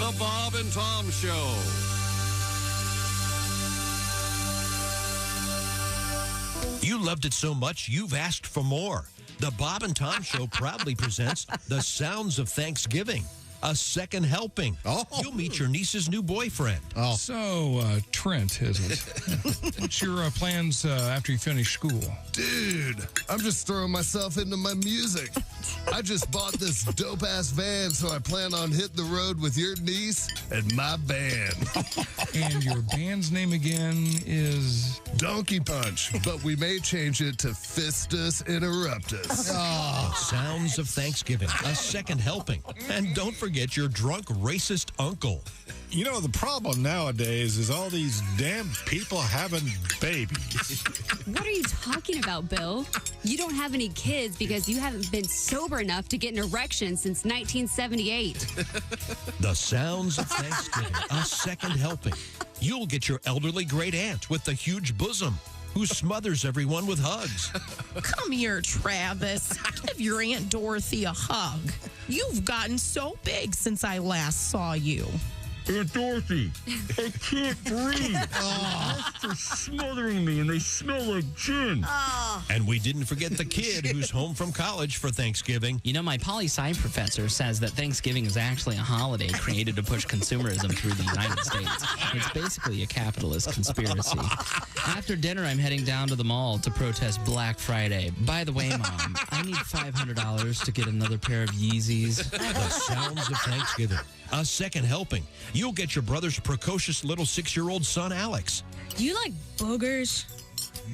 The Bob and Tom Show. You loved it so much, you've asked for more. The Bob and Tom Show proudly presents The Sounds of Thanksgiving, a second helping. Oh. You'll meet your niece's new boyfriend. Oh. So, Trent, is it? What's your plans after you finish school? Dude, I'm just throwing myself into my music. I just bought this dope-ass van, so I plan on hitting the road with your niece and my band. And your band's name again is? Donkey Punch, but we may change it to Fistus Interruptus. Oh. Sounds of Thanksgiving, a second helping. And don't forget your drunk racist uncle. You know, the problem nowadays is all these damn people having babies. What are you talking about, Bill? You don't have any kids because you haven't been sober enough to get an erection since 1978. The Sounds of Thanksgiving, a second helping. You'll get your elderly great aunt with the huge bosom who smothers everyone with hugs. Come here, Travis. Give your Aunt Dorothy a hug. You've gotten so big since I last saw you. Aunt Dorothy, I can't breathe. They're smothering me and they smell like gin. And we didn't forget the kid who's home from college for Thanksgiving. You know, my poli-sci professor says that Thanksgiving is actually a holiday created to push consumerism through the United States. It's basically a capitalist conspiracy. After dinner, I'm heading down to the mall to protest Black Friday. By the way, Mom, I need $500 to get another pair of Yeezys. The Sounds of Thanksgiving, a second helping. You'll get your brother's precocious little 6-year-old son, Alex. Do you like boogers?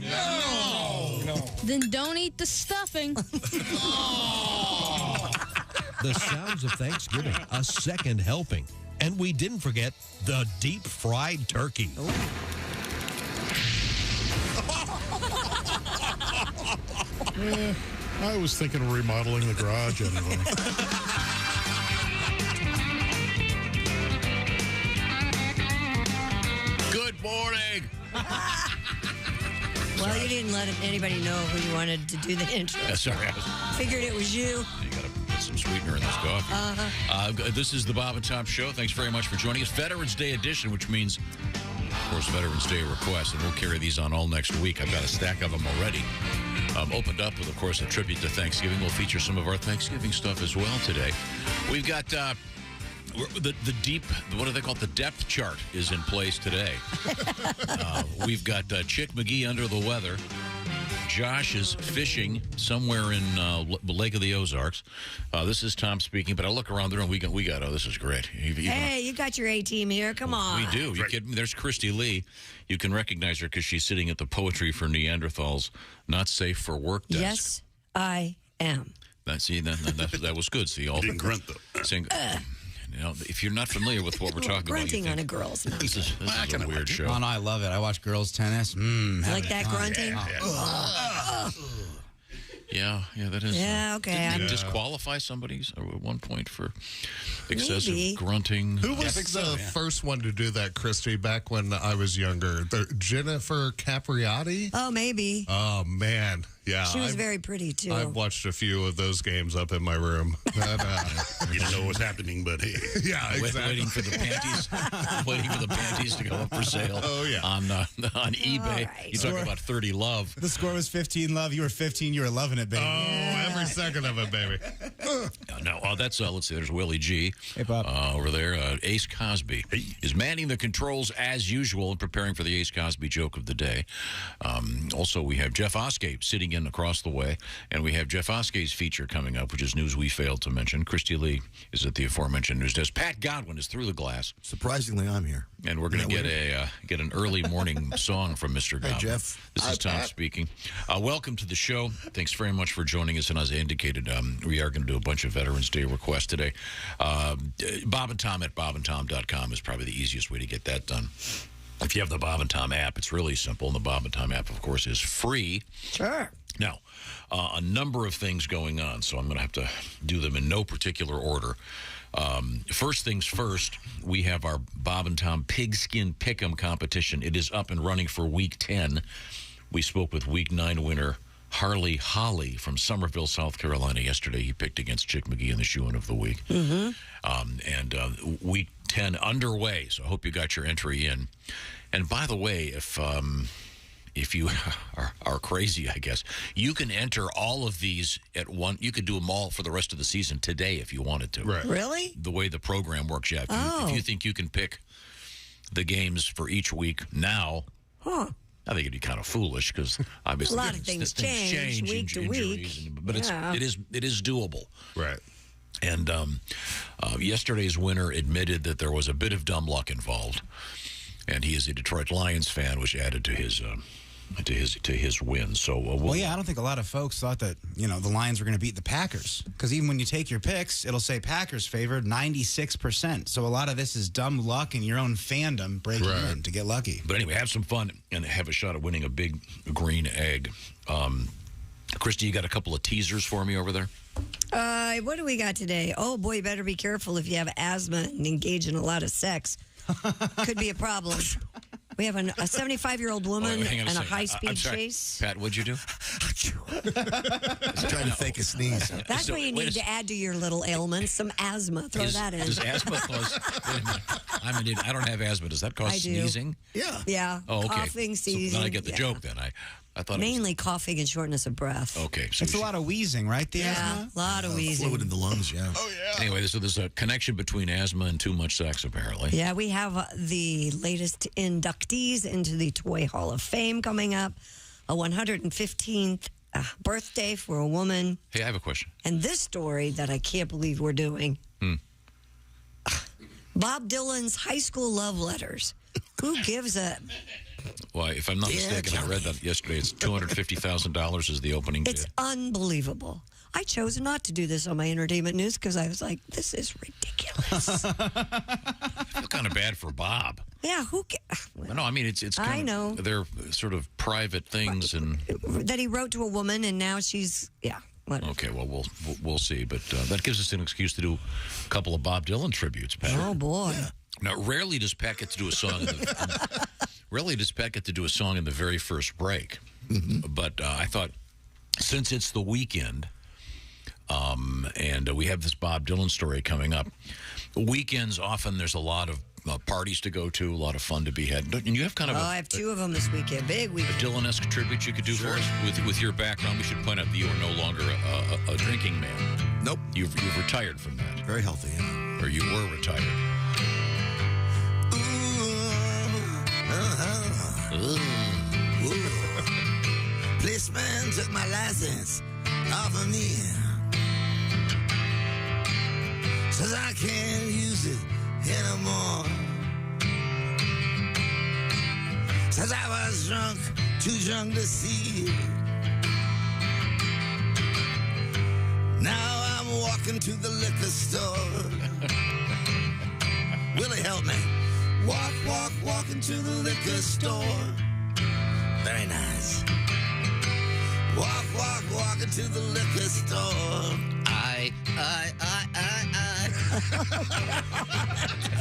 No. Then don't eat the stuffing. The Sounds of Thanksgiving, a second helping. And we didn't forget the deep-fried turkey. I was thinking of remodeling the garage anyway. Good morning. Well, you didn't let anybody know who you wanted to do the intro. Sorry. Figured it was you. You got to put some sweetener in this coffee. This is the Bob and Tom Show. Thanks very much for joining us. Veterans Day edition, which means, of course, Veterans Day requests, and we'll carry these on all next week. I've got a stack of them already. Opened up with, of course, a tribute to Thanksgiving. We'll feature some of our Thanksgiving stuff as well today. We've got the deep, what do they call it? The depth chart is in place today. We've got Chick McGee under the weather. Josh is fishing somewhere in Lake of the Ozarks. This is Tom speaking, but I look around there and we got oh, this is great. Hey, you got your A-team here. Come on. We do. You kidding me? There's Christy Lee. You can recognize her because she's sitting at the Poetry for Neanderthals Not Safe for Work desk. Yes, I am. That was good. See, all didn't grunt, though. Saying, you know, if you're not familiar with what we're talking about, grunting on a girl's mouth. This is a weird show. Oh, no, I love it. I watch girls tennis. Like that grunting? Yeah, that is. Yeah, okay. Didn't disqualify somebody at one point for excessive grunting? Who was the first one to do that, Christy, back when I was younger? Jennifer Capriati? Oh, maybe. Oh, man. Yeah. She was very pretty, too. I've watched a few of those games up in my room. You didn't know what was happening, but hey. Yeah, exactly. Waiting for the panties to go up for sale. Oh, yeah. On eBay. Right. You talk about 30 love. The score was 15-love. You were 15. You were loving it, baby. Oh, every second of it, baby. No, that's, let's see, there's Willie G. Hey, Bob. Over there. Ace Cosby is manning the controls as usual and preparing for the Ace Cosby joke of the day. Also, we have Jeff Oskey sitting in across the way, and we have Jeff Oskey's feature coming up, which is news we failed to mention. Christy Lee is at the aforementioned news desk. Pat Godwin is through the glass. Surprisingly, I'm here. And we're going to get an early morning song from Mr. Godwin. Hey, Jeff. This is Tom speaking. Welcome to the show. Thanks very much for joining us. And as I indicated, we are going to do a bunch of Veterans Day requests today. Bob and Tom at bobandtom.com is probably the easiest way to get that done. If you have the Bob and Tom app, it's really simple. And the Bob and Tom app, of course, is free. Sure. Now, a number of things going on, so I'm going to have to do them in no particular order. First things first, we have our Bob and Tom Pigskin Pick'em competition. It is up and running for Week 10. We spoke with Week 9 winner Harley Holly from Summerville, South Carolina yesterday. He picked against Chick McGee in the shoe-in of the week. Mm-hmm. And Week 10 underway. So I hope you got your entry in. And by the way, if you are crazy, I guess, you can enter all of these at one. You could do them all for the rest of the season today if you wanted to. Right. Really? The way the program works, yeah. If you think you can pick the games for each week now, I think it'd be kind of foolish because obviously a lot of things change week to week. But it is doable. Right. And yesterday's winner admitted that there was a bit of dumb luck involved, and he is a Detroit Lions fan, which added to his win. So well, yeah, I don't think a lot of folks thought that the Lions were going to beat the Packers, because even when you take your picks, it'll say Packers favored 96%. So a lot of this is dumb luck and your own fandom breaking in to get lucky. But anyway, have some fun and have a shot at winning a big green egg. Christy, you got a couple of teasers for me over there? What do we got today? Oh, boy, you better be careful if you have asthma and engage in a lot of sex. Could be a problem. We have a 75-year-old woman and a high-speed chase. Pat, what'd you do? He's trying to fake a sneeze. That's what you need to add to your little ailments, some asthma. Throw that in. Does asthma cause... I don't have asthma. Does that cause sneezing? Yeah. Yeah. Oh, okay. Coughing, sneezing. So then I get the joke then. I thought mainly coughing and shortness of breath. Okay. So it's a lot of wheezing, right? The asthma? A lot of wheezing. Fluid in the lungs, yeah. Oh, yeah. Anyway, so there's a connection between asthma and too much sex, apparently. Yeah, we have the latest inductees into the Toy Hall of Fame coming up. A 115th birthday for a woman. Hey, I have a question. And this story that I can't believe we're doing. Bob Dylan's high school love letters. Who gives a... Well, if I'm not mistaken, I read that yesterday. It's $250,000 is the opening bid. It's unbelievable. I chose not to do this on my entertainment news because I was like, this is ridiculous. I feel kind of bad for Bob. Yeah, No, I mean, it's kind I know. They're sort of private things. And that he wrote to a woman, and now she's, whatever. Okay, well, we'll see. But that gives us an excuse to do a couple of Bob Dylan tributes, Pat. Oh, boy. Yeah. Now, rarely does Pat get to do a song in the very first break. But I thought, since it's the weekend, and we have this Bob Dylan story coming up, weekends often there's a lot of parties to go to, a lot of fun to be had. And you have kind of I have two of them this weekend. Big weekend. A Dylan-esque tribute you could do for us with your background. We should point out that you are no longer a drinking man. Nope. You've retired from that. Very healthy, yeah. Or you were retired. Policeman took my license off of me. Says I can't use it anymore. Says I was drunk, too drunk to see. Now I'm walking to the liquor store. Willie, help me. Walking to the liquor store. Very nice. Walking to the liquor store. I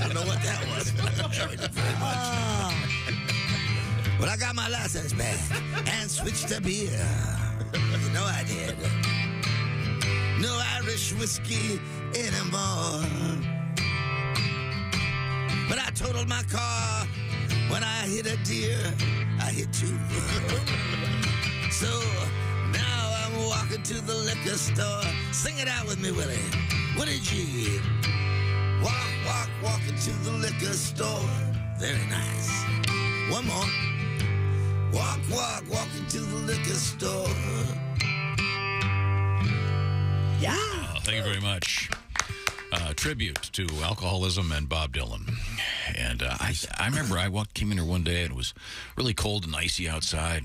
don't know what that was, but I enjoyed it very much. Well, I got my license back and switched to beer. You know I did. No Irish whiskey anymore. But I totaled my car when I hit a deer. I hit two. So now I'm walking to the liquor store. Sing it out with me, Willie. Willie G. Walking to the liquor store. Very nice. One more. Walking to the liquor store. Yeah. Thank you very much. Tribute to alcoholism and Bob Dylan. And I remember I came in here one day and it was really cold and icy outside.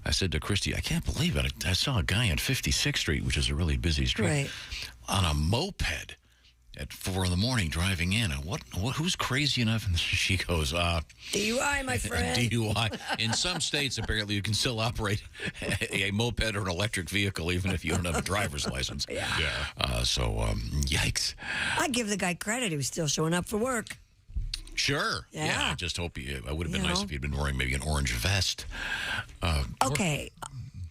I said to Christy, I can't believe it. I saw a guy on 56th Street, which is a really busy street, on a moped at 4 in the morning driving in. And who's crazy enough? And she goes, DUI, my friend. DUI. In some states, apparently, you can still operate a moped or an electric vehicle, even if you don't have a driver's license. Yikes. I give the guy credit. He was still showing up for work. Sure. Yeah. I just hope I would have been nice if you'd been wearing maybe an orange vest. Okay.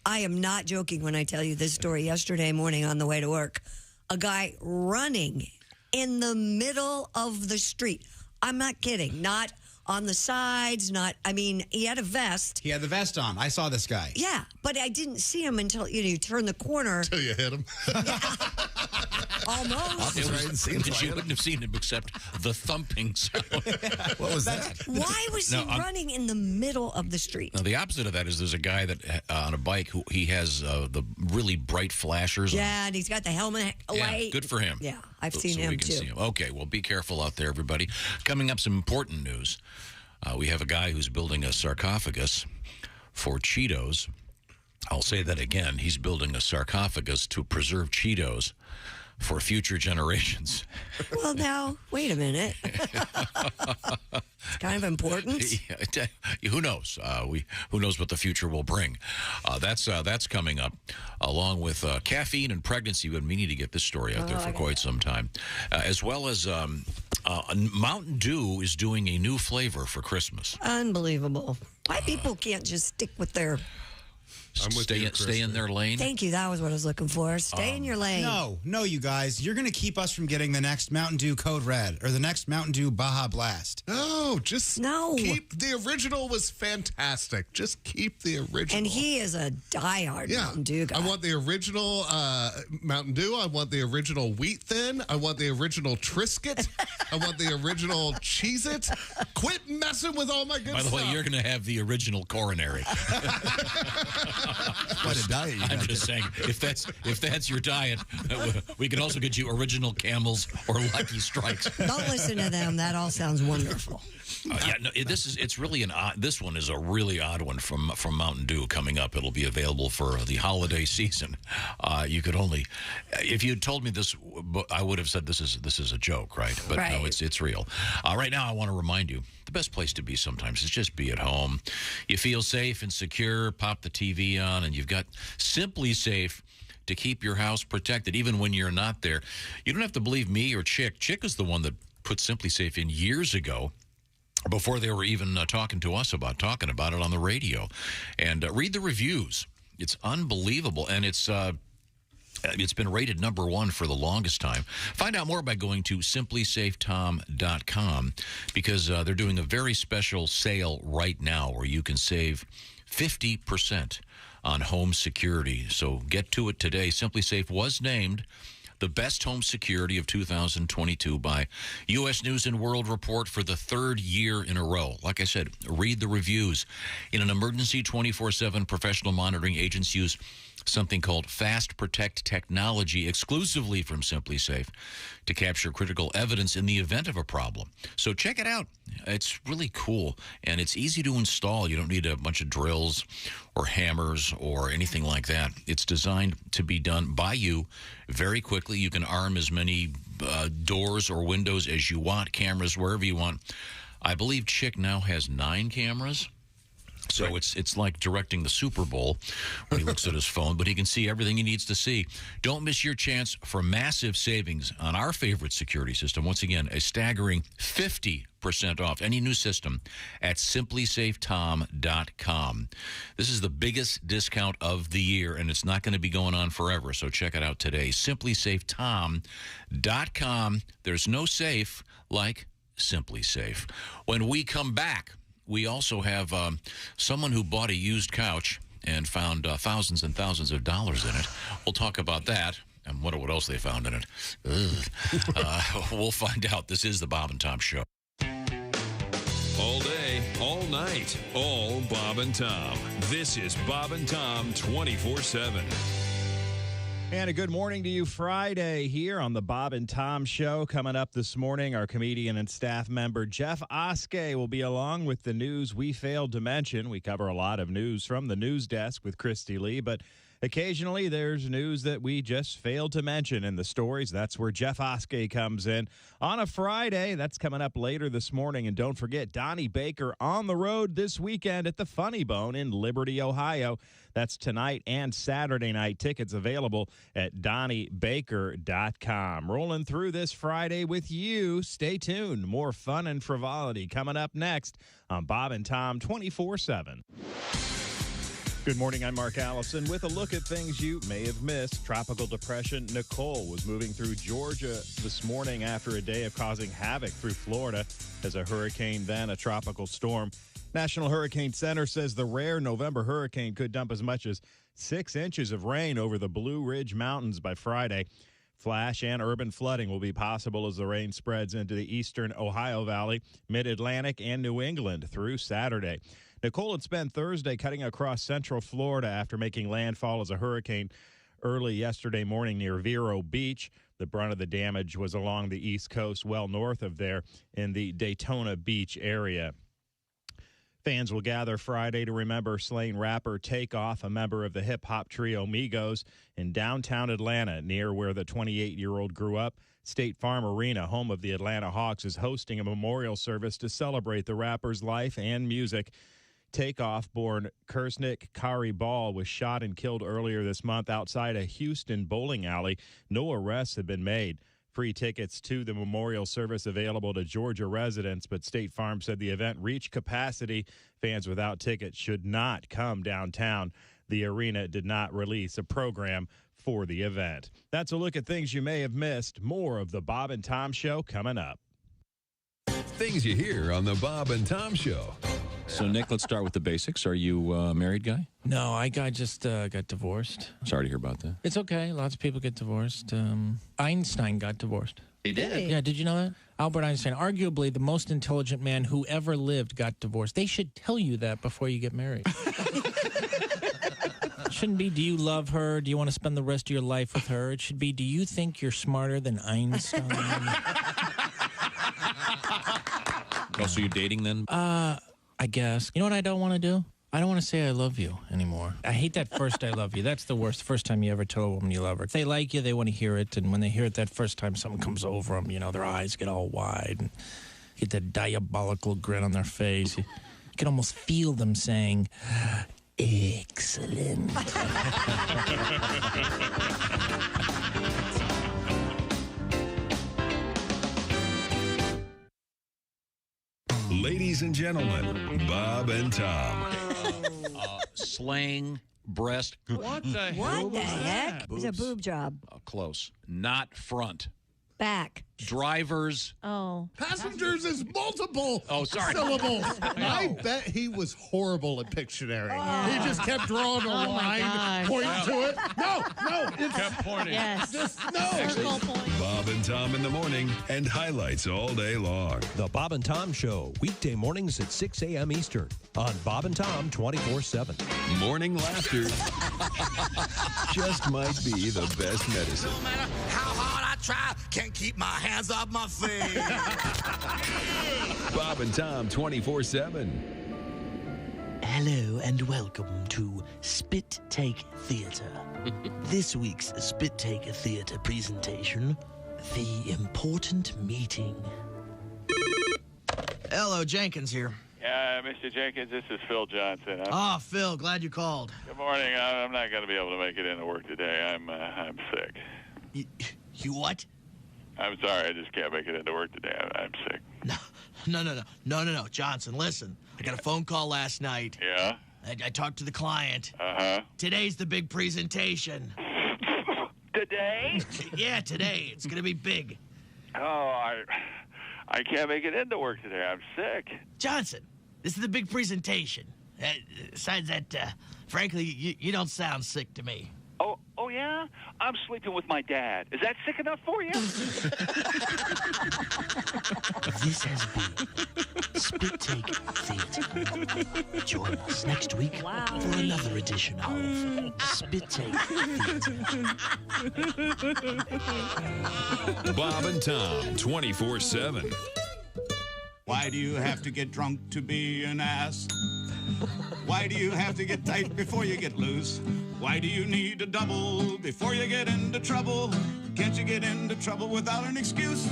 I am not joking when I tell you this story. Yesterday morning on the way to work, a guy running in the middle of the street. I'm not kidding. Not on the sides, he had a vest. He had the vest on. I saw this guy. Yeah, but I didn't see him until you turn the corner. Until you hit him. Almost. You wouldn't have seen him except the thumping sound. What was that? Why was he running in the middle of the street? Now, the opposite of that is there's a guy that on a bike who he has the really bright flashers. Yeah, and he's got the helmet light. Yeah, good for him. Yeah, I've seen so him we can too. See him. Okay, well, be careful out there, everybody. Coming up, some important news. We have a guy who's building a sarcophagus for Cheetos. I'll say that again. He's building a sarcophagus to preserve Cheetos for future generations. Well, now, wait a minute. It's kind of important. Who knows? Who knows what the future will bring? That's coming up, along with caffeine and pregnancy. We've been meaning to get this story out there for quite some time, as well as Mountain Dew is doing a new flavor for Christmas. Unbelievable. Why people can't just stick with their... Stay in their lane. Thank you. That was what I was looking for. Stay in your lane. No, you guys. You're going to keep us from getting the next Mountain Dew Code Red or the next Mountain Dew Baja Blast. No, just keep the original was fantastic. Just keep the original. And he is a diehard Mountain Dew guy. I want the original Mountain Dew. I want the original Wheat Thin. I want the original Triscuit. I want the original Cheez-It. Quit messing with all my good stuff. By the way, you're going to have the original coronary. What a diet! I'm just saying, if that's your diet, we can also get you original Camels or Lucky Strikes. Don't listen to them. That all sounds wonderful. It's really an odd. This one is a really odd one from Mountain Dew coming up. It'll be available for the holiday season. You could only, if you had told me this, I would have said this is a joke, right? But no, it's real. Right now, I want to remind you, the best place to be sometimes is just be at home. You feel safe and secure. Pop the TV on, and you've got Simply Safe to keep your house protected, even when you're not there. You don't have to believe me or Chick. Chick is the one that put Simply Safe in years ago, before they were even talking to us about it on the radio. And read the reviews. It's unbelievable, and it's been rated #1 for the longest time. Find out more by going to simplysafetom.com, because they're doing a very special sale right now where you can save 50% on home security. So get to it today. Simply Safe was named the best home security of 2022 by U.S. News and World Report for the 3rd year in a row. Like I said, read the reviews. In an emergency, 24/7 professional monitoring, agents use something called Fast Protect technology exclusively from Simply Safe to capture critical evidence in the event of a problem. So check it out. It's really cool, and it's easy to install. You don't need a bunch of drills or hammers or anything like that. It's designed to be done by you very quickly. You can arm as many doors or windows as you want, cameras wherever you want. I believe Chick now has 9 cameras. So it's like directing the Super Bowl when he looks at his phone, but he can see everything he needs to see. Don't miss your chance for massive savings on our favorite security system. Once again, a staggering 50% off any new system at simplysafetom.com. This is the biggest discount of the year, and it's not going to be going on forever, so check it out today. simplysafetom.com. There's no safe like Simply Safe. When we come back, we also have someone who bought a used couch and found thousands and thousands of dollars in it. We'll talk about that and what else they found in it. We'll find out. This is the Bob and Tom Show. All day, all night, all Bob and Tom. This is Bob and Tom 24/7. And a good morning to you Friday here on the Bob and Tom Show. Coming up this morning, our comedian and staff member Jeff Oskey will be along with the news we failed to mention. We cover a lot of news from the news desk with Christy Lee, but occasionally there's news that we just failed to mention in the stories. That's where Jeff Oskey comes in on a Friday. That's coming up later this morning. And don't forget, Donnie Baker on the road this weekend at the Funny Bone in Liberty, Ohio. That's tonight and Saturday night. Tickets available at DonnieBaker.com. Rolling through this Friday with you. Stay tuned. More fun and frivolity coming up next on Bob and Tom 24/7. Good morning, I'm Mark Allison with a look at things you may have missed. Tropical depression Nicole was moving through Georgia this morning after a day of causing havoc through Florida as a hurricane, then a tropical storm. National Hurricane Center says the rare November hurricane could dump as much as 6 inches of rain over the Blue Ridge Mountains by Friday. Flash and urban flooding will be possible as the rain spreads into the eastern Ohio Valley, mid-Atlantic, and New England through Saturday. Nicole had spent Thursday cutting across central Florida after making landfall as a hurricane early yesterday morning near Vero Beach. The brunt of the damage was along the East Coast, well north of there in the Daytona Beach area. Fans will gather Friday to remember slain rapper Takeoff, a member of the hip-hop trio Migos, in downtown Atlanta, near where the 28-year-old grew up. State Farm Arena, home of the Atlanta Hawks, is hosting a memorial service to celebrate the rapper's life and music. Takeoff, born Kersnick Kari Ball, was shot and killed earlier this month outside a Houston bowling alley. No arrests have been made. Free tickets to the memorial service available to Georgia residents, but State Farm said the event reached capacity. Fans without tickets should not come downtown. The arena did not release a program for the event. That's a look at things you may have missed. More of the Bob and Tom Show coming up. Things you hear on the Bob and Tom Show. So, Nick, let's start with the basics. Are you a married guy? No, I just got divorced. Sorry to hear about that. It's okay. Lots of people get divorced. Einstein got divorced. He did? Yeah, did you know that? Albert Einstein, arguably the most intelligent man who ever lived, got divorced. They should tell you that before you get married. It shouldn't be, do you love her? Do you want to spend the rest of your life with her? It should be, do you think you're smarter than Einstein? Oh, so you're dating then? I guess. You know what I don't want to do? I don't want to say I love you anymore. I hate that first I love you. That's the worst. The first time you ever tell a woman you love her. If they like you, they want to hear it. And when they hear it that first time, something comes over them. You know, their eyes get all wide and get that diabolical grin on their face. You can almost feel them saying, excellent. Ladies and gentlemen, Bob and Tom. Slang, breast. What the heck? It's a boob job. Close. Not front. Back. Drivers. Oh. Passengers is multiple syllables. I bet he was horrible at Pictionary. He just kept drawing a line, pointing to it. No, it's kept pointing. Yes. Just no. Bob and Tom in the morning and highlights all day long. The Bob and Tom Show, weekday mornings at 6 a.m. Eastern on Bob and Tom 24/7. Morning laughter just might be the best medicine. No matter how hard I try, can't keep my hands off my face. Bob and Tom 24/7. Hello and welcome to Spit Take Theatre. This week's Spit Take Theatre presentation, The Important Meeting. Hello, Jenkins here. Yeah, Mr. Jenkins, this is Phil Johnson. Phil, glad you called. Good morning. I'm not going to be able to make it into work today. I'm sick. You what? I'm sorry. I just can't make it into work today. I'm sick. No, Johnson, listen. I got a phone call last night. Yeah? I talked to the client. Uh-huh. Today's the big presentation. Today? Yeah, today. It's going to be big. Oh, I can't make it into work today. I'm sick. Johnson, this is the big presentation. Besides that, frankly, you don't sound sick to me. Oh, yeah? I'm sleeping with my dad. Is that sick enough for you? This has been Spit Take Theatre. Join us next week for another edition of Spit Take Theatre. Bob and Tom 24/7. Why do you have to get drunk to be an ass? Why do you have to get tight before you get loose? Why do you need a double before you get into trouble? Can't you get into trouble without an excuse?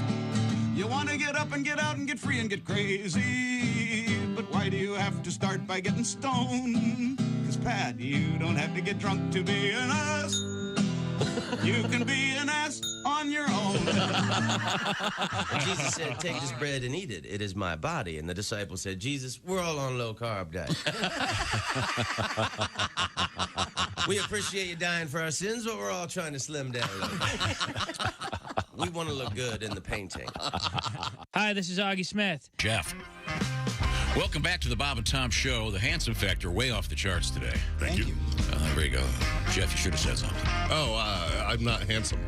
You want to get up and get out and get free and get crazy. But why do you have to start by getting stoned? 'Cause Pat, you don't have to get drunk to be an ass. You can be an ass on your own. gone. And Jesus said, take this bread and eat it. It is my body. And the disciples said, Jesus, we're all on low-carb diet. We appreciate you dying for our sins, but we're all trying to slim down a little bit. We want to look good in the painting. Hi, this is Augie Smith. Jeff. Welcome back to the Bob and Tom Show. The handsome factor way off the charts today. Thank you. There you go. Jeff, you should have said something. Oh, I'm not handsome.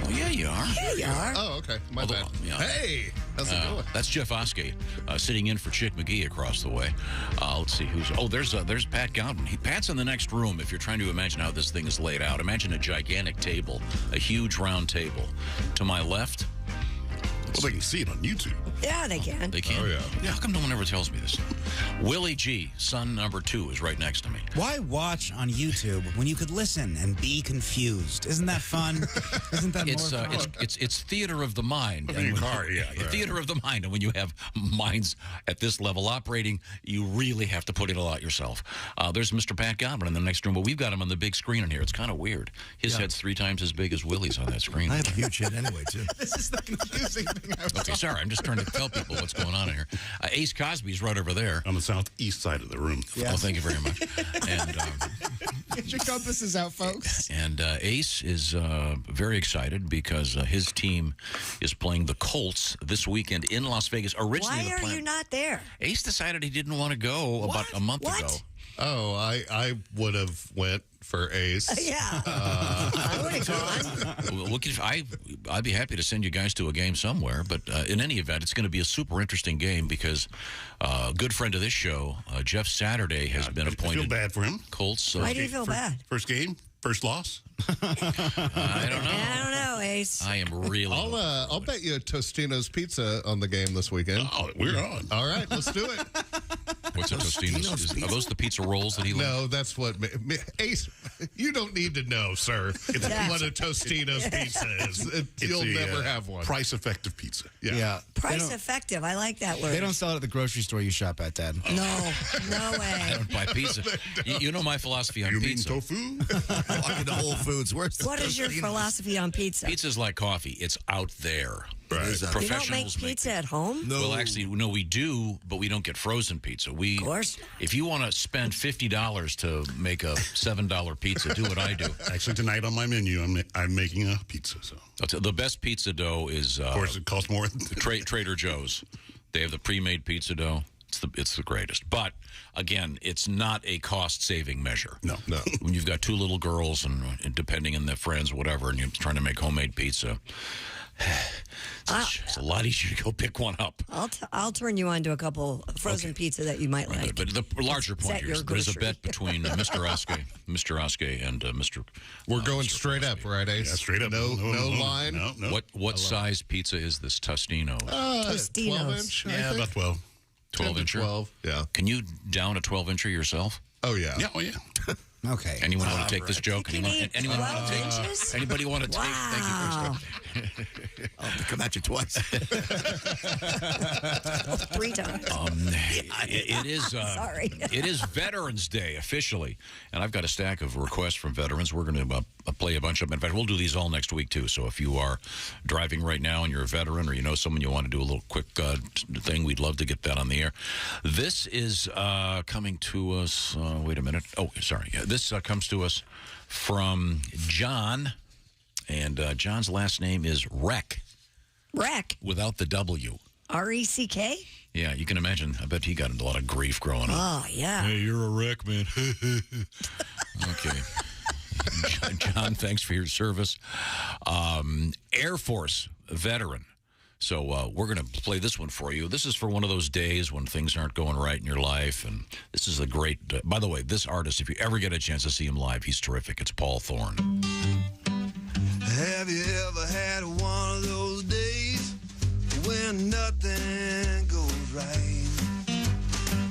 Oh, yeah, you are. Yeah, you are. Oh, okay. My bad. Yeah. Hey, how's it going? That's Jeff Oskey sitting in for Chick McGee across the way. Let's see who's. Oh, there's Pat Godwin. Pat's in the next room. If you're trying to imagine how this thing is laid out, imagine a gigantic table, a huge round table. To my left. Well, they can see it on YouTube. Yeah, they can. They can. Oh, yeah. Yeah, how come no one ever tells me this? Willie G, son number 2, is right next to me. Why watch on YouTube when you could listen and be confused? Isn't that fun? Isn't that more fun? It's theater of the mind. I mean, yeah. Theater of the mind. And when you have minds at this level operating, you really have to put in a lot yourself. There's Mr. Pat Godwin in the next room, but we've got him on the big screen in here. It's kind of weird. His head's 3 times as big as Willie's on that screen. I have a huge head anyway, too. This is the confusing thing. Okay, sorry. I'm just trying to tell people what's going on here. Ace Cosby's right over there. On the southeast side of the room. Yes. Oh, thank you very much. And get your compasses out, folks. And Ace is very excited because his team is playing the Colts this weekend in Las Vegas. Originally, Why are you not there? Ace decided he didn't want to go about a month ago. Oh, I would have went for Ace. Yeah. I would have gone. I'd be happy to send you guys to a game somewhere, but in any event, it's going to be a super interesting game because a good friend of this show, Jeff Saturday, has been appointed. I feel bad for him. Colts. Why do you feel bad? First game, first loss. I don't know. I don't know, Ace. I am really. I'll bet you a Tostino's pizza on the game this weekend. Oh, we're on. All right, let's do it. What's a Tostino's? Are those the pizza rolls that he likes? No, that's what Ace. You don't need to know, sir. It's what a Tostino's pizza is. You'll never have one. Price effective pizza. Yeah. Price effective. I like that word. They don't sell it at the grocery store you shop at, Dad. No way. I don't buy pizza. You know my philosophy on pizza. You mean tofu? Walking to Whole Foods. What is your philosophy on pizza? Pizza's like coffee. It's out there. Right. You don't make pizza at home? No. Well, actually, no, we do, but we don't get frozen pizza. Of course. If you want to spend $50 to make a $7 pizza, do what I do. Actually, tonight on my menu, I'm making a pizza. So the best pizza dough is, of course, it costs more. Trader Joe's. They have the pre-made pizza dough. It's the greatest. But, again, it's not a cost-saving measure. No. When you've got 2 little girls and depending on their friends, whatever, and you're trying to make homemade pizza, it's a lot easier to go pick one up. I'll turn you on to a couple frozen pizza that you might like. But the larger point here is there's a bet between Mr. Oskey and Mr. We're going straight up, right, Ace? Yeah, straight up. No line? No. What size pizza is this Tostino's? Tostinos. 12-inch, Yeah, about 12. 12-incher? 12, yeah. Can you down a 12-incher yourself? Oh, yeah. Yeah, oh, yeah. Okay. Anyone want to take this joke? Anyone want to take? Anybody want to take? Wow. Thank you, I'll come at you twice. 3 times. It is. Sorry. It is Veterans Day officially, and I've got a stack of requests from veterans. We're going to play a bunch of them. In fact, we'll do these all next week too. So if you are driving right now and you're a veteran, or you know someone you want to do a little quick thing, we'd love to get that on the air. This is coming to us. Wait a minute. Oh, sorry. Yeah, this comes to us from John, and John's last name is Reck. Reck? Without the W. R-E-C-K? Yeah, you can imagine. I bet he got a lot of grief growing up. Oh, yeah. Hey, you're a wreck, man. Okay. John, thanks for your service. Air Force veteran. So we're going to play this one for you. This is for one of those days when things aren't going right in your life. And this is a great... by the way, this artist, if you ever get a chance to see him live, he's terrific. It's Paul Thorne. Have you ever had one of those days when nothing goes right?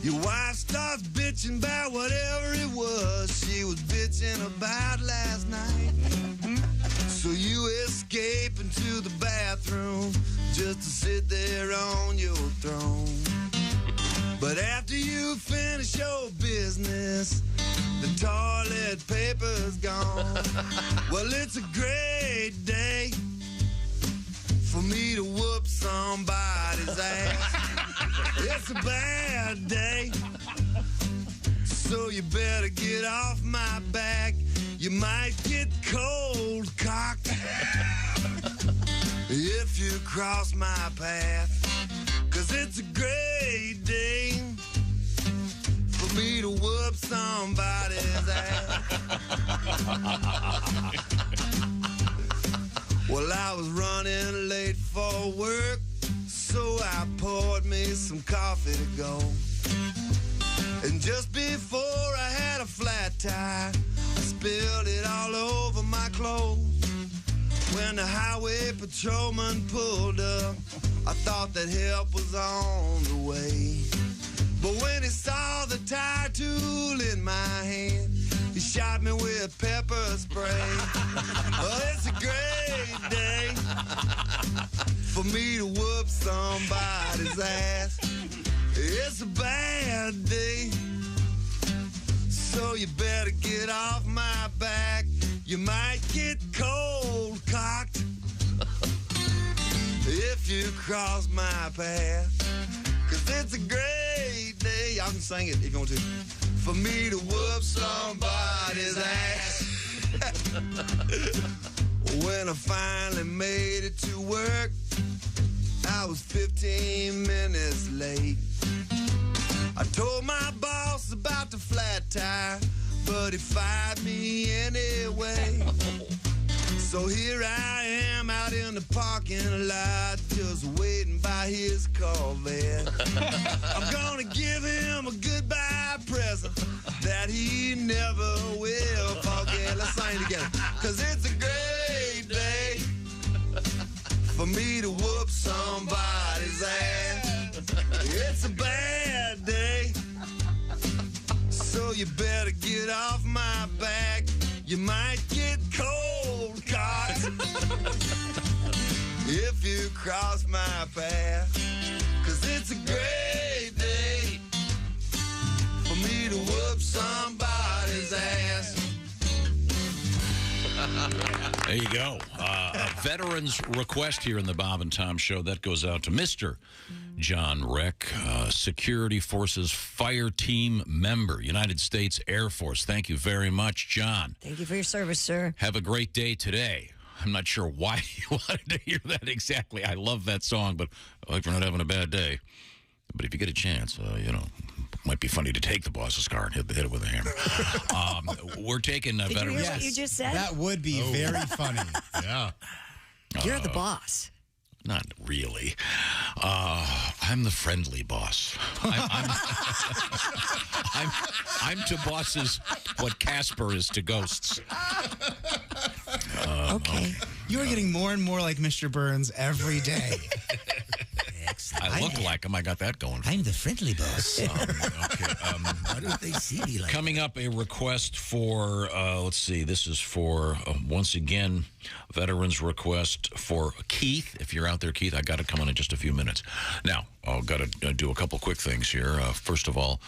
Your wife starts bitching about whatever it was she was bitching about last night. So you escape into the bathroom just to sit there on your throne. But after you finish your business, the toilet paper's gone. Well, it's a great day for me to whoop somebody's ass. It's a bad day, so you better get off my back. You might get cold cocked if you cross my path. 'Cause it's a great day for me to whoop somebody's ass. Well, I was running late for work, so I poured me some coffee to go. And just before I had a flat tire, I spilled it all over my clothes. When the highway patrolman pulled up, I thought that help was on the way. But when he saw the tire tool in my hand, he shot me with pepper spray. Well, it's a great day for me to whoop somebody's ass. It's a bad day, so you better get off my back. You might get cold cocked if you cross my path. 'Cause it's a great day, y'all can sing it if you want to, for me to whoop somebody's ass. When I finally made it to work, I was 15 minutes late. I told my boss about the flat tire, but he fired me anyway. So here I am out in the parking lot, just waiting by his Corvette. I'm gonna give him a goodbye present that he never will forget. Let's sing together. 'Cause it's a great day for me to whoop somebody's ass. It's a bad day, so you better get off my back. You might get cold cocked if you cross my path. 'Cause it's a great day for me to whoop somebody's ass. There you go. A veteran's request here in the Bob and Tom Show. That goes out to Mr. John Reck, Security Forces Fire Team member, United States Air Force. Thank you very much, John. Thank you for your service, sir. Have a great day today. I'm not sure why you wanted to hear that exactly. I love that song, but I hope you're not having a bad day. But if you get a chance, you know, it might be funny to take the boss's car and hit it with a hammer. We're taking Did veterans. you hear what you just said? That would be very funny. Yeah. You're the boss. Not really. I'm the friendly boss. I'm to bosses what Casper is to ghosts. Okay. You are getting more and more like Mr. Burns every day. I look like him. I got that going. I'm the friendly boss. Okay. Why don't they see me like Coming up, a request for, let's see, this is for, once again, veterans request for Keith. If you're out there, Keith, I got to come on in just a few minutes. Now, I've got to do a couple quick things here. First of all,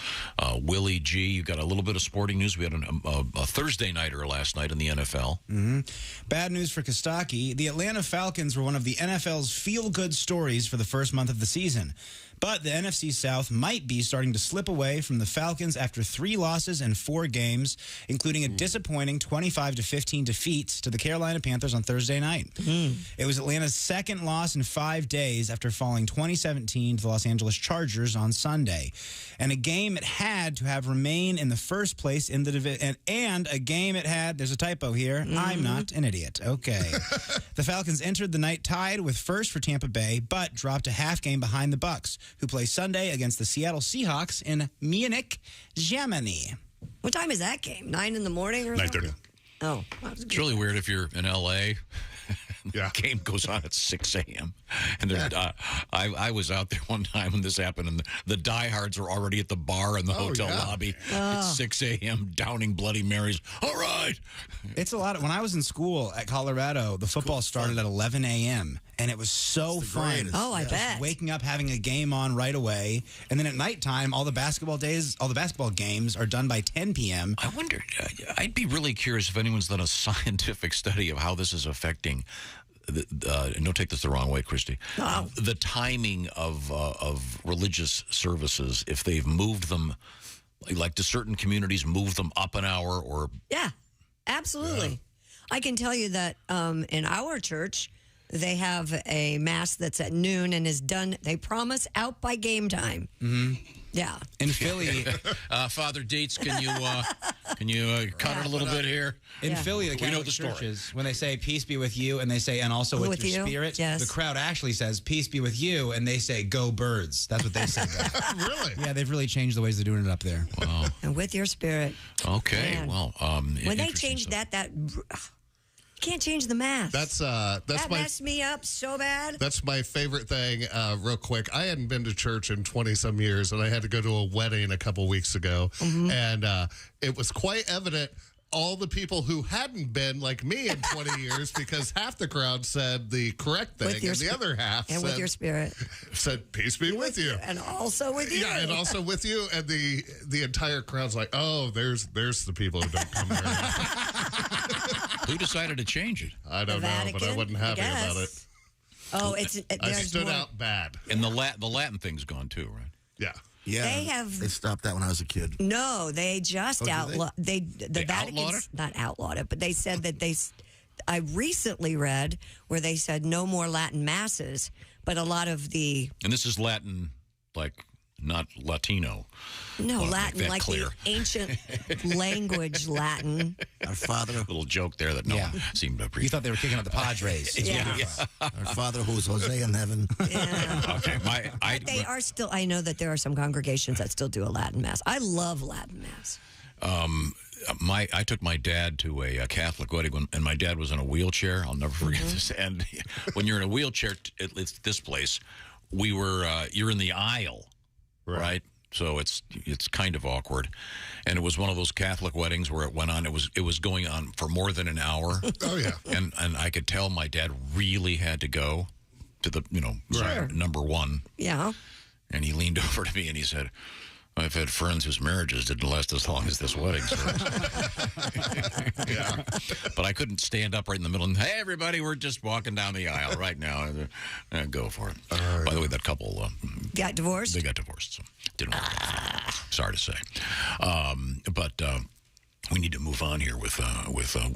Willie G, you got a little bit of sporting news. We had a Thursday nighter last night in the NFL. Mm-hmm. Bad news for Kostaki. The Atlanta Falcons were one of the NFL's feel-good stories for the first month of the season. But the NFC South might be starting to slip away from the Falcons after 3 losses in 4 games, including a disappointing 25-15 defeat to the Carolina Panthers on Thursday night. It was Atlanta's second loss in 5 days after falling 2017 to the Los Angeles Chargers on Sunday. And a game it had to have remained in the first place in the division. And a game it had, there's a typo here, I'm not an idiot. Okay. The Falcons entered the night tied with first for Tampa Bay, but dropped a half game behind the Bucs, who play Sunday against the Seattle Seahawks in Munich, Germany. What time is that game? 9 in the morning or 9:30. Oh. It's really weird if you're in L.A. The game goes on at 6 a.m. And I was out there one time when this happened, and the diehards are already at the bar in the hotel lobby at 6 a.m. downing Bloody Marys. All right. It's a lot. When I was in school at Colorado, the football started at 11 a.m., and it was so fun. Oh, I Just bet. waking up, having a game on right away, and then at nighttime, all the basketball games are done by 10 p.m. I wonder, I'd be really curious if anyone's done a scientific study of how this is affecting and don't take this the wrong way, Christy. No. The timing of religious services, if they've moved them, like to certain communities, move them up an hour or. Yeah, absolutely. Yeah. I can tell you that in our church, they have a mass that's at noon and is done, they promise, out by game time. Mm-hmm. Yeah. In Philly. Father Dietz, can you cut it a little bit here? In Philly, the Catholic churches, when they say peace be with you and they say and also with your spirit, the crowd actually says peace be with you and they say go birds. That's what they say. Really? Yeah, they've really changed the ways they're doing it up there. Wow. And with your spirit. Okay. Man. Well, when they changed that you can't change the math. That messed me up so bad. That's my favorite thing. Real quick, I hadn't been to church in 20-some years, and I had to go to a wedding a couple weeks ago, and it was quite evident all the people who hadn't been like me in 20 years, because half the crowd said the correct thing, and the other half and said, with your spirit said peace be with you, and also with you. Yeah, and also with you, and the entire crowd's like, oh, there's the people who don't come there. Who decided to change it? I don't know, but I wasn't happy about it. Oh, I stood out bad. And the Latin thing's gone too, right? Yeah. Yeah. They stopped that when I was a kid. No, they just outlawed. The Vatican outlawed it? Not outlawed it, but they said that I recently read where they said no more Latin masses, but a lot of the. And this is Latin, like not Latino. No, Latin, like the ancient language Latin. Our Father. A little joke there that no one seemed to appreciate. You thought they were kicking out the Padres. Yeah. Our Father who is Jose in heaven. Yeah. Okay. But they are still, I know that there are some congregations that still do a Latin Mass. I love Latin Mass. I took my dad to a Catholic wedding, and my dad was in a wheelchair. I'll never forget this. And when you're in a wheelchair, at least this place, you're in the aisle, right? So it's kind of awkward, and it was one of those Catholic weddings where it went on. It was going on for more than an hour. Oh yeah, and I could tell my dad really had to go to the number one. Yeah, and he leaned over to me and he said, I've had friends whose marriages didn't last as long as this wedding service. Yeah. But I couldn't stand up right in the middle and, hey, everybody, we're just walking down the aisle right now. Go for it. By the way, that couple... got divorced? They got divorced, so didn't work out. Sorry to say. But... we need to move on here with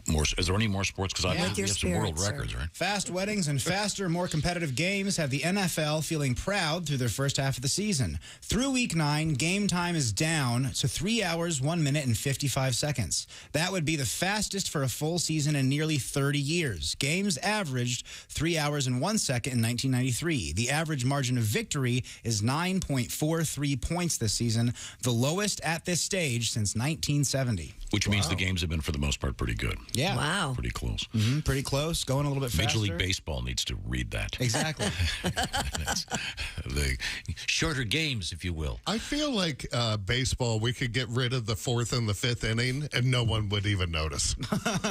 more. Is there any more sports? Because I think we have some world records, right? Fast weddings and faster, more competitive games have the NFL feeling proud through their first half of the season. Through Week 9, game time is down to 3 hours, 1 minute, and 55 seconds. That would be the fastest for a full season in nearly 30 years. Games averaged 3 hours and 1 second in 1993. The average margin of victory is 9.43 points this season, the lowest at this stage since 1970. Which means the games have been, for the most part, pretty good. Yeah. Wow. Pretty close. Mm-hmm. Pretty close. Going a little bit faster. Major League Baseball needs to read that. Exactly. The shorter games, if you will. I feel like baseball, we could get rid of the 4th and the 5th inning, and no one would even notice.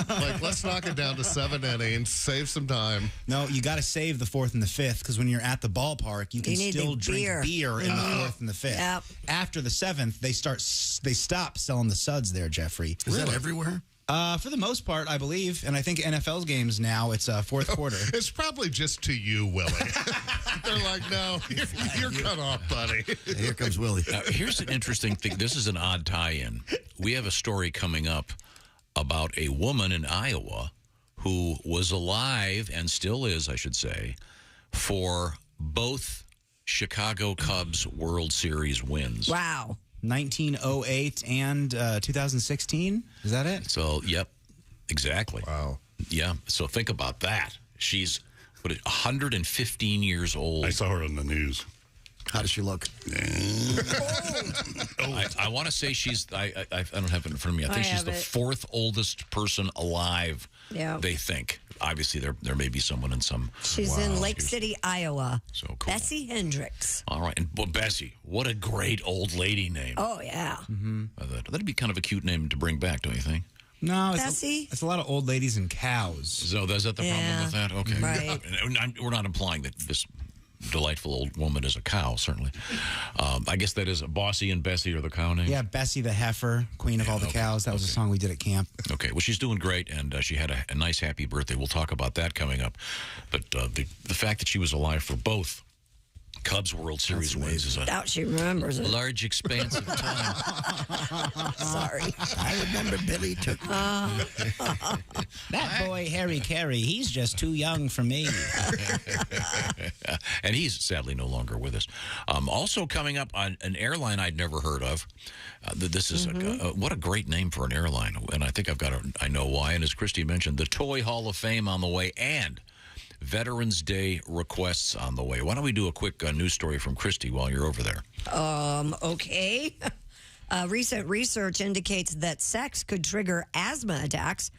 Like, let's knock it down to 7 innings, save some time. No, you got to save the 4th and the 5th, because when you're at the ballpark, you can still drink beer in the 4th and the 5th. Yep. After the 7th, they stop selling the suds there, Jeffrey. Is that everywhere? For the most part, I believe. And I think NFL's games now, it's fourth quarter. It's probably just to you, Willie. They're like, no, you're cut off, buddy. Here comes Willie. Now, here's an interesting thing. This is an odd tie-in. We have a story coming up about a woman in Iowa who was alive, and still is, I should say, for both Chicago Cubs World Series wins. Wow. 1908 and 2016. Is that it? So, yep, exactly. Wow. Yeah, so think about that. She's 115 years old. I saw her on the news. How does she look? I want to say she's, I don't have it in front of me. I think she's the 4th oldest person alive, they think. Obviously, there may be someone in some... She's in Lake City, Iowa. So cool. Bessie Hendricks. All right. And Bessie, what a great old lady name. Oh, yeah. Mm-hmm. That'd be kind of a cute name to bring back, don't you think? No, Bessie? It's a lot of old ladies and cows. So is that the problem with that? Okay. Right. We're not implying that this delightful old woman is a cow, certainly. I guess that is Bossy and Bessie are the cow names? Yeah, Bessie the heifer, queen of all the cows. That was a song we did at camp. Okay, well, she's doing great, and she had a nice, happy birthday. We'll talk about that coming up. But the fact that she was alive for both Cubs World Series wins is a doubt she remembers it. large expanse of time. Sorry. I remember Billy took. That boy, Harry Carey, he's just too young for me. And he's sadly no longer with us. Also coming up on an airline I'd never heard of. This is what a great name for an airline. And I think I know why. And as Christy mentioned, the Toy Hall of Fame on the way and Veterans Day requests on the way. Why don't we do a quick news story from Christy while you're over there? Okay. Recent research indicates that sex could trigger asthma attacks,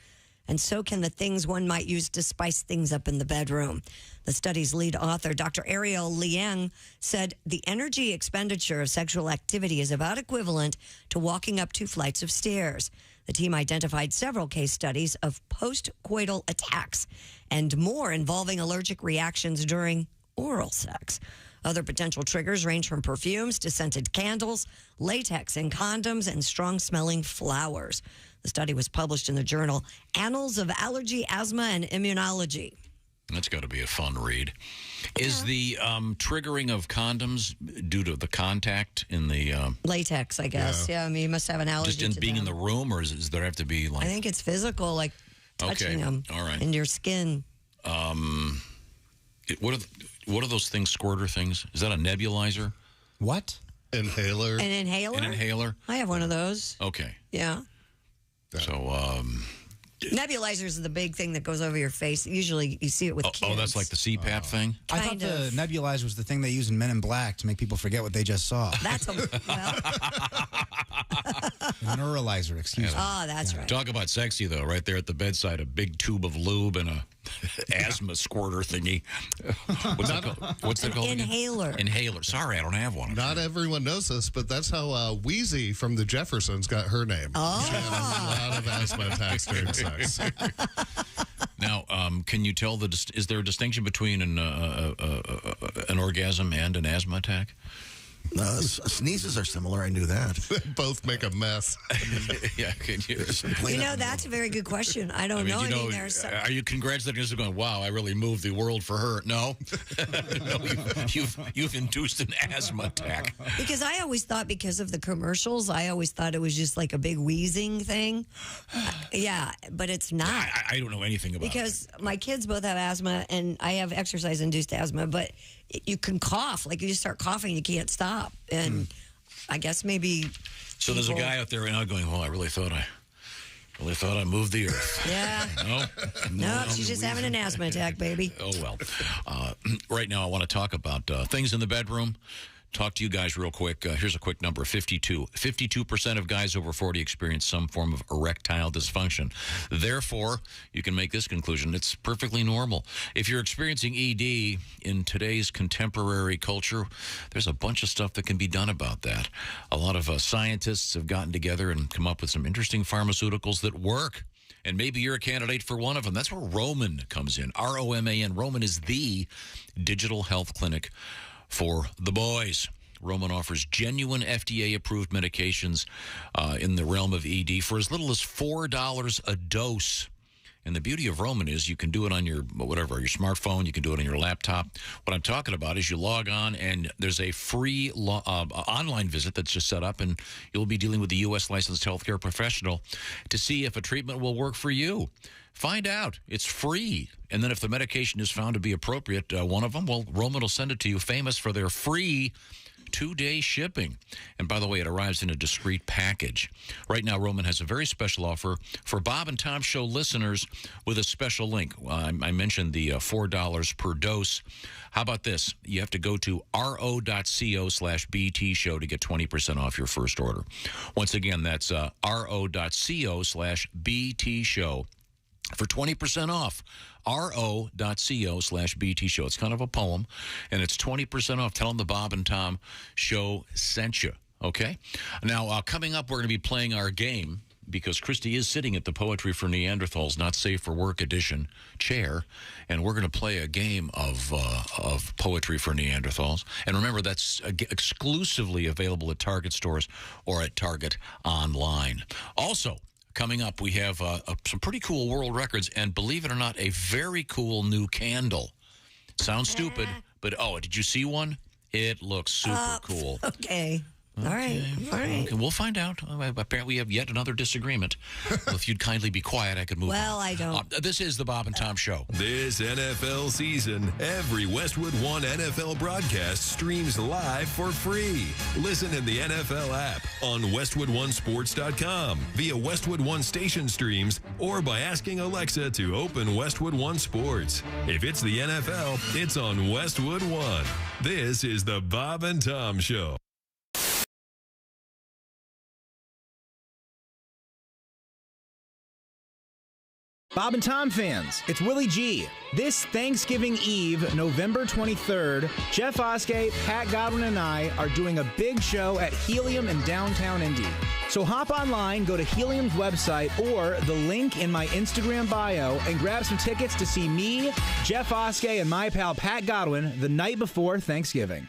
and so can the things one might use to spice things up in the bedroom. The study's lead author, Dr. Ariel Liang, said the energy expenditure of sexual activity is about equivalent to walking up 2 flights of stairs. The team identified several case studies of post-coital attacks and more involving allergic reactions during oral sex. Other potential triggers range from perfumes to scented candles, latex in condoms, and strong-smelling flowers. The study was published in the journal Annals of Allergy, Asthma, and Immunology. That's got to be a fun read. Is the triggering of condoms due to the contact in the... latex, I guess. Yeah, I mean, you must have an allergy just in to being them. in the room, or does there have to be like... I think it's physical, like touching them in your skin. What are those things, squirter things? Is that a nebulizer? What? Inhaler. An inhaler? An inhaler? I have one of those. Okay. Yeah. So, Nebulizers is the big thing that goes over your face. Usually you see it with kids. Oh, that's like the CPAP thing? I thought the nebulizer was the thing they use in Men in Black to make people forget what they just saw. That's a... A neuralizer, excuse me. Oh, that's right. Talk about sexy, though, right there at the bedside, a big tube of lube and a asthma squirter thingy. What's that called? What's that called? Inhaler. Again? Inhaler. Sorry, I don't have one. Not everyone knows this, but that's how Wheezy from the Jeffersons got her name. Oh. She had a lot of asthma attacks during sex. Now, can you tell is there a distinction between an orgasm and an asthma attack? Sneezes are similar. I knew that. Both make a mess. Yeah, can you? You know, that's a very good question. I don't know. Are you congratulating us going, wow, I really moved the world for her? No. No, you've induced an asthma attack. Because I always thought because of the commercials, I always thought it was just like a big wheezing thing. Yeah, but it's not. I don't know anything about it. Because my kids both have asthma, and I have exercise-induced asthma, but you can cough. Like, you just start coughing, you can't stop. And I guess maybe... So there's a guy out there right now going, well, I really thought I moved the earth. Yeah. No, she's just having an asthma attack, baby. Oh, well. Right now, I want to talk about things in the bedroom. Talk to you guys real quick. Here's a quick number, 52. 52% of guys over 40 experience some form of erectile dysfunction. Therefore, you can make this conclusion. It's perfectly normal. If you're experiencing ED in today's contemporary culture, there's a bunch of stuff that can be done about that. A lot of scientists have gotten together and come up with some interesting pharmaceuticals that work. And maybe you're a candidate for one of them. That's where Roman comes in. R-O-M-A-N. Roman is the digital health clinic for the boys. Roman offers genuine FDA-approved medications in the realm of ED for as little as $4 a dose. And the beauty of Roman is you can do it on your smartphone. You can do it on your laptop. What I'm talking about is you log on, and there's a free online visit that's just set up, and you'll be dealing with the U.S. licensed healthcare professional to see if a treatment will work for you. Find out. It's free. And then if the medication is found to be appropriate, one of them, well, Roman will send it to you, famous for their free 2-day shipping. And by the way, it arrives in a discreet package. Right now, Roman has a very special offer for Bob and Tom Show listeners with a special link. I mentioned the $4 per dose. How about this? You have to go to ro.co/BT show to get 20% off your first order. Once again, that's ro.co/BT show. For 20% off, ro.co/BT show. It's kind of a poem, and it's 20% off. Tell them the Bob and Tom Show sent you, okay? Now, coming up, we're going to be playing our game. because Christy is sitting at the Poetry for Neanderthals Not Safe for Work edition chair, and we're going to play a game of Poetry for Neanderthals. And remember, that's exclusively available at Target stores or at Target online. Also, coming up, we have some pretty cool world records, and believe it or not, a very cool new candle. Sounds stupid, but did you see one? It looks super cool. Okay. All right. Okay, we'll find out. Apparently, we have yet another disagreement. Well, if you'd kindly be quiet, I could move on. Well, I don't. This is the Bob and Tom Show. This NFL season, every Westwood One NFL broadcast streams live for free. Listen in the NFL app, on WestwoodOneSports.com, via Westwood One station streams, or by asking Alexa to open Westwood One Sports. If it's the NFL, it's on Westwood One. This is the Bob and Tom Show. Bob and Tom fans, it's Willie G. This Thanksgiving Eve, November 23rd, Jeff Oskey, Pat Godwin, and I are doing a big show at Helium in downtown Indy. So hop online, go to Helium's website or the link in my Instagram bio and grab some tickets to see me, Jeff Oskey, and my pal Pat Godwin the night before Thanksgiving.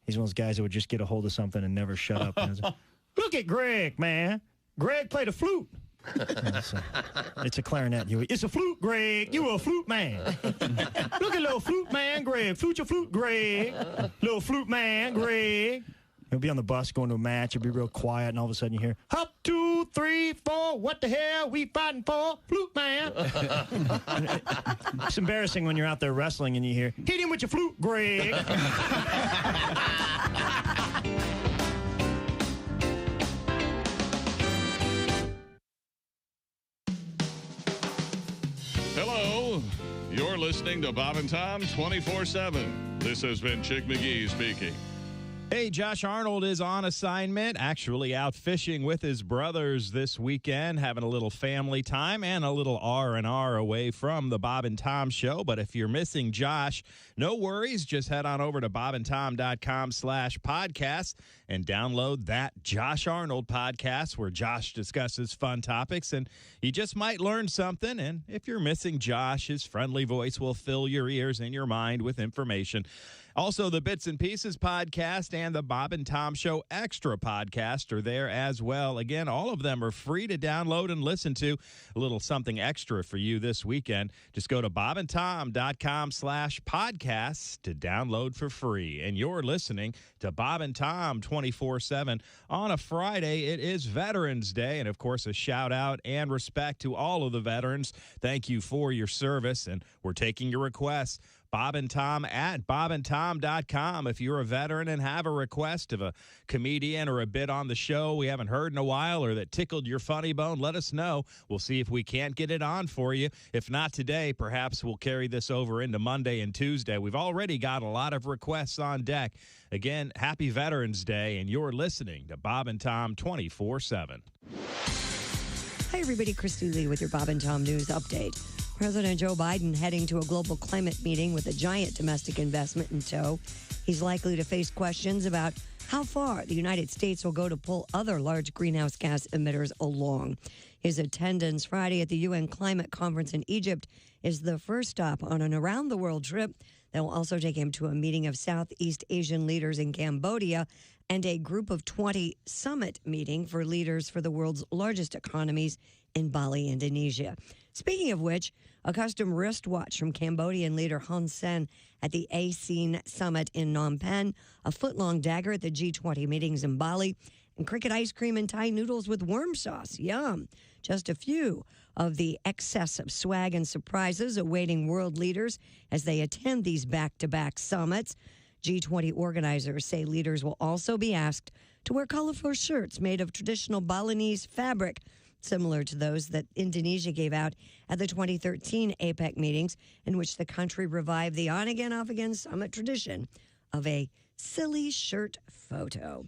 He's one of those guys that would just get a hold of something and never shut up. Look at Greg, man. Greg played a flute. It's a clarinet. It's a flute, Greg. You a flute man. Look at little flute man, Greg. Flute your flute, Greg. Little flute man, Greg. He'll be on the bus going to a match. He'll be real quiet, and all of a sudden you hear, hop, 2, 3, 4. What the hell we fighting for? Flute man. It's embarrassing when you're out there wrestling and you hear, hit him with your flute, Greg. Hello, you're listening to Bob and Tom 24/7. This has been Chick McGee speaking. Hey, Josh Arnold is on assignment, actually out fishing with his brothers this weekend, having a little family time and a little R&R away from the Bob and Tom Show. But if you're missing Josh, no worries. Just head on over to bobandtom.com/podcast and download that Josh Arnold podcast where Josh discusses fun topics, and you just might learn something. And if you're missing Josh, his friendly voice will fill your ears and your mind with information. Also, the Bits and Pieces podcast and the Bob and Tom Show Extra podcast are there as well. Again, all of them are free to download and listen to. A little something extra for you this weekend. Just go to bobandtom.com/podcasts to download for free. And you're listening to Bob and Tom 24/7 on a Friday. It is Veterans Day. And, of course, a shout out and respect to all of the veterans. Thank you for your service. And we're taking your requests. Bob and Tom at bobandtom.com. If you're a veteran and have a request of a comedian or a bit on the show we haven't heard in a while or that tickled your funny bone, let us know. We'll see if we can't get it on for you. If not today, perhaps we'll carry this over into Monday and Tuesday. We've already got a lot of requests on deck. Again, happy Veterans Day, and you're listening to Bob and Tom 24/7. Hi, everybody. Christy Lee with your Bob and Tom News Update. President Joe Biden heading to a global climate meeting with a giant domestic investment in tow. He's likely to face questions about how far the United States will go to pull other large greenhouse gas emitters along. His attendance Friday at the UN Climate Conference in Egypt is the first stop on an around-the-world trip that will also take him to a meeting of Southeast Asian leaders in Cambodia and a Group of 20 summit meeting for leaders for the world's largest economies in Bali, Indonesia. Speaking of which, a custom wristwatch from Cambodian leader Hun Sen at the ASEAN summit in Phnom Penh, a foot-long dagger at the G20 meetings in Bali, and cricket ice cream and Thai noodles with worm sauce. Yum. Just a few of the excess of swag and surprises awaiting world leaders as they attend these back-to-back summits. G20 organizers say leaders will also be asked to wear colorful shirts made of traditional Balinese fabric, similar to those that Indonesia gave out at the 2013 APEC meetings, in which the country revived the on-again, off-again summit tradition of a silly shirt photo.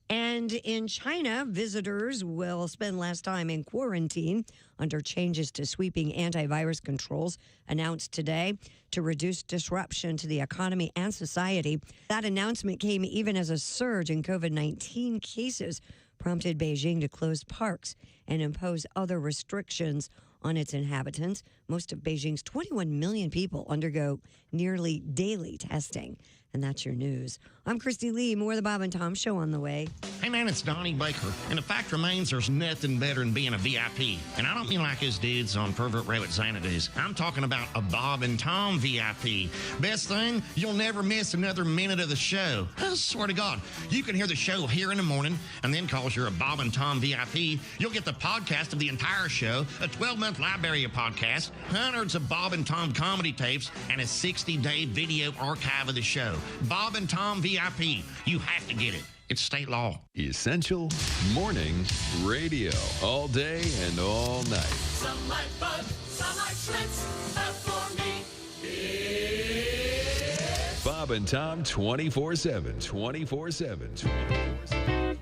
And in China, visitors will spend less time in quarantine under changes to sweeping antivirus controls announced today to reduce disruption to the economy and society. That announcement came even as a surge in COVID-19 cases prompted Beijing to close parks and impose other restrictions on its inhabitants. Most of Beijing's 21 million people undergo nearly daily testing. And that's your news. I'm Christy Lee. More of the Bob and Tom Show on the way. Hey, man, it's Donnie Baker. And the fact remains there's nothing better than being a VIP. And I don't mean like his dudes on Pervert Rabbit Xanadu's. I'm talking about a Bob and Tom VIP. Best thing, you'll never miss another minute of the show. I swear to God. You can hear the show here in the morning, and then because you're a Bob and Tom VIP, you'll get the podcast of the entire show, a 12-month library of podcasts, hundreds of Bob and Tom comedy tapes, and a 60-day video archive of the show. Bob and Tom VIP. You have to get it. It's state law. Essential Morning Radio. All day and all night. Some like bug, some like Schmitz, but for me, it's Bob and Tom 24/7. 24/7.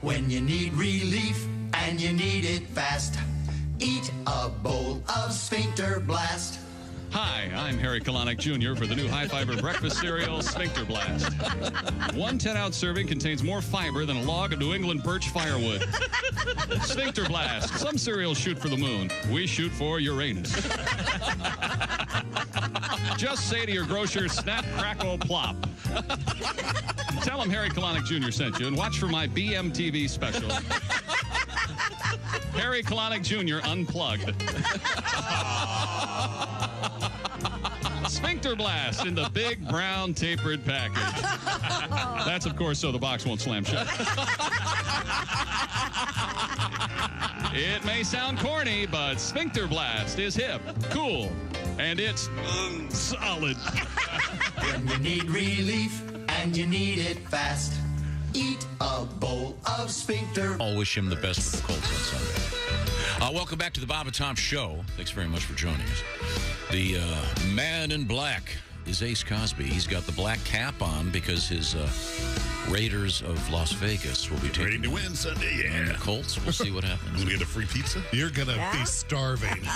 When you need relief and you need it fast, eat a bowl of Sphincter Blast. Hi, I'm Harry Kalanick Jr. for the new high-fiber breakfast cereal, Sphincter Blast. One 10-ounce serving contains more fiber than a log of New England birch firewood. Sphincter Blast. Some cereals shoot for the moon. We shoot for Uranus. Just say to your grocer, snap, crackle, plop. Tell him Harry Kalanick Jr. sent you and watch for my BMTV special. Harry Kalanick Jr. Unplugged. Sphincter Blast in the big brown tapered package. That's, of course, so the box won't slam shut. It may sound corny, but Sphincter Blast is hip, cool, and it's solid. When you need relief and you need it fast, eat a bowl of Sphincter. I'll wish him the best with the Colts on Sunday. Welcome back to the Bob and Tom Show. Thanks very much for joining us. The man in black is Ace Cosby. He's got the black cap on because his Raiders of Las Vegas will be ready to win Sunday. Yeah, the Colts. We'll see what happens. We'll get a free pizza. You're gonna be starving.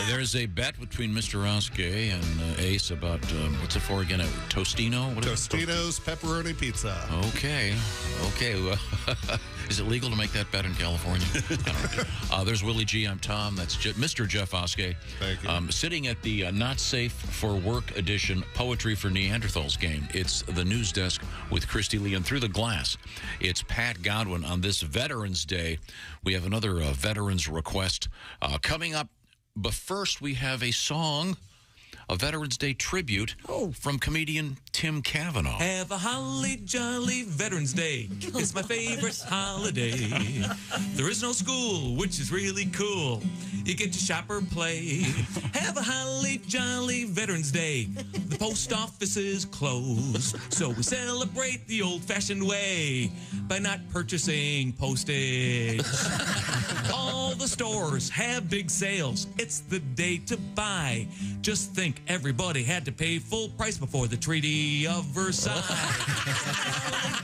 There's a bet between Mr. Oskey and Ace about what's it for again? A Tostino? What Tostino's pepperoni pizza. Okay. Is it legal to make that bet in California? I don't know. There's Willie G. I'm Tom. That's Mr. Jeff Oskey. Thank you. Sitting at the Not Safe for Work edition Poetry for Neanderthals game. It's the news desk with Christy Lee. And through the glass, it's Pat Godwin. On this Veterans Day, we have another veterans request coming up. But first, we have a song, a Veterans Day tribute from comedian Tim Cavanaugh. Have a holly jolly Veterans Day. It's my favorite holiday. There is no school, which is really cool. You get to shop or play. Have a holly jolly Veterans Day. The post office is closed, so we celebrate the old-fashioned way by not purchasing postage. All the stores have big sales. It's the day to buy. Just think, everybody had to pay full price before the Treaty of Versailles.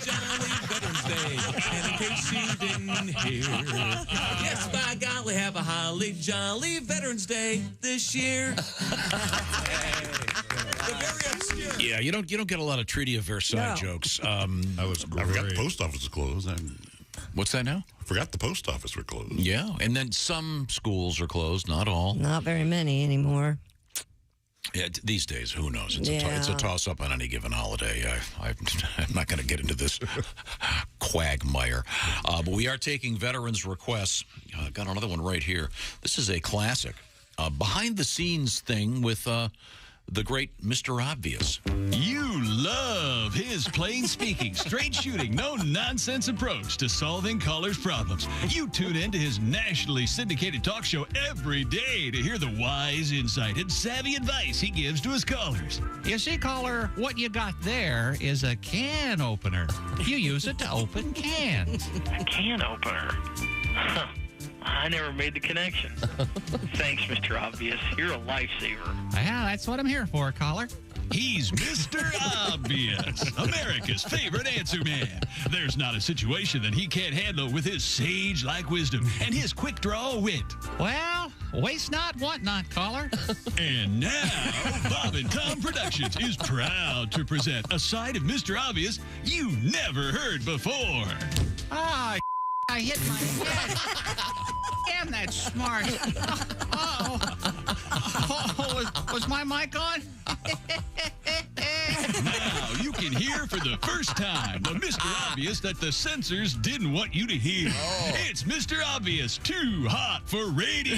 Jolly Veterans Day, and in case you didn't hear, yes, by golly, have a holly jolly Veterans Day this year. Yeah, you don't get a lot of Treaty of Versailles jokes. I forgot the post office is closed. What's that now? I forgot the post office were closed. Yeah, and then some schools are closed, not all. Not very many anymore. Yeah, these days, who knows? It's a toss-up on any given holiday. I'm not going to get into this quagmire. But we are taking veterans' requests. Got another one right here. This is a classic. Behind-the-scenes thing with the great Mr. Obvious. You love his plain speaking, straight shooting, no nonsense approach to solving callers' problems. You tune in to his nationally syndicated talk show every day to hear the wise insight and savvy advice he gives to his callers. You see, caller, what you got there is a can opener. You use it to open cans. A can opener? Huh. I never made the connection. Thanks, Mr. Obvious. You're a lifesaver. Yeah, that's what I'm here for, caller. He's Mr. Obvious, America's favorite answer man. There's not a situation that he can't handle with his sage-like wisdom and his quick-draw wit. Well, waste not, want not, caller. And now, Bob and Tom Productions is proud to present a side of Mr. Obvious you never heard before. Ah, I hit my head. Damn, that's smart. Was my mic on? Now you can hear for the first time the Mr. Obvious that the censors didn't want you to hear. It's Mr. Obvious, too hot for radio.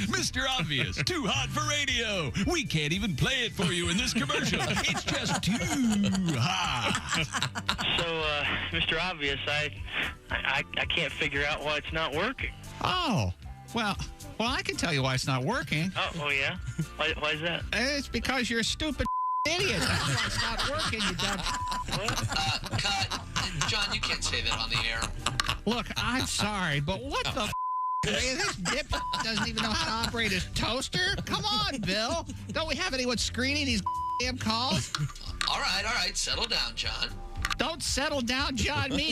Mr. Obvious, too hot for radio. We can't even play it for you in this commercial. It's just too hot. So, Mr. Obvious, I can't figure out why it's not working. Oh, well, I can tell you why it's not working. Oh yeah? Why is that? It's because you're a stupid idiot. That's why it's not working, you dumb. Cut. John, you can't say that on the air. Look, I'm sorry, but what the this dip doesn't even know how to operate his toaster? Come on, Bill. Don't we have anyone screening these damn calls? All right. Settle down, John. Don't settle down, John. Me.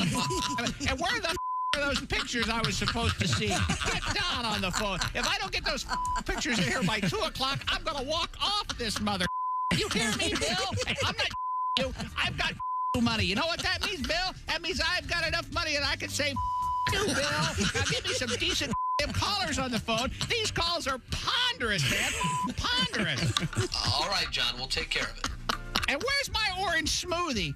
And where the are those pictures I was supposed to see? Get down on the phone. If I don't get those pictures in here by 2 o'clock, I'm going to walk off this mother. You hear me, Bill? Hey, I'm not you. I've got money. You know what that means, Bill? That means I've got enough money that I can say you, Bill. Now give me some decent callers on the phone. These calls are ponderous, man. Ponderous. All right, John. We'll take care of it. And where's my orange smoothie?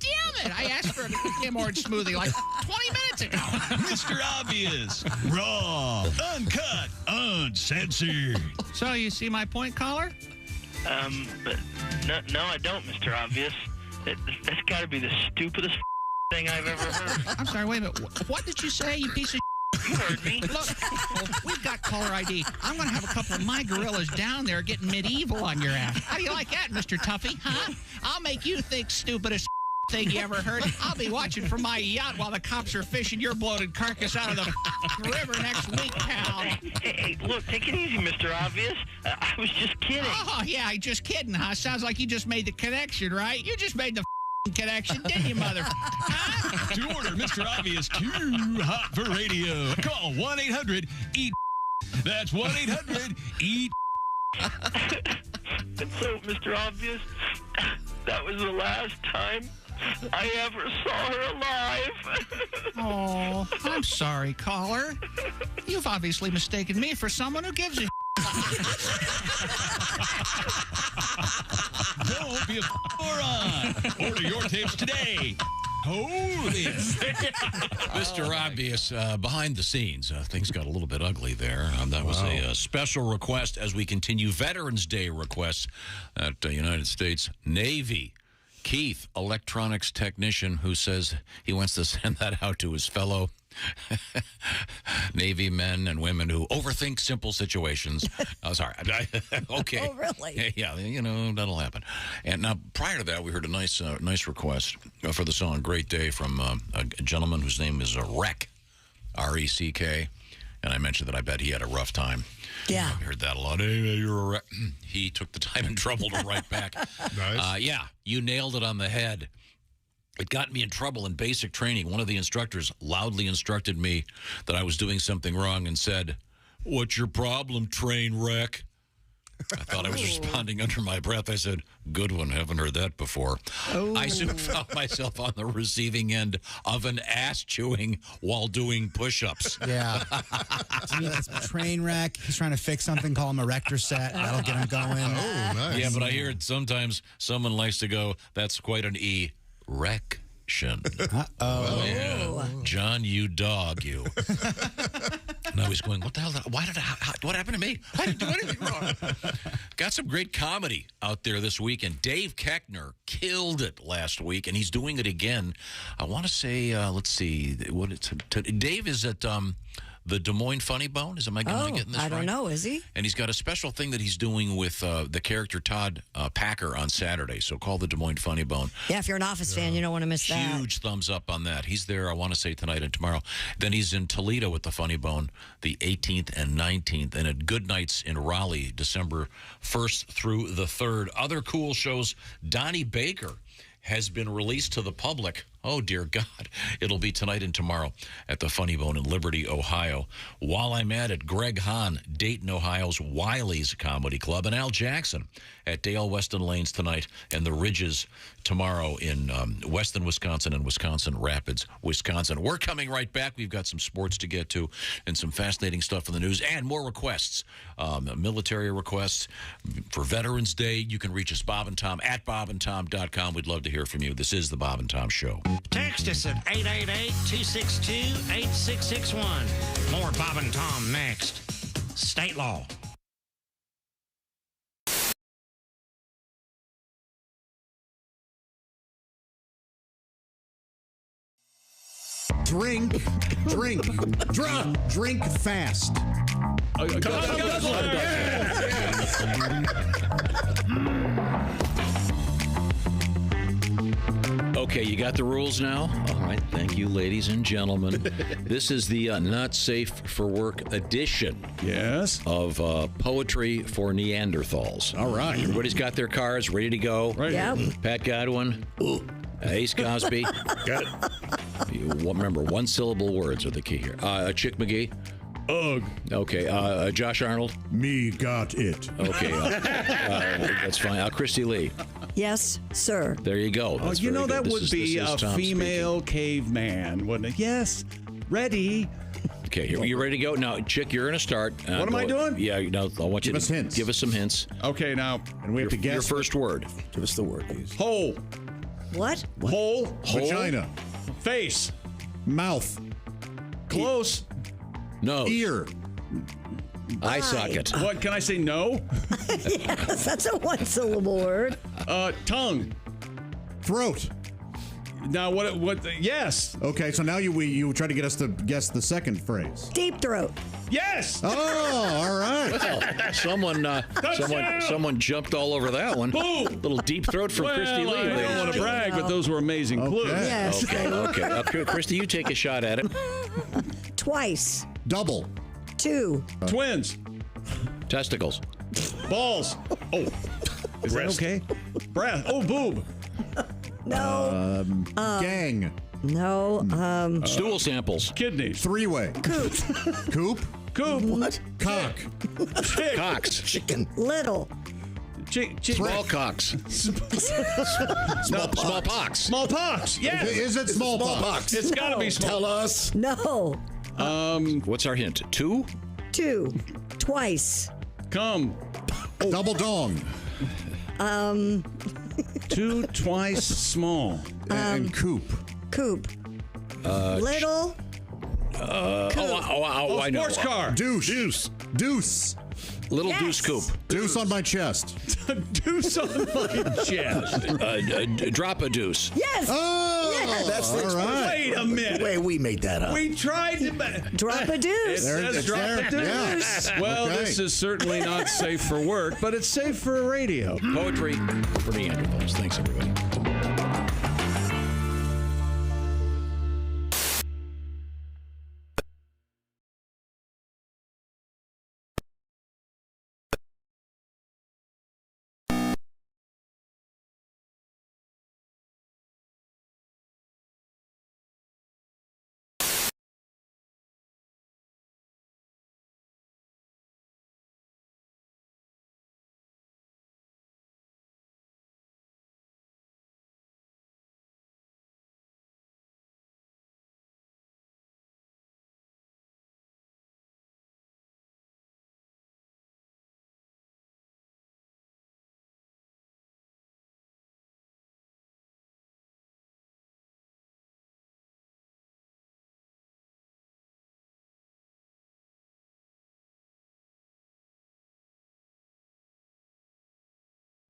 Damn it! I asked for a damn orange smoothie like 20 minutes ago. Mr. Obvious, raw, uncut, uncensored. So you see my point, caller? But no, I don't, Mr. Obvious. That's got to be the stupidest thing I've ever heard. I'm sorry, wait a minute. What did you say, you piece of You heard me. Look, we've got caller ID. I'm going to have a couple of my gorillas down there getting medieval on your ass. How do you like that, Mr. Tuffy? Huh? I'll make you think stupidest thing you ever heard. I'll be watching from my yacht while the cops are fishing your bloated carcass out of the river next week, pal. Hey, look, take it easy, Mr. Obvious. I was just kidding. Oh, yeah, just kidding, huh? Sounds like you just made the connection, right? You just made the connection, didn't you, mother? Huh? To order Mr. Obvious too hot for radio, call 1-800-EAT. That's 1-800-EAT. So, Mr. Obvious, that was the last time I ever saw her alive. Oh, I'm sorry, caller. You've obviously mistaken me for someone who gives a Don't be a moron. Order your tapes today. Holy. Mr. Obvious, behind the scenes, things got a little bit ugly there. That was a special request as we continue Veterans Day requests at United States Navy. Keith, electronics technician, who says he wants to send that out to his fellow Navy men and women who overthink simple situations. Oh, sorry. Okay. Oh, really? Yeah, you know, that'll happen. And now, prior to that, we heard a nice request for the song Great Day from a gentleman whose name is Reck, R-E-C-K. And I mentioned that I bet he had a rough time. Yeah. I heard that a lot. Hey, you're a wreck. He took the time and trouble to write back. Nice. Yeah, you nailed it on the head. It got me in trouble in basic training. One of the instructors loudly instructed me that I was doing something wrong and said, "What's your problem, train wreck?" I thought I was responding under my breath. I said, "Good one. Haven't heard that before." Oh. I soon found myself on the receiving end of an ass chewing while doing push-ups. Yeah. Train wreck. He's trying to fix something. Call him a rector set. That'll get him going. Oh, nice. Yeah, but I hear it sometimes someone likes to go, "That's quite an E. Wreck station. Uh-oh. Yeah. John, you dog, you. And I was going, what the hell? What happened to me? I didn't do anything wrong. Got some great comedy out there this week, and Dave Koechner killed it last week, and he's doing it again. I want to say, let's see, Dave is at the Des Moines Funny Bone. Am I getting this right? I don't know. Is he? And he's got a special thing that he's doing with the character Todd Packer on Saturday. So call the Des Moines Funny Bone. Yeah, if you're an Office fan, you don't want to miss that. Huge thumbs up on that. He's there, I want to say, tonight and tomorrow. Then he's in Toledo at the Funny Bone the 18th and 19th, and at Good Nights in Raleigh, December 1st through the 3rd. Other cool shows, Donnie Baker has been released to the public. Oh, dear God. It'll be tonight and tomorrow at the Funny Bone in Liberty, Ohio. While I'm at it, Greg Hahn, Dayton, Ohio's Wiley's Comedy Club, and Al Jackson at Dale Weston Lanes tonight, and the Ridges tomorrow in Weston, Wisconsin, and Wisconsin Rapids, Wisconsin. We're coming right back. We've got some sports to get to and some fascinating stuff in the news and more requests, military requests for Veterans Day. You can reach us, Bob and Tom, at bobandtom.com. We'd love to hear from you. This is the Bob and Tom Show. Text us at 888-262-8661. More Bob and Tom next. State law. Drink fast. Okay, you got the rules now? All right, thank you, ladies and gentlemen. This is the Not Safe for Work edition. Yes. Of Poetry for Neanderthals. All right. Everybody's got their cars ready to go. Right. Yep. Pat Godwin. Ace Cosby. Got it. Remember, one-syllable words are the key here. Chick McGee. Ugh. Okay. Josh Arnold. Me got it. Okay. That's fine. Christy Lee. Yes, sir. There you go. Oh, That's you know, very that good. would be a Tom female caveman, wouldn't it? Yes. Ready. Okay, here, you ready to go? Now, Chick, you're going to start. What am I doing? Yeah, no, I want you Give us hints. Give us some hints. Okay, now. And we have to guess. Your first word. Give us the word, please. Hole. What? Hole. Vagina. Face. Mouth. Close. Nose. Ear. Eye socket. What, can I say no? Yes, that's a one-syllable word. Tongue. Throat. Now, what, yes. Okay, so now you try to get us to guess the second phrase. Deep throat. Yes. Oh, all right. Well, someone jumped all over that one. Boom. Little deep throat from Christy Lee. I don't want to brag, but those were amazing clues. Yes. Okay. Christy, you take a shot at it. Twice. Double. Two. Twins. Testicles. Balls. Oh. Is that okay? Breath. Oh, boob. No. Gang. No. Stool samples. Kidneys. Three-way. Coop. Coop. Coop. What? Cock. Chick. Cocks. Chicken. Little. Small cocks. Smallpox. Smallpox. Yes. Is it smallpox? It's got to be small. Tell us. No. What's our hint? Two? Two. Twice. Come. Oh. Double dong. Two, twice, small. And coop. Coop. Little. I know. Sports car. Deuce. Little Yes. deuce coop. Deuce on my chest. Deuce on my chest. Drop a deuce. Yes. Oh, Yes. that's the All right. Wait a minute. Wait, we made that up. We tried to. Drop a It deuce. says drop a deuce. Yeah. Well, Okay. this is certainly not safe for work, but it's safe for radio. Poetry for Neanderthals. Thanks, everybody.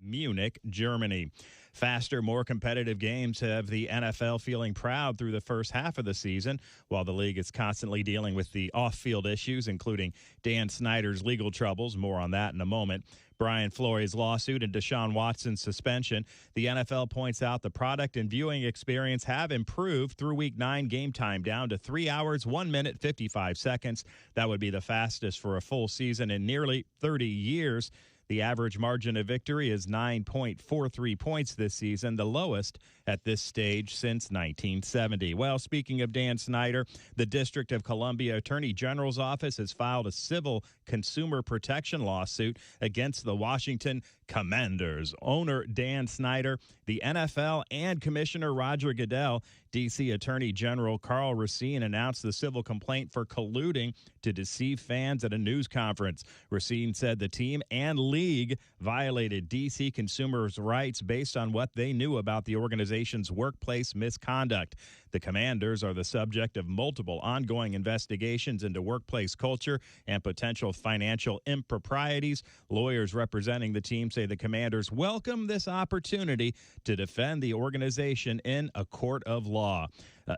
Munich, Germany. Faster, more competitive games have the NFL feeling proud through the first half of the season, while the league is constantly dealing with the off-field issues, including Dan Snyder's legal troubles. More on that in a moment. Brian Flores' lawsuit and Deshaun Watson's suspension. The NFL points out the product and viewing experience have improved through Week 9 game time, down to 3 hours, 1 minute, 55 seconds. That would be the fastest for a full season in nearly 30 years. The average margin of victory is 9.43 points this season, the lowest at this stage since 1970. Well, speaking of Dan Snyder, the District of Columbia Attorney General's office has filed a civil consumer protection lawsuit against the Washington Commanders. Owner Dan Snyder, the NFL, and Commissioner Roger Goodell. D.C. Attorney General Carl Racine announced the civil complaint for colluding to deceive fans at a news conference. Racine said the team and league violated D.C. consumers' rights based on what they knew about the organization's workplace misconduct. The Commanders are the subject of multiple ongoing investigations into workplace culture and potential financial improprieties. Lawyers representing the team say the Commanders welcome this opportunity to defend the organization in a court of law.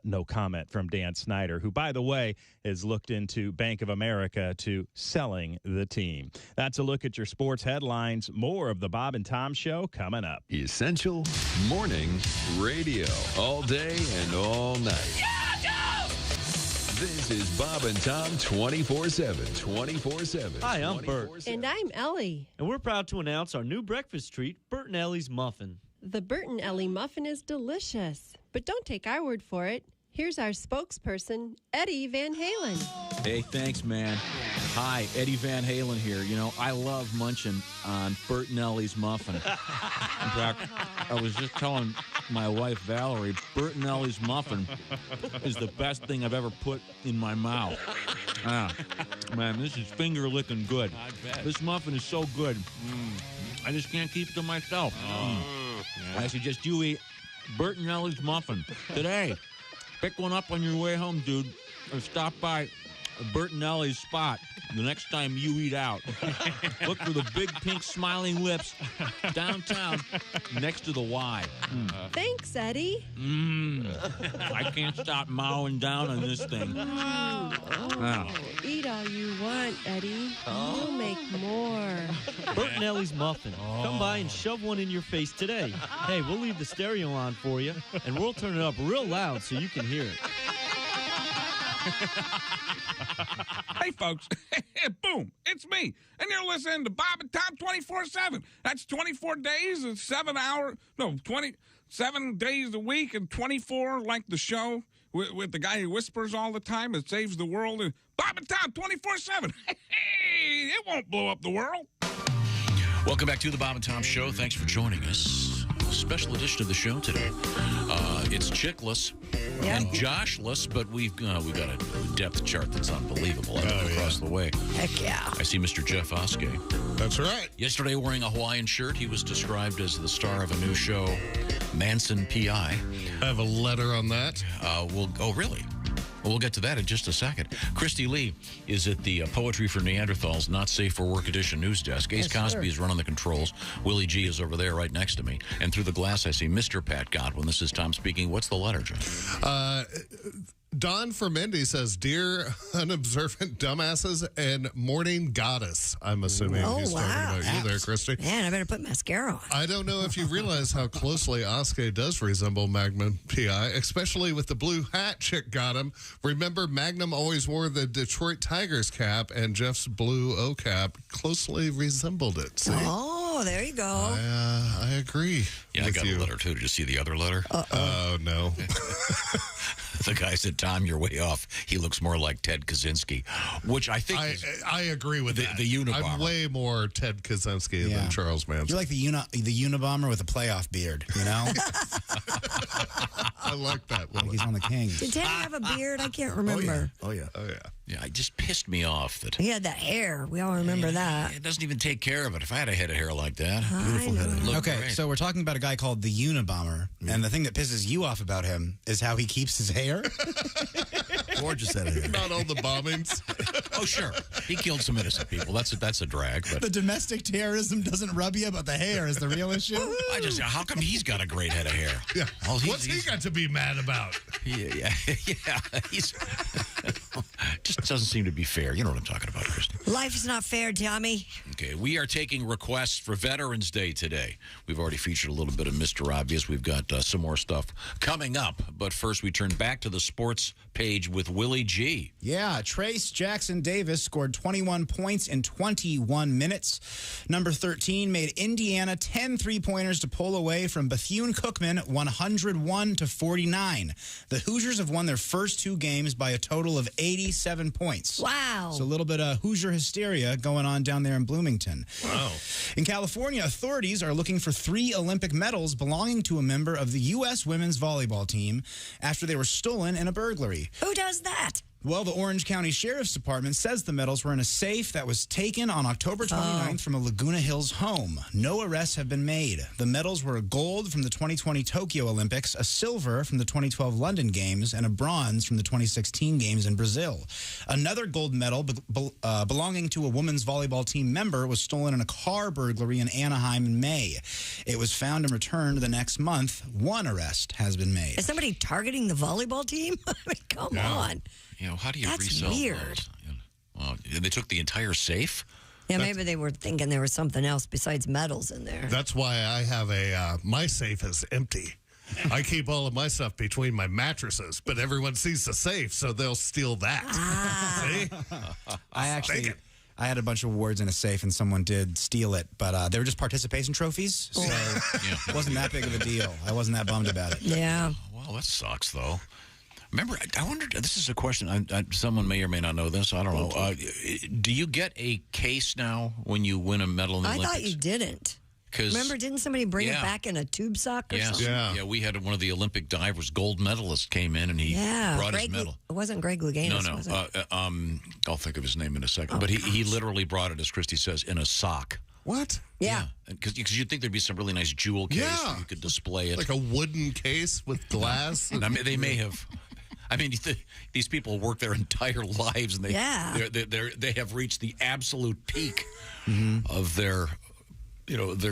No comment from Dan Snyder, who, by the way, has looked into Bank of America to selling the team. That's a look at your sports headlines. More of the Bob and Tom Show coming up. Essential Morning Radio. All day and all night. This is Bob and Tom 24/7. 24/7. Hi, I'm Bert. And I'm Ellie. And we're proud to announce our new breakfast treat, Bert and Ellie's Muffin. The Bert and Ellie muffin is delicious. But don't take our word for it. Here's our spokesperson, Eddie Van Halen. Hey, thanks, man. Hi, Eddie Van Halen here. You know, I love munching on Bert and Ellie's muffin. In fact, I was just telling my wife, Valerie, Bert and Ellie's muffin is the best thing I've ever put in my mouth. Man, this is finger-licking good. This muffin is so good. I just can't keep it to myself. I suggest you eat Bert and Ellie's muffin today. Pick one up on your way home, dude, or stop by Bert and Ellie's spot the next time you eat out. Look for the big pink smiling lips downtown next to the Y. Thanks, Eddie. I can't stop mowing down on this thing. Eat all you want, Eddie. We'll make more. Bert and Ellie's Muffin. Come by and shove one in your face today. Hey, we'll leave the stereo on for you, and we'll turn it up real loud so you can hear it. Hey, folks. Boom. It's me. And you're listening to Bob and Tom 24/7. That's 24 days and 27 days a week and 24 like the show with the guy who whispers all the time. It saves the world. And Bob and Tom 24/7. Hey, it won't blow up the world. Welcome back to the Bob and Tom Show. Thanks for joining us. Special edition of the show today. It's Chickless and Joshless, but we've got a depth chart that's unbelievable. Across the way. Heck yeah. I see Mr. Jeff Oskey. That's right. Yesterday, wearing a Hawaiian shirt, he was described as the star of a new show, Manson P.I. I have a letter on that. Oh, really? Well, we'll get to that in just a second. Christy Lee is at the Poetry for Neanderthals Not Safe for Work Edition news desk. Ace Cosby is running the controls. Willie G is over there right next to me. And through the glass, I see Mr. Pat Godwin. This is Tom speaking. What's the letter, John? Don from Indy says, "Dear unobservant dumbasses and morning goddess." I'm assuming he's talking about you there, Christy. Man, I better put mascara on. I don't know if you realize how closely Oskey does resemble Magnum P.I., especially with the blue hat Chick got him. Remember, Magnum always wore the Detroit Tigers cap, and Jeff's blue O cap closely resembled it. See? Oh, there you go. I agree. Yeah, I got a letter, too. Did you see the other letter? Oh, no. The guy said, "Tom, you're way off. He looks more like Ted Kaczynski," which I think I agree with that. The Unabomber. I'm way more Ted Kaczynski than Charles Manson. You're like the Unabomber with a playoff beard, you know? I like that one. Like he's on the Kings. Did Ted have a beard? I can't remember. Oh, yeah. Yeah, it just pissed me off that He had that hair. We all remember that. it doesn't even take care of it. If I had a head of hair like that, Beautiful head of Okay, so we're talking about a guy called the Unabomber, and the thing that pisses you off about him is how he keeps his hair. Gorgeous head of hair. Not all the bombings. Oh, sure. He killed some innocent people. That's a drag. But the domestic terrorism doesn't rub you, but the hair is the real issue. How come he's got a great head of hair? Yeah. What's he got to be mad about? Yeah. He's just doesn't seem to be fair. You know what I'm talking about, Christy. Life is not fair, Tommy. Okay, we are taking requests for Veterans Day today. We've already featured a little bit of Mr. Obvious. We've got some more stuff coming up. But first, we turn back to the sports page with Willie G. Yeah, Trace Jackson Davis scored 21 points in 21 minutes. Number 13 made Indiana 10 3-pointers to pull away from Bethune-Cookman 101-49. The Hoosiers have won their first 2 games by a total of 87 points. Wow. So a little bit of Hoosier hysteria going on down there in Bloomington. Wow. In California, authorities are looking for 3 Olympic medals belonging to a member of the U.S. women's volleyball team after they were stolen in a burglary. Who does that? Well, the Orange County Sheriff's Department says the medals were in a safe that was taken on October 29th from a Laguna Hills home. No arrests have been made. The medals were a gold from the 2020 Tokyo Olympics, a silver from the 2012 London Games, and a bronze from the 2016 Games in Brazil. Another gold medal belonging to a women's volleyball team member was stolen in a car burglary in Anaheim in May. It was found and returned the next month. 1 arrest has been made. Is somebody targeting the volleyball team? I mean, come on. You know, how do you That's resell weird. those? Well, they took the entire safe? Yeah, maybe they were thinking there was something else besides medals in there. That's why I have my safe is empty. I keep all of my stuff between my mattresses, but everyone sees the safe, so they'll steal that. See? I had a bunch of awards in a safe, and someone did steal it, but they were just participation trophies, so it wasn't that big of a deal. I wasn't that bummed about it. Yeah. Well, that sucks, though. Remember, I wondered, this is a question, someone may or may not know this, I don't know. Do you get a case now when you win a medal in the Olympics? I thought you didn't. Remember, didn't somebody bring it back in a tube sock or something? Yeah, we had one of the Olympic divers, gold medalist, came in and he brought his medal. It wasn't Greg Louganis, No. was it? I'll think of his name in a second. But he literally brought it, as Christy says, in a sock. What? Yeah. Because you'd think there'd be some really nice jewel case where you could display it. Like a wooden case with glass. I mean, they may have. I mean, these people work their entire lives, and they have reached the absolute peak of their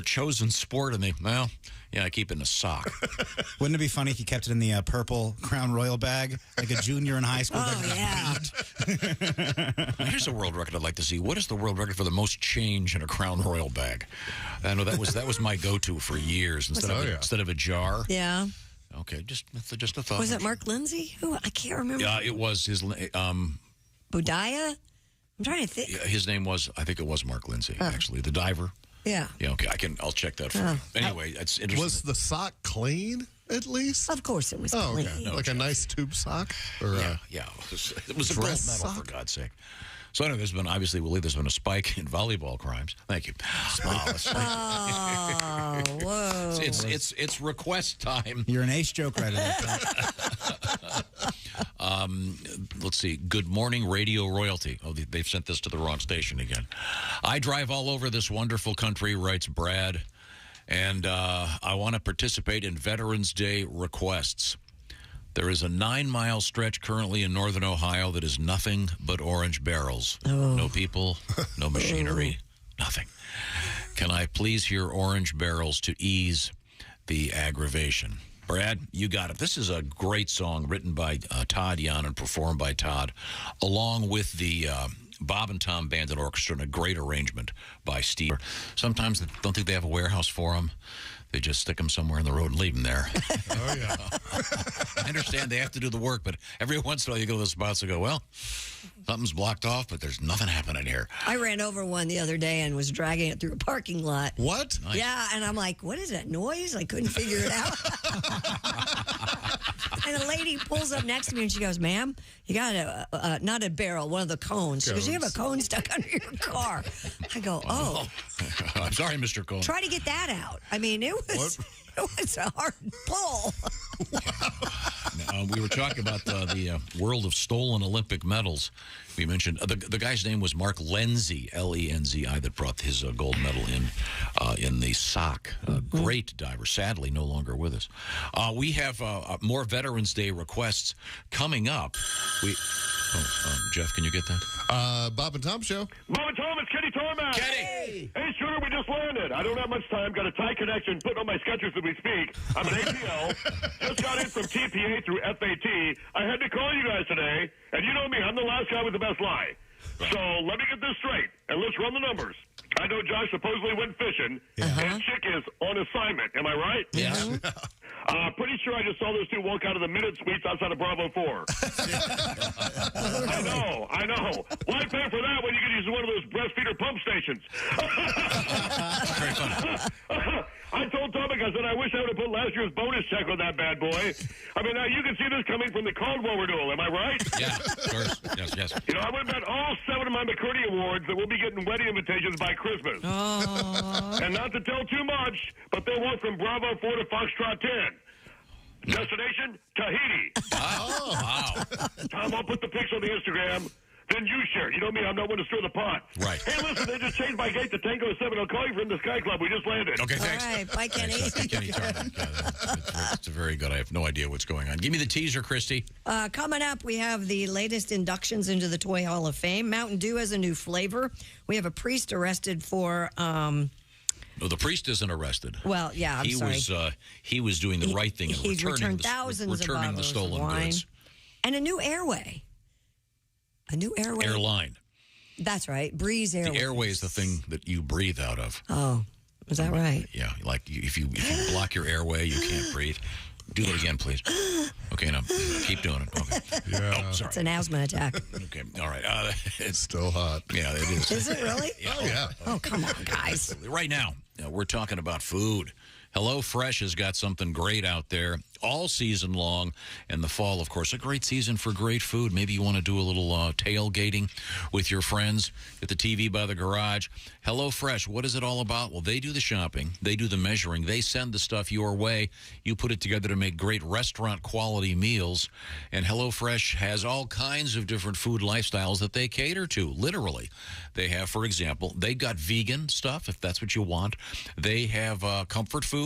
chosen sport, and I keep it in a sock. Wouldn't it be funny if you kept it in the purple Crown Royal bag, like a junior in high school? Oh, yeah. Here's a world record I'd like to see. What is the world record for the most change in a Crown Royal bag? I know that was my go-to for years instead of a jar. Yeah. Okay, just a thought. Was it Mark Lindsay? Who? I can't remember. Yeah, it was his. Budaya? I'm trying to think. His name was. I think it was Mark Lindsay. Actually, the diver. Yeah. Yeah. Okay. I'll check that for you. Anyway, it's interesting. Was the sock clean? At least? Of course it was clean. Okay. No, like a nice tube sock? Or yeah. It was a gold medal, for God's sake. So anyway, there's been a spike in volleyball crimes. Thank you. Whoa. It's request time. You're an ace joke writer. Let's see. Good morning, Radio Royalty. Oh, they've sent this to the wrong station again. I drive all over this wonderful country, writes Brad, and I want to participate in Veterans Day requests. There is a 9-mile stretch currently in northern Ohio that is nothing but orange barrels. Oh. No people, no machinery, nothing. Can I please hear orange barrels to ease the aggravation? Brad, you got it. This is a great song written by Todd Young and performed by Todd, along with the Bob and Tom Band and Orchestra, and a great arrangement by Steve. Sometimes they don't think they have a warehouse for them. They just stick them somewhere in the road and leave them there. Oh, yeah. I understand they have to do the work, but every once in a while you go to the spots and go, well, something's blocked off, but there's nothing happening here. I ran over one the other day and was dragging it through a parking lot. What? Nice. Yeah, and I'm like, what is that noise? I couldn't figure it out. And a lady pulls up next to me and she goes, ma'am, you got not a barrel, one of the cones. She goes, you have a cone stuck under your car. I go, oh. I'm sorry, Mr. Cone. Try to get that out. I mean, it was a hard pull. We were talking about the world of stolen Olympic medals. We mentioned the guy's name was Mark Lenzi, L-E-N-Z-I, that brought his gold medal in the sock. Great diver, sadly no longer with us. We have more Veterans Day requests coming up. Jeff, can you get that? Bob and Tom Show. Bob and Tom, it's Kenny Tormac. Kenny! Hey, Shooter, we just landed. I don't have much time. Got a tight connection. Putting on my sketches as we speak. I'm an APL. Just got in from TPA through FAT. I had to call you guys today. And you know me, I'm the last guy with the best lie. So let me get this straight, and let's run the numbers. I know Josh supposedly went fishing, and Chick is on assignment. Am I right? Yes. Pretty sure I just saw those two walk out of the Minute Suites outside of Bravo 4. I know. Why pay for that when you can use one of those breastfeeder pump stations? Very funny. I told Tomic, I said, I wish I would have put last year's bonus check on that bad boy. I mean, now you can see this coming from the Caldwell renewal. Am I right? Yeah, of course. Yes. You know, I would bet all 7 of my McCurdy awards that we'll be getting wedding invitations by Christmas. And not to tell too much, but they'll walk from Bravo 4 to Foxtrot 10. Destination, Tahiti. Oh, wow. Tom, I'll put the pics on the Instagram. Then you share. You know me, I'm not one to stir the pot. Right. Hey, listen, they just changed my gate to Tango 7. I'll call you from the Sky Club. We just landed. Okay, thanks. All right, bye, Kenny. Kenny Tarman. It's very good. I have no idea what's going on. Give me the teaser, Christy. Coming up, we have the latest inductions into the Toy Hall of Fame. Mountain Dew has a new flavor. We have a priest arrested for... No, the priest isn't arrested. Well, yeah, I'm sorry. He was doing the right thing and He returned thousands of returning the bottles stolen of wine. goods. And a new airway. A new airway. Airline. That's right. Breeze Airways. The airway is the thing that you breathe out of. Oh, is that right? Yeah, like if you block your airway, you can't breathe. Do that again, please. Okay, now keep doing it. Okay. Yeah. Oh, sorry. It's an asthma attack. Okay, all right. It's still hot. Yeah, it is. Is it really? Oh, yeah. Oh, come on, guys. Right now, we're talking about food. HelloFresh has got something great out there all season long. And the fall, of course, a great season for great food. Maybe you want to do a little tailgating with your friends at the TV by the garage. HelloFresh, what is it all about? Well, they do the shopping. They do the measuring. They send the stuff your way. You put it together to make great restaurant-quality meals. And HelloFresh has all kinds of different food lifestyles that they cater to, literally. They have, for example, they got vegan stuff, if that's what you want. They have comfort food.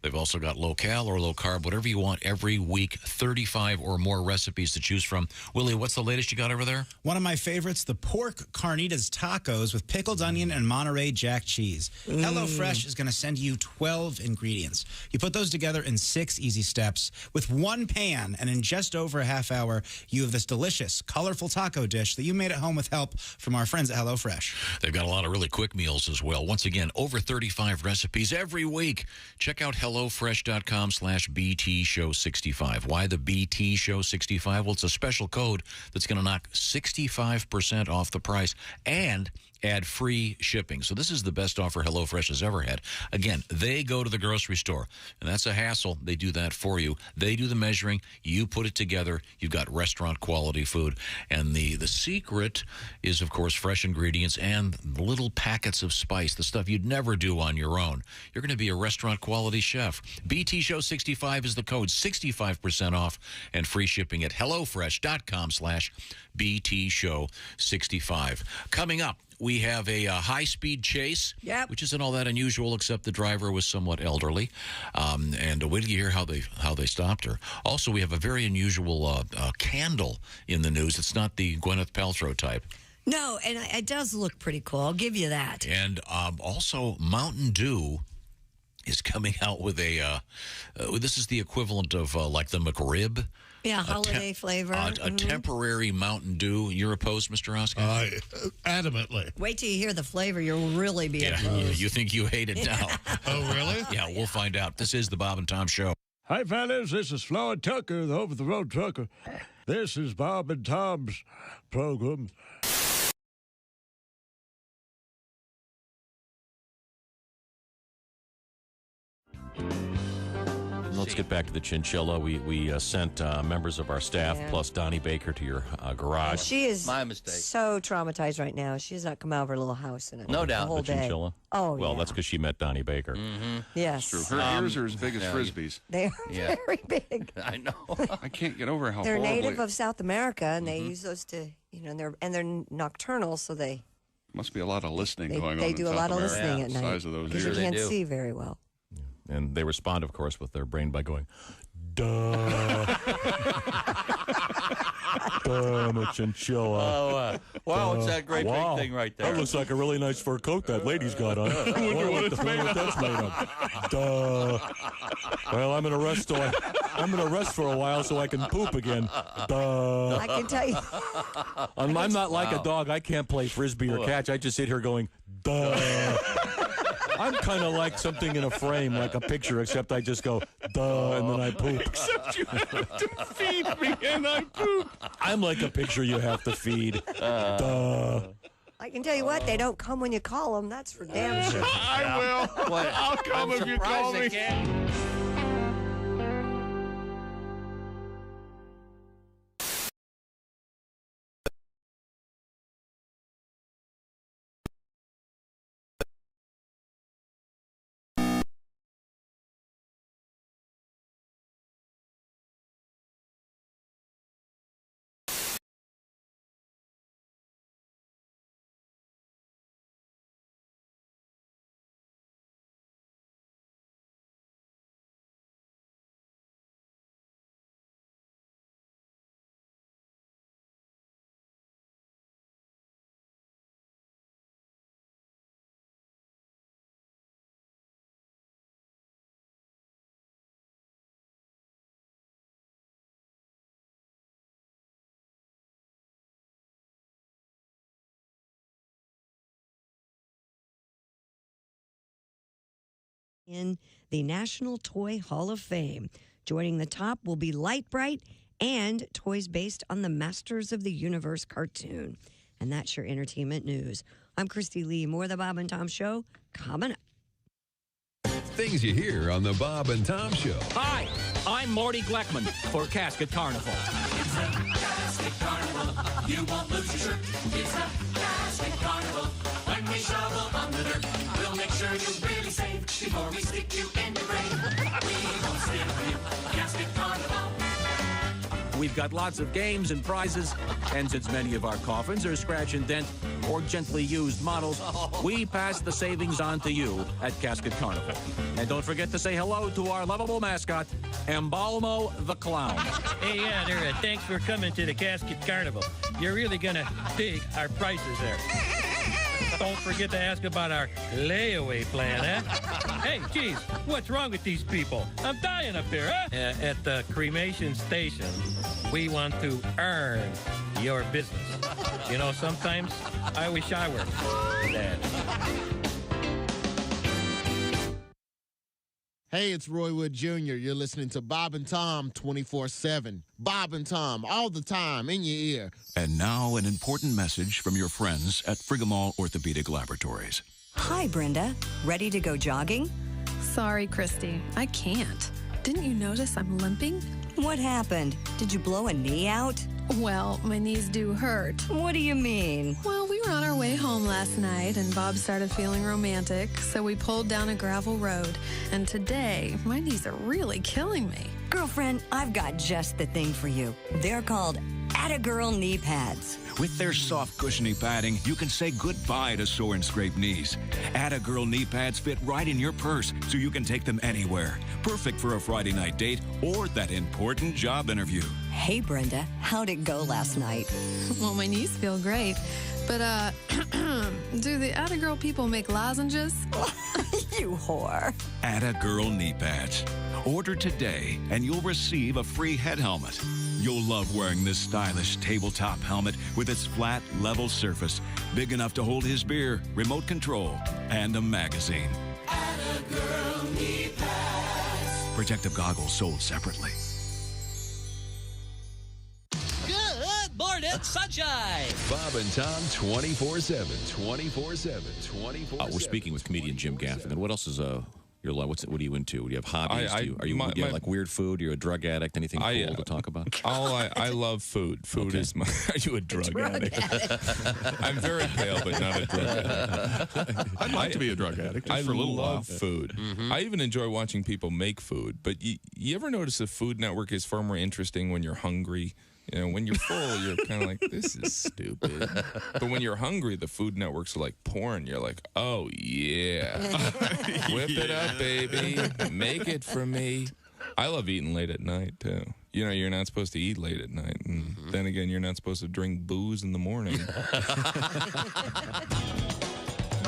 They've also got low-cal or low-carb, whatever you want every week, 35 or more recipes to choose from. Willie, what's the latest you got over there? One of my favorites, the pork carnitas tacos with pickled onion and Monterey Jack cheese. HelloFresh is going to send you 12 ingredients. You put those together in 6 easy steps with one pan, and in just over a half hour, you have this delicious, colorful taco dish that you made at home with help from our friends at HelloFresh. They've got a lot of really quick meals as well. Once again, over 35 recipes every week. Check out HelloFresh.com/BTShow65. Why the BT Show 65? Well, it's a special code that's going to knock 65% off the price and add free shipping. So this is the best offer HelloFresh has ever had. Again, they go to the grocery store, and that's a hassle. They do that for you. They do the measuring. You put it together. You've got restaurant-quality food. And the secret is, of course, fresh ingredients and little packets of spice, the stuff you'd never do on your own. You're going to be a restaurant-quality chef. BT Show 65 is the code, 65% off and free shipping at HelloFresh.com/BT Show 65. Coming up, we have a high-speed chase, which isn't all that unusual, except the driver was somewhat elderly. And wait till you hear how they stopped her. Also, we have a very unusual candle in the news. It's not the Gwyneth Paltrow type. No, and it does look pretty cool. I'll give you that. And also, Mountain Dew is coming out with a, this is the equivalent of like the McRib. Yeah, holiday flavor. A temporary Mountain Dew. You're opposed, Mr. Oscar? Adamantly. Wait till you hear the flavor. You'll really be opposed. You think you hate it now. Oh, really? Yeah, we'll find out. This is the Bob and Tom Show. Hi, fellas. This is Floyd Tucker, the over-the-road trucker. This is Bob and Tom's program. Let's get back to the Chinchilla. We sent members of our staff plus Donnie Baker to your garage. She is my mistake. So traumatized right now. She has not come out of her little house in No doubt. the whole The day. Chinchilla? Oh, well, yeah. that's because she met Donnie Baker. Mm-hmm. Yes. That's true. Her ears are as big as Frisbees. They are very big. I know. I can't get over how They're horribly... native of South America, and they use those to, and they're nocturnal, so they Must be a lot of listening going on They in do a South lot of America. listening at The night size of those because you ears. can't see very well. And they respond, of course, with their brain by going, duh. I'm a chinchilla. Oh, wow, it's that great big thing right there. That looks like a really nice fur coat that lady's got on. I wonder what it's made of. That's made of. Duh. Well, I'm gonna rest for a while so I can poop again. Duh. I can tell you. I'm not like a dog. I can't play frisbee or catch. I just sit here going, duh. I'm kind of like something in a frame, like a picture, except I just go, duh, and then I poop. Except you have to feed me and I poop. I'm like a picture you have to feed. Duh. I can tell you what, they don't come when you call them. That's for damn sure. I will. What? I'll come if you call me. In the National Toy Hall of Fame. Joining the top will be Light Bright and toys based on the Masters of the Universe cartoon. And that's your entertainment news. I'm Christy Lee. More of the Bob and Tom Show coming up. Things you hear on the Bob and Tom Show. Hi, I'm Morty Gleckman for Casket Carnival. It's a Casket Carnival. You won't lose your shirt. It's a Casket Carnival. When we shovel on the dirt, we'll make sure you really save before we stick you in the grave. We won't steal from you. Casket Carnival. We've got lots of games and prizes, and since many of our coffins are scratch and dent or gently used models, we pass the savings on to you at Casket Carnival. And don't forget to say hello to our lovable mascot, Embalmo the Clown. Hey, yeah, there. Thanks for coming to the Casket Carnival. You're really gonna dig our prices there. Don't forget to ask about our layaway plan, huh? Hey, geez, what's wrong with these people? I'm dying up here, huh? At the cremation station, we want to earn your business. You know, sometimes I wish I were dead. Hey, it's Roy Wood Jr. You're listening to Bob and Tom 24/7. Bob and Tom all the time in your ear. And now an important message from your friends at Frigamall Orthopedic Laboratories. Hi, Brenda. Ready to go jogging? Sorry, Christy. I can't. Didn't you notice I'm limping? What happened? Did you blow a knee out? Well, my knees do hurt. What do you mean? Well, we were on our way home last night, and Bob started feeling romantic, so we pulled down a gravel road. And today, my knees are really killing me. Girlfriend, I've got just the thing for you. They're called Atta-Girl knee pads. With their soft, cushiony padding, you can say goodbye to sore and scraped knees. Atta-Girl knee pads fit right in your purse, so you can take them anywhere. Perfect for a Friday night date or that important job interview. Hey, Brenda, how'd it go last night? Well, my knees feel great. But, do the Atta-Girl people make lozenges? You whore. Atta-Girl knee pads. Order today, and you'll receive a free head helmet. You'll love wearing this stylish tabletop helmet with its flat, level surface, big enough to hold his beer, remote control, and a magazine. Atta-Girl knee pads. Protective goggles sold separately. Good morning, sunshine. Bob and Tom 24/7. 24/7. 24/7. We're speaking with comedian Jim Gaffigan. What else is your life? What are you into? Do you have hobbies? Do you have like weird food? You're a drug addict? Anything cool to talk about? I love food. Food is my. Are you a drug addict? I'm very pale, but not a drug addict. I'd like to be a drug addict. I for a little love while. food. Mm-hmm. I even enjoy watching people make food. But you ever notice the Food Network is far more interesting when you're hungry? You know, when you're full, you're kind of like, this is stupid. But when you're hungry, the Food Network's like porn. You're like, oh, yeah. Whip it up, baby. Make it for me. I love eating late at night, too. You know, you're not supposed to eat late at night. And then again, you're not supposed to drink booze in the morning.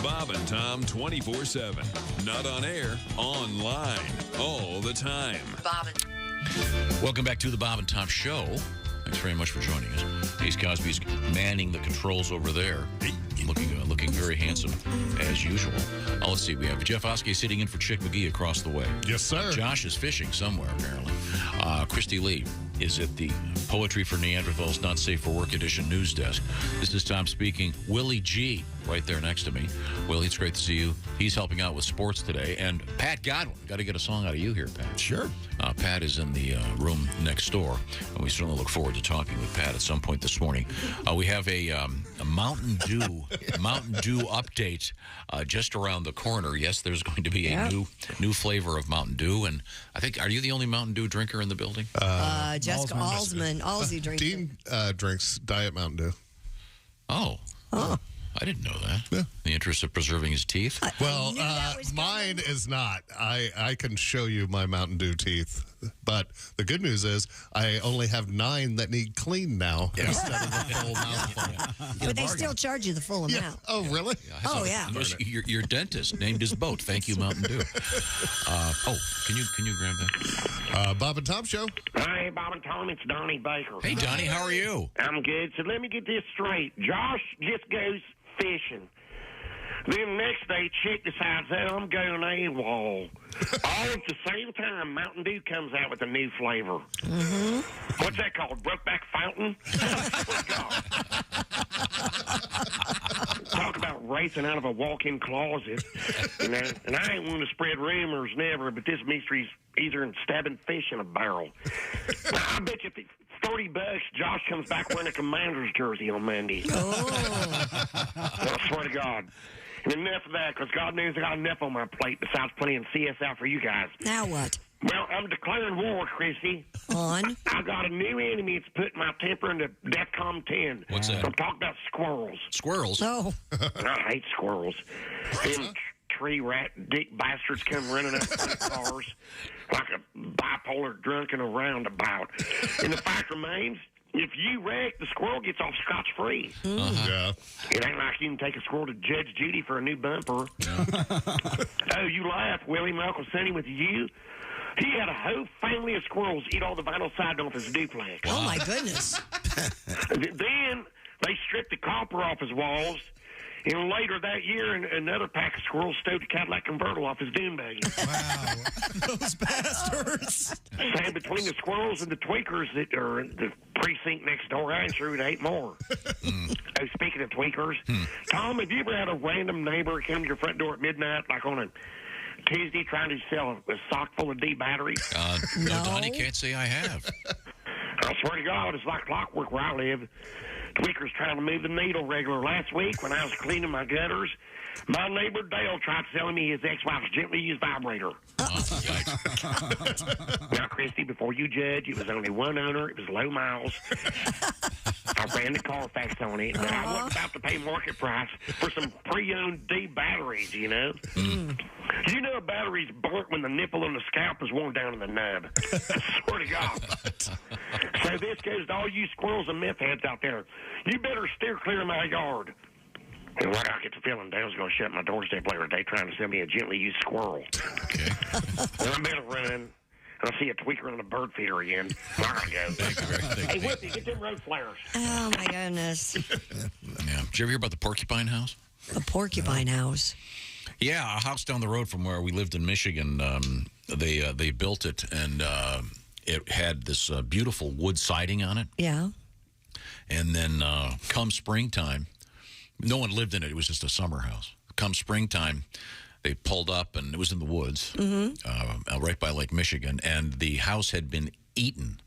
Bob and Tom 24/7. Not on air, online, all the time. Bob and Welcome back to the Bob and Tom Show. Thanks very much for joining us. Ace Cosby's manning the controls over there, looking very handsome as usual. Let's see, we have Jeff Oskey sitting in for Chick McGee across the way. Yes, sir. Josh is fishing somewhere, apparently. Christy Lee is at the Poetry for Neanderthals Not Safe for Work edition news desk. This is Tom speaking. Willie G right there next to me. Willie, it's great to see you. He's helping out with sports today. And Pat Godwin, got to get a song out of you here, Pat. Sure. Pat is in the room next door, and we certainly look forward to talking with Pat at some point this morning. We have a Mountain Dew update just around the corner. Yes, there's going to be a new flavor of Mountain Dew, and I think, are you the only Mountain Dew drinker in the building? Jessica Alsman drinks. Dean drinks Diet Mountain Dew. Oh. I didn't know that. Yeah. In the interest of preserving his teeth? Well, mine is not. I can show you my Mountain Dew teeth. But the good news is I only have 9 that need cleaned now instead of the full mouthful. But they still charge you the full amount. Yeah. Oh, really? Yeah. Your dentist named his boat. Thank you, Mountain Dew. Can you grab that? Bob and Tom Show. Hey, Bob and Tom, it's Donnie Baker. Hey, Donnie, how are you? I'm good. So let me get this straight. Josh just goes fishing. Then next day, Chick decides, I'm going AWOL. All at the same time, Mountain Dew comes out with a new flavor. Mm-hmm. What's that called? Brokeback Fountain? Talk about racing out of a walk-in closet. You know? And I ain't one to spread rumors, never, but this mystery's either in stabbing fish in a barrel. I bet you $30, Josh comes back wearing a Commander's jersey on Monday. I swear to God. And enough of that, because God knows I got enough on my plate besides playing CSL for you guys. Now what? Well, I'm declaring war, Chrissy. On? I got a new enemy that's putting my temper into DEFCON 10. What's that? I'm talking about squirrels. Squirrels? Oh. I hate squirrels. Them tree rat dick bastards come running up in cars like a bipolar drunk in a roundabout. And the fact remains, if you wreck, the squirrel gets off scotch-free. Yeah. It ain't like you can take a squirrel to Judge Judy for a new bumper. Oh, you laugh, Willie. My Uncle Sonny with you. He had a whole family of squirrels eat all the vinyl siding off his duplex. Oh, my goodness. Then they stripped the copper off his walls. And later that year, another pack of squirrels stowed the Cadillac convertible off his dune buggy. Wow. Those bastards. And between the squirrels and the tweakers that are in the precinct next door, I ain't sure it ain't more. Oh, speaking of tweakers, Tom, have you ever had a random neighbor come to your front door at midnight, like on a Tuesday, trying to sell a sock full of D batteries? No, Donnie, can't say I have. I swear to God, it's like clockwork where I live. Tweakers trying to move the needle regular. Last week, when I was cleaning my gutters, my neighbor Dale tried selling me his ex-wife's gently used vibrator. Now, Christy, before you judge, it was only one owner. It was low miles. I ran the Carfax on it, but I wasn't about to pay market price for some pre-owned D batteries, you know? You know a battery's burnt when the nipple on the scalp is worn down in the nub. I swear to God. So this goes to all you squirrels and meth heads out there. You better steer clear of my yard. And like I get the feeling Dale's going to shut my doorstep later today trying to sell me a gently used squirrel. Okay. And I better run. I'll see a tweaker on a bird feeder again. I gotta go. Hey, Whippy, get them road flares. Oh, my goodness. Yeah. Did you ever hear about the porcupine house? The porcupine house. Yeah, a house down the road from where we lived in Michigan. They built it, and it had this beautiful wood siding on it. Yeah. And then come springtime, no one lived in it. It was just a summer house. Come springtime, they pulled up, and it was in the woods, right by Lake Michigan, and the house had been eaten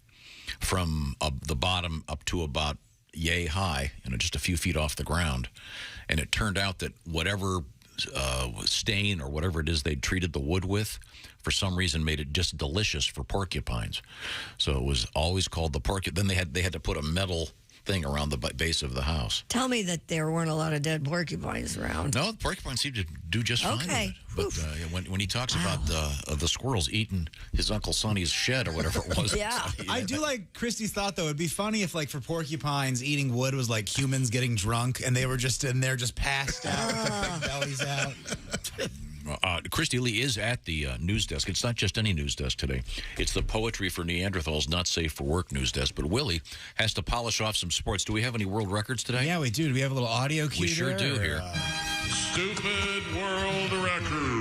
from the bottom up to about yay high, just a few feet off the ground. And it turned out that whatever stain or whatever it is they'd treated the wood with, for some reason made it just delicious for porcupines. So it was always called the porcupine. Then they had to put a metal thing around the base of the house. Tell me that there weren't a lot of dead porcupines around. No, the porcupines seem to do just fine. Okay. With it. But when he talks about the squirrels eating his Uncle Sonny's shed or whatever it was. Yeah. I do like Christy's thought, though. It'd be funny if, like, for porcupines, eating wood was like humans getting drunk and they were just in there just passed out with their big bellies out. Christy Lee is at the news desk. It's not just any news desk today. It's the Poetry for Neanderthals Not Safe for Work news desk. But Willie has to polish off some sports. Do we have any world records today? Yeah, we do. Do we have a little audio cue? We sure do here. Stupid world record.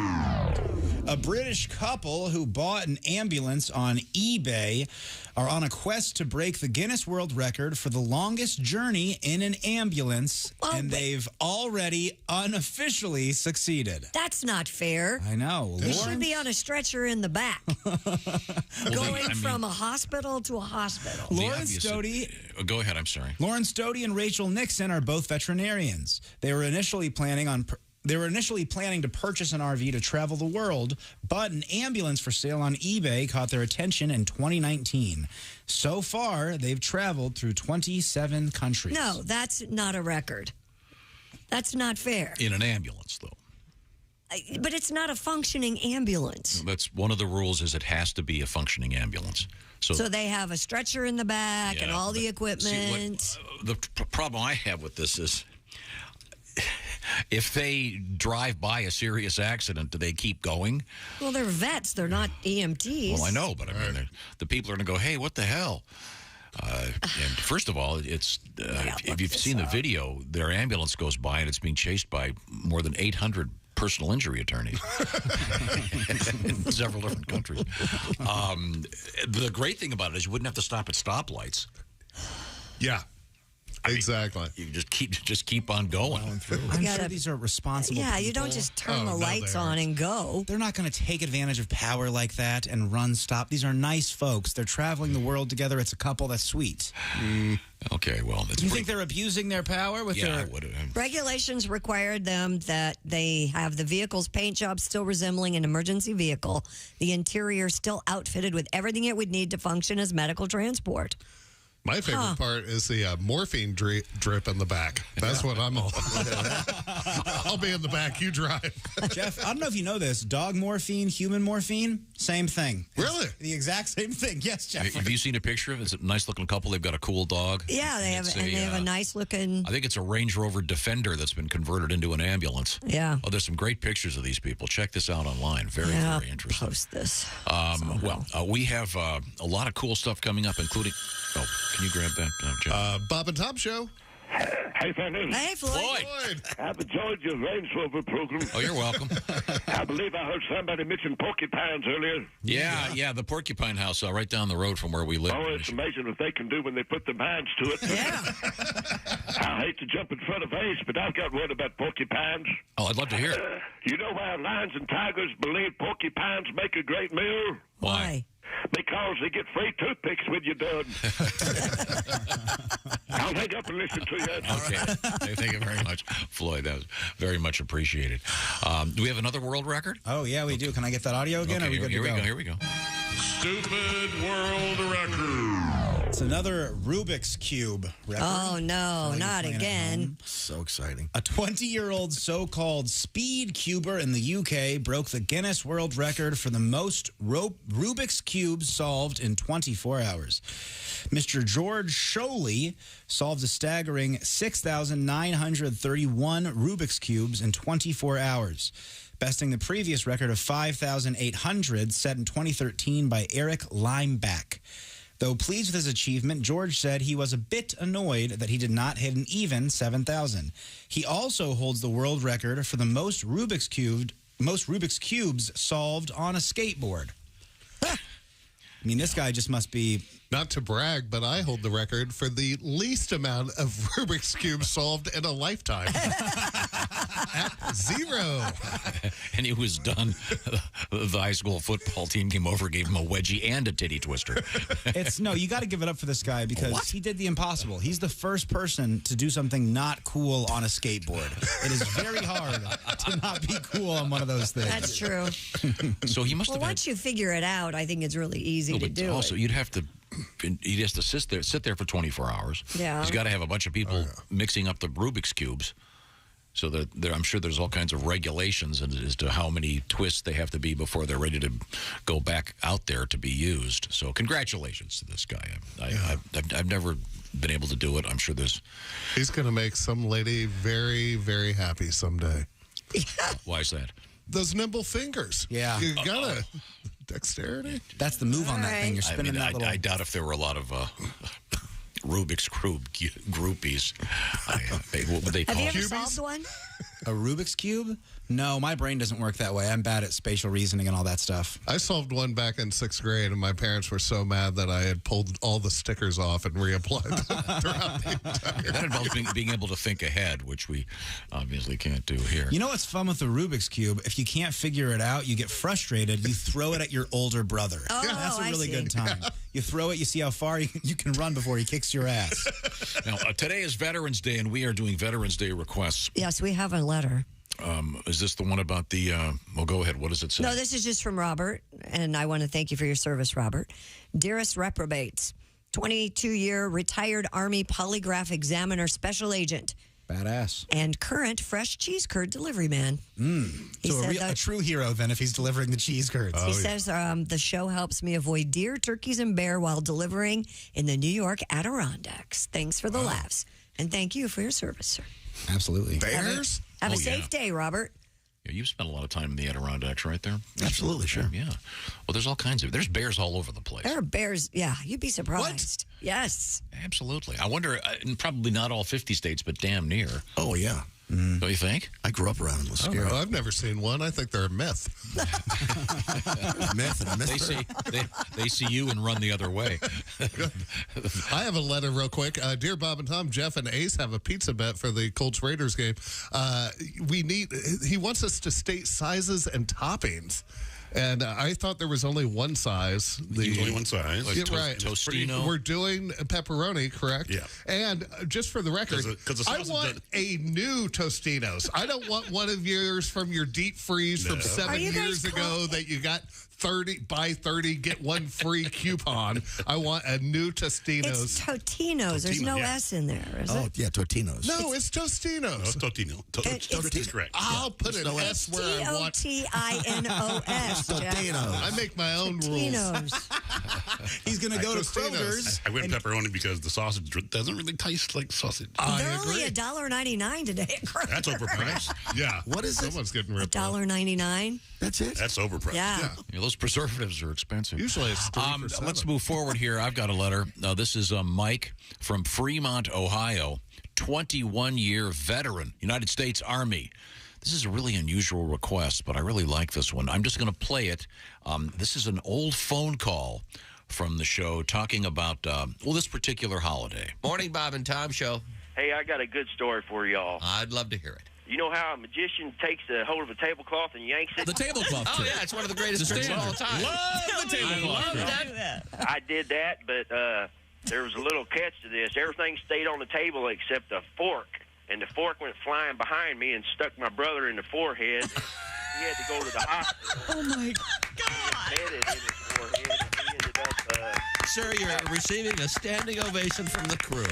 A British couple who bought an ambulance on eBay are on a quest to break the Guinness World Record for the longest journey in an ambulance, and they've already unofficially succeeded. That's not fair. I know. You should be on a stretcher in the back, going from a hospital to a hospital. Lauren Stody. Go ahead. I'm sorry. Lauren Stody and Rachel Nixon are both veterinarians. They were initially planning to purchase an RV to travel the world, but an ambulance for sale on eBay caught their attention in 2019. So far, they've traveled through 27 countries. No, that's not a record. That's not fair. In an ambulance, though. But it's not a functioning ambulance. That's one of the rules is it has to be a functioning ambulance. So they have a stretcher in the back and all the equipment. The problem I have with this is if they drive by a serious accident, do they keep going? Well, they're vets. They're not EMTs. Well, I know, but I mean, the people are going to go, hey, what the hell? And first of all, it's if you've seen the video, their ambulance goes by and it's being chased by more than 800 personal injury attorneys in several different countries. The great thing about it is you wouldn't have to stop at stoplights. Yeah. Exactly. You just keep on going. I'm sure these are responsible people. You don't just turn the lights on and go. They're not going to take advantage of power like that and run stop. These are nice folks. They're traveling the world together. It's a couple that's sweet. Okay, well, you think they're abusing their power with their... Regulations required them that they have the vehicle's paint job still resembling an emergency vehicle, the interior still outfitted with everything it would need to function as medical transport. My favorite part is the morphine drip in the back. That's what I'm all I'll be in the back. You drive. Jeff, I don't know if you know this. Dog morphine, human morphine, same thing. Really? The exact same thing. Yes, Jeff. Have you seen a picture of it? It's a nice-looking couple. They've got a cool dog. Yeah, they have a nice-looking... I think it's a Range Rover Defender that's been converted into an ambulance. Yeah. Oh, there's some great pictures of these people. Check this out online. Very interesting. Post this. We have a lot of cool stuff coming up, including... Oh, can you grab that, John? Bob and Tom Show. Hey, Fanny. Hey, Floyd. I've enjoyed your Range Rover program. Oh, you're welcome. I believe I heard somebody mention porcupines earlier. Yeah, the Porcupine House right down the road from where we live. Oh, it's amazing what they can do when they put their minds to it. Yeah. I hate to jump in front of Ace, but I've got word about porcupines. Oh, I'd love to hear it. You know why lions and tigers believe porcupines make a great meal? Why? Because they get free toothpicks when you're done. I'll hang up and listen to you. Okay. Thank you very much, Floyd. That was very much appreciated. Do we have another world record? Oh, yeah, we do. Can I get that audio again? Okay, Are we here we go. Stupid world record. It's another Rubik's Cube record. Oh, no, not again. So exciting. A 20-year-old so-called speed cuber in the UK broke the Guinness World Record for the most Rubik's Cubes solved in 24 hours. Mr. George Sholey solved a staggering 6,931 Rubik's Cubes in 24 hours, besting the previous record of 5,800 set in 2013 by Eric Limeback. Though pleased with his achievement, George said he was a bit annoyed that he did not hit an even 7,000. He also holds the world record for the most Rubik's Cubes solved on a skateboard. I mean, this guy just must be... Not to brag, but I hold the record for the least amount of Rubik's Cube solved in a lifetime. At 0. And he was done. The high school football team came over, gave him a wedgie and a titty twister. No, you got to give it up for this guy because he did the impossible. He's the first person to do something not cool on a skateboard. It is very hard to not be cool on one of those things. That's true. So he must have once you figure it out, I think it's really easy to do also, it. you'd have to he has to sit there for 24 hours. Yeah. He's got to have a bunch of people mixing up the Rubik's Cubes. So that I'm sure there's all kinds of regulations as to how many twists they have to be before they're ready to go back out there to be used. So congratulations to this guy. I've never been able to do it. I'm sure he's going to make some lady very, very happy someday. Why is that? Those nimble fingers. Yeah. You got to dexterity. That's the move on that thing. You're spinning that little... I doubt if there were a lot of Rubik's Cube groupies. What would they call Have you ever solved one? A Rubik's Cube? No, my brain doesn't work that way. I'm bad at spatial reasoning and all that stuff. I solved one back in 6th grade, and my parents were so mad that I had pulled all the stickers off and reapplied them throughout the entire... That involves being able to think ahead, which we obviously can't do here. You know what's fun with the Rubik's Cube? If you can't figure it out, you get frustrated, you throw it at your older brother. Oh, that's a really good time. You throw it, you see how far you can run before he kicks your ass. Now, today is Veterans Day, and we are doing Veterans Day requests. Yes, we have a letter. Is this the one about the, well, go ahead. What does it say? No, this is just from Robert, and I want to thank you for your service, Robert. Dearest reprobates, 22-year retired Army polygraph examiner special agent. Badass. And current fresh cheese curd delivery man. So a true hero, then, if he's delivering the cheese curds. He says, the show helps me avoid deer, turkeys, and bear while delivering in the New York Adirondacks. Thanks for the laughs. And thank you for your service, sir. Absolutely. Bears? Have a safe day, Robert. Yeah, you've spent a lot of time in the Adirondacks, right there? Absolutely, sure. Yeah. Well, there's all kinds of... There's bears all over the place. There are bears. Yeah, you'd be surprised. What? Yes. Absolutely. I wonder, probably not all 50 states, but damn near. Oh, yeah. Don't you think? I grew up around them. It was scary. I've never seen one. I think they're a myth. Myth and a myth. They see you and run the other way. I have a letter real quick. Dear Bob and Tom, Jeff and Ace have a pizza bet for the Colts Raiders game. He wants us to state sizes and toppings. And I thought there was only one size. There's only one size. Like right. Tostino. We're doing pepperoni, correct? Yeah. And just for the record, I want a new Tostinos. I don't want one of yours from your deep freeze from 7 years ago that you got 30 buy 30 get one free coupon. I want a new Tostinos. It's Totino's. There's no S in there, is it? Yeah, Totinos. No, it's Tostinos. No, it's Totino. Totino's correct. I'll put an S where I want. Totinos. Totinos. I make my own rules. He's going to go to Kroger's. I went pepperoni because the sausage doesn't really taste like sausage. They're only $1.99 today at Kroger. That's overpriced. Yeah. What is it? Someone's getting ripped off. $1.99. That's it? That's overpriced. Yeah. Those preservatives are expensive. Usually it's 3%. Let's move forward here. I've got a letter. This is Mike from Fremont, Ohio, 21-year veteran, United States Army. This is a really unusual request, but I really like this one. I'm just going to play it. This is an old phone call from the show talking about, this particular holiday. Morning, Bob and Tom Show. Hey, I got a good story for y'all. I'd love to hear it. You know how a magician takes a hold of a tablecloth and yanks it? The tablecloth trick. Oh, yeah, it's one of the greatest tricks of all time. Love the tablecloth trick. I did that, but there was a little catch to this. Everything stayed on the table except a fork, and the fork went flying behind me and stuck my brother in the forehead. He had to go to the hospital. Oh, my God. He had it in his forehead, and he ended up... Sir, you're receiving a standing ovation from the crew.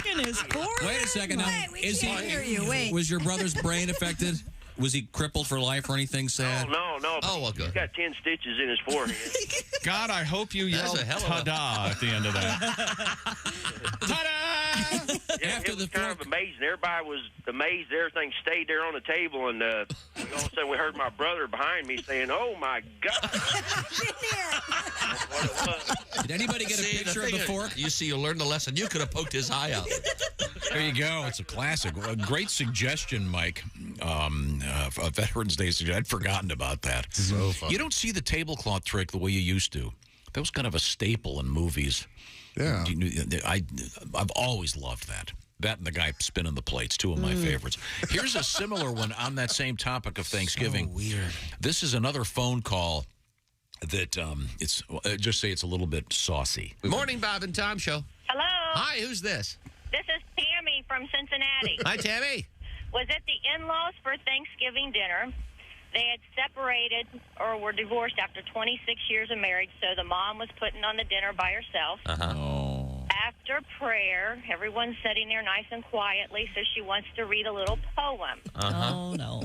In his forehead. Wait a second. Now, Wait, we can't hear you. Wait. Was your brother's brain affected? Was he crippled for life or anything sad? No. Oh, well, good. He's got 10 stitches in his forehead. God, I hope you yelled ta-da at the end of that. Ta-da! It was kind of amazing. Everybody was amazed. Everything stayed there on the table, and all of a sudden we heard my brother behind me saying, "Oh, my God." That's what it was. Did anybody get a picture of the fork? You see, you learned the lesson. You could have poked his eye out. There you go. It's a classic. A great suggestion, Mike. A Veterans Day suggestion. I'd forgotten about that. So fun. You don't see the tablecloth trick the way you used to. That was kind of a staple in movies. Yeah. I've always loved that. That and the guy spinning the plates, two of my favorites. Here's a similar one on that same topic of Thanksgiving. So weird. This is another phone call that just say it's a little bit saucy. Morning, Bob and Tom Show. Hello. Hi, who's this? This is Tammy from Cincinnati. Hi, Tammy. Was at the in-laws for Thanksgiving dinner. They had separated or were divorced after 26 years of marriage, so the mom was putting on the dinner by herself. After prayer, everyone's sitting there nice and quietly, so she wants to read a little poem. Oh, no.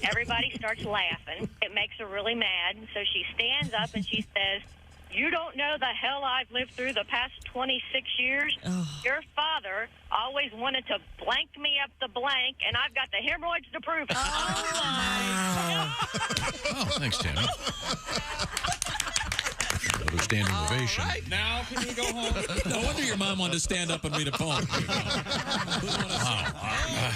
Everybody starts laughing. It makes her really mad, so she stands up and she says, "You don't know the hell I've lived through the past 26 years? Your father always wanted to blank me up the blank, and I've got the hemorrhoids to prove it." Oh, thanks, Tammy. Another standing ovation. Right, now can we go home? No wonder your mom wanted to stand up and read a poem.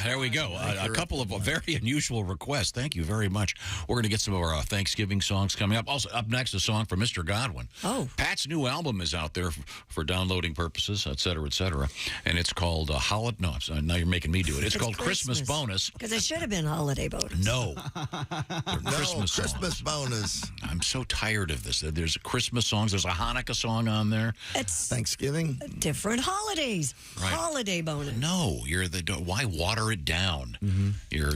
There we go. A couple of very unusual requests. Thank you very much. We're going to get some of our Thanksgiving songs coming up. Also, up next, a song from Mr. Godwin. Pat's new album is out there for downloading purposes, et cetera, and it's called Holiday. No, now you're making me do it. It's called Christmas Bonus. Because it should have been Holiday Bonus. No. Christmas bonus. I'm so tired of this. There's Christmas songs. There's a Hanukkah song on there. It's Thanksgiving. Different holidays. Right. Holiday bonus. No, why water it down? You're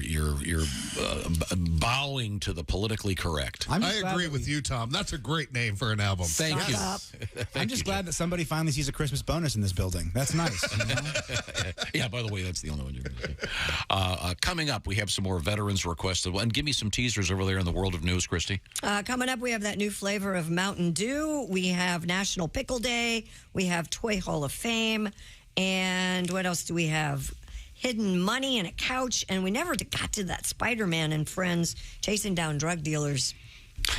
bowing to the politically correct. I agree with you, Tom. That's a great name for an album. Thank you. I'm just glad that somebody finally sees a Christmas bonus in this building. That's nice. Yeah, by the way, that's the only one you're going to see. Coming up, we have some more veterans requests. And give me some teasers over there in the world of news, Christy. Coming up, we have that new flavor of Mountain Dew. We have National Pickle Day. We have Toy Hall of Fame. And what else do we have? Hidden money in a couch. And we never got to that Spider-Man and friends chasing down drug dealers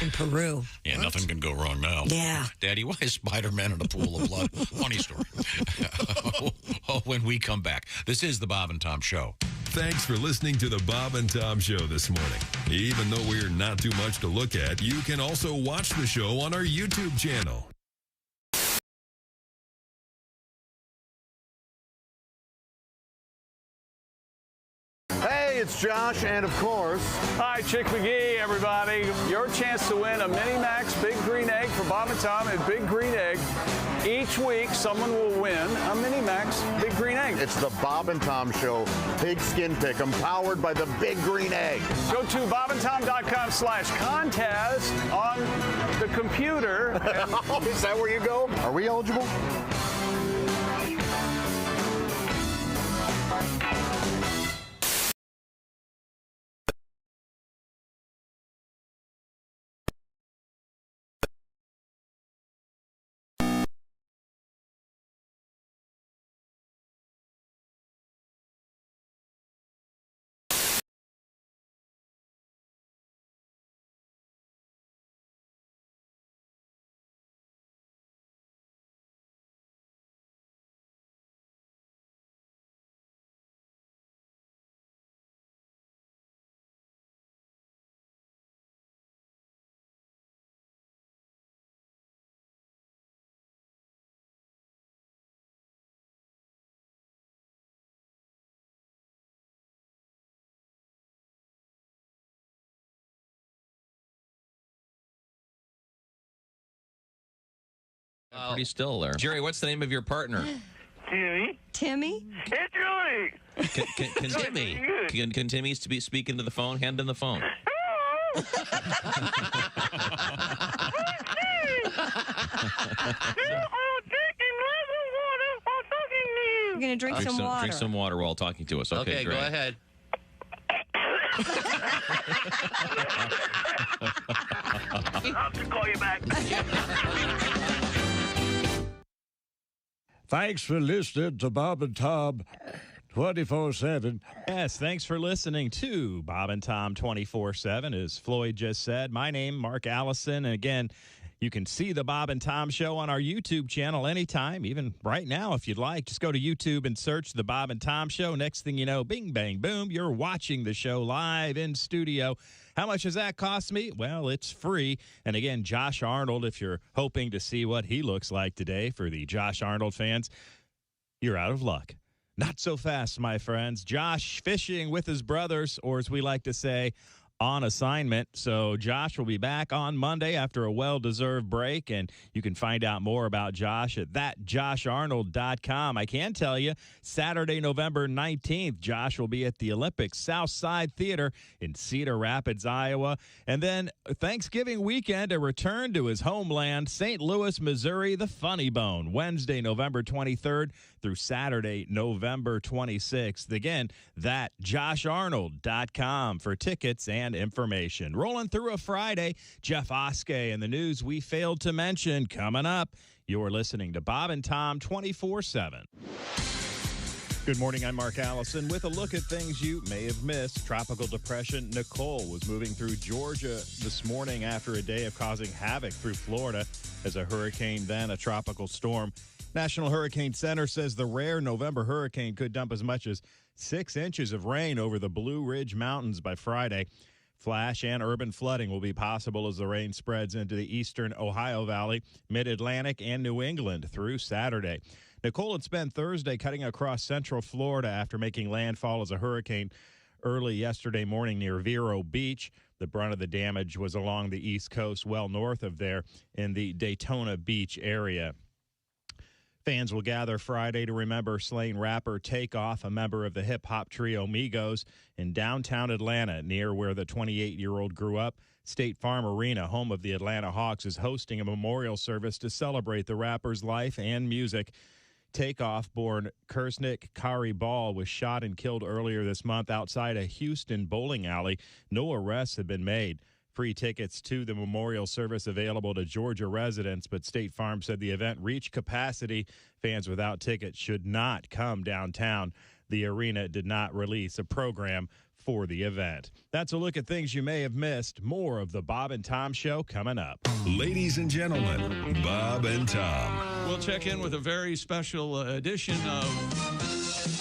in Peru. Yeah, nothing can go wrong now. Yeah. Daddy, why is Spider-Man in a pool of blood? Funny story. When we come back. This is the Bob and Tom Show. Thanks for listening to the Bob and Tom Show this morning. Even though we're not too much to look at, you can also watch the show on our YouTube channel. Hey, it's Josh, and of course... Hi, Chick McGee, everybody. Your chance to win a Mini Max Big Green Egg for Bob and Tom at Big Green Egg. Each week, someone will win a Mini Max Big Green Egg. It's the Bob and Tom Show Pigskin Pick'em, powered by the Big Green Egg. Go to bobandtom.com/contest on the computer. Is that where you go? Are we eligible? Pretty still there. Jerry, what's the name of your partner? Timmy. Timmy? It's Johnny. Can Timmy? Can Timmy speak into the phone? Hand him the phone. You're going to drink some water. Drink some water while talking to us. Okay, great. Go ahead. I'll have to call you back. Thanks for listening to Bob and Tom 24/7. Yes, thanks for listening to Bob and Tom 24/7. As Floyd just said, my name, Mark Allison. And again, you can see the Bob and Tom Show on our YouTube channel anytime, even right now if you'd like. Just go to YouTube and search the Bob and Tom Show. Next thing you know, bing, bang, boom, you're watching the show live in studio. How much does that cost me? Well, it's free. And again, Josh Arnold, if you're hoping to see what he looks like today for the Josh Arnold fans, you're out of luck. Not so fast, my friends. Josh fishing with his brothers, or as we like to say, on assignment. So Josh will be back on Monday after a well-deserved break, and you can find out more about Josh at thatjosharnold.com. I can tell you, Saturday, November 19th, Josh will be at the Olympic Southside Theater in Cedar Rapids, Iowa. And then Thanksgiving weekend, a return to his homeland, St. Louis, Missouri, the Funny Bone, Wednesday, November 23rd through Saturday, November 26th. Again, thatjosharnold.com for tickets and information. Rolling through a Friday, Jeff Oskey and the news we failed to mention coming up. You're listening to Bob and Tom 24/7. Good morning, I'm Mark Allison with a look at things you may have missed. Tropical depression Nicole was moving through Georgia this morning after a day of causing havoc through Florida as a hurricane, then a tropical storm. National Hurricane Center says the rare November hurricane could dump as much as 6 inches of rain over the Blue Ridge Mountains by Friday. Flash and urban flooding will be possible as the rain spreads into the eastern Ohio Valley, mid-Atlantic, and New England through Saturday. Nicole had spent Thursday cutting across central Florida after making landfall as a hurricane early yesterday morning near Vero Beach. The brunt of the damage was along the East Coast, well north of there in the Daytona Beach area. Fans will gather Friday to remember slain rapper Takeoff, a member of the hip-hop trio Migos, in downtown Atlanta, near where the 28-year-old grew up. State Farm Arena, home of the Atlanta Hawks, is hosting a memorial service to celebrate the rapper's life and music. Takeoff, born Kersnick Kari Ball, was shot and killed earlier this month outside a Houston bowling alley. No arrests have been made. Free tickets to the memorial service available to Georgia residents, but State Farm said the event reached capacity. Fans without tickets should not come downtown. The arena did not release a program for the event. That's a look at things you may have missed. More of the Bob and Tom Show coming up. Ladies and gentlemen, Bob and Tom. We'll check in with a very special edition of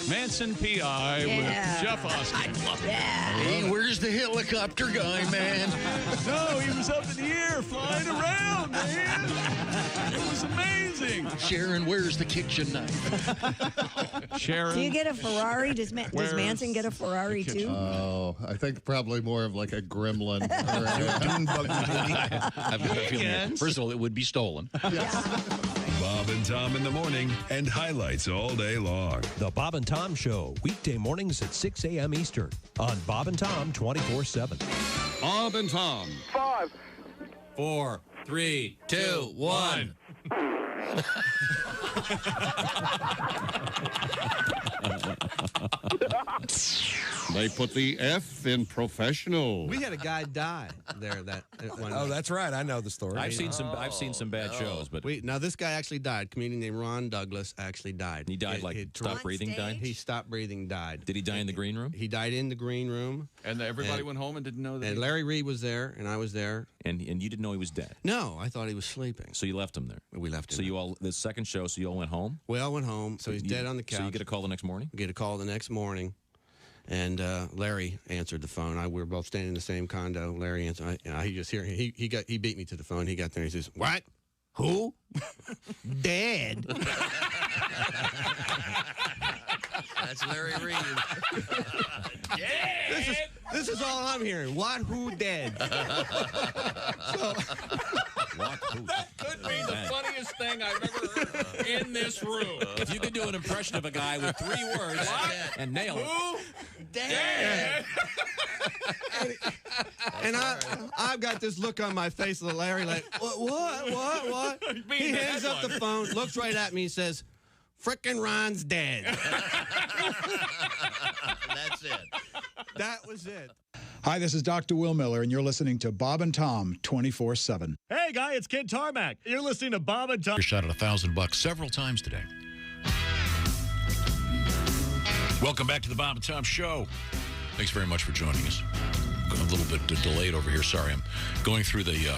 Manson P.I. with Jeff Oskey. Hey, where's the helicopter guy, man? No, he was up in the air flying around, man. It was amazing. Sharon, where's the kitchen knife? Sharon. Do you get a Ferrari? Does Manson get a Ferrari too? Oh, I think probably more of like a gremlin. I've got a feeling. First of all, it would be stolen. Bob and Tom in the morning and highlights all day long. The Bob and Tom Show, weekday mornings at 6 a.m. Eastern on Bob and Tom 24/7. Bob and Tom. 5, 4, 3, 2, 1. They put the F in professional. We had a guy die there. Oh, that's right. I know the story. I've seen some bad shows, but now this guy actually died. A comedian named Ron Douglas actually died. He died stopped breathing. Died. He stopped breathing. Died. Did he die in the green room? He died in the green room. And everybody went home and didn't know that. And Larry Reed was there, and I was there. And you didn't know he was dead. No, I thought he was sleeping. So you left him there. We left him. So you all the second show. So you all went home. We all went home. So he's dead on the couch. So you get a call the next morning. We get a call the next morning. And Larry answered the phone. We were both standing in the same condo. Larry answered. He just here. He beat me to the phone. He got there. And he says, "What? Who? Dead?" That's Larry Reed. This is all I'm hearing. What? Who? Dead? That could be the funniest thing I've ever heard in this room. If you could do an impression of a guy with 3 words and nail it. Who? Dead. And I've got this look on my face of Larry like, what? He hangs up the phone, looks right at me, and says, "Frickin' Ron's dead." That's it. That was it. Hi, this is Dr. Will Miller, and you're listening to Bob and Tom 24/7. Hey, guy, it's Kid Tarmac. You're listening to Bob and Tom. You're shot at $1,000 several times today. Welcome back to the Bob and Tom Show. Thanks very much for joining us. A little bit delayed over here. Sorry, I'm going through the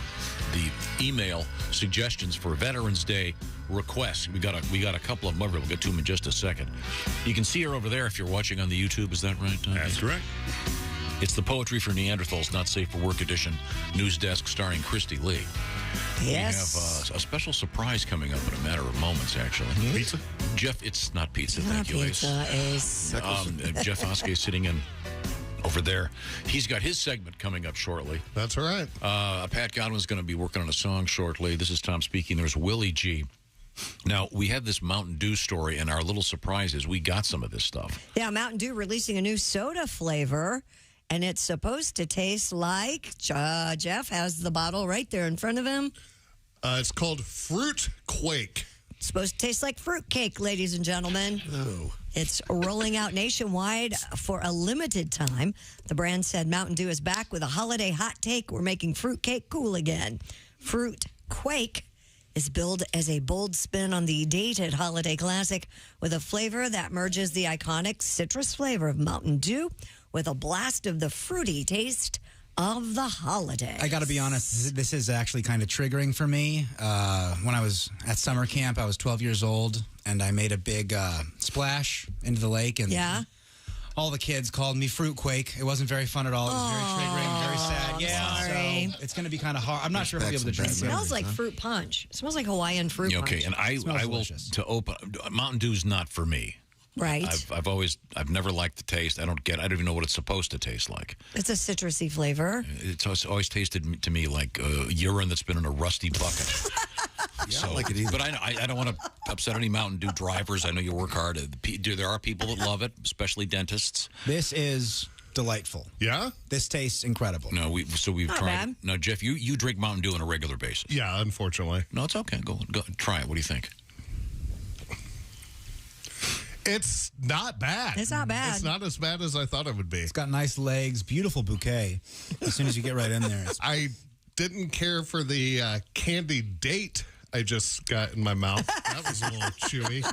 email suggestions for Veterans Day requests. We got a couple of them over. We'll get to them in just a second. You can see her over there if you're watching on the YouTube. Is that right? That's correct. It's the Poetry for Neanderthals, Not Safe for Work edition, News Desk, starring Christy Lee. Yes. We have a special surprise coming up in a matter of moments, actually. Pizza? Jeff, it's not pizza, thank you, Ace. Ace. Jeff Oskey is sitting in over over there. He's got his segment coming up shortly. That's right. Pat Godwin's going to be working on a song shortly. This is Tom speaking. There's Willie G. Now, we have this Mountain Dew story, and our little surprise is we got some of this stuff. Yeah, Mountain Dew releasing a new soda flavor, and it's supposed to taste like, Jeff has the bottle right there in front of him. It's called Fruit Quake. It's supposed to taste like fruitcake, ladies and gentlemen. Oh. It's rolling out nationwide for a limited time. The brand said Mountain Dew is back with a holiday hot take. We're making fruitcake cool again. Fruit Quake is billed as a bold spin on the dated holiday classic with a flavor that merges the iconic citrus flavor of Mountain Dew with a blast of the fruity taste of the holiday. I got to be honest, this is actually kind of triggering for me. When I was at summer camp, I was 12 years old, and I made a big splash into the lake, and all the kids called me Fruitquake. It wasn't very fun at all. It was very triggering, very sad. Yeah, sorry. So it's going to be kind of hard. I'm not sure if I'll be able to drink it. It smells like fruit punch. It smells like Hawaiian fruit punch. Okay, and I will, to open, Mountain Dew's not for me. Right. I've never liked the taste. I don't even know what it's supposed to taste like. It's a citrusy flavor. It's always tasted to me like urine that's been in a rusty bucket. I don't like it either. But I don't want to upset any Mountain Dew drivers. I know you work hard. There are people that love it, especially dentists. This is delightful. Yeah? This tastes incredible. No, we've Not tried. bad. Now, Jeff, you drink Mountain Dew on a regular basis. Yeah, unfortunately. No, it's okay. Go try it. What do you think? It's not bad. It's not bad. It's not as bad as I thought it would be. It's got nice legs, beautiful bouquet. As soon as you get right in there. I didn't care for the candy date I just got in my mouth. That was a little chewy.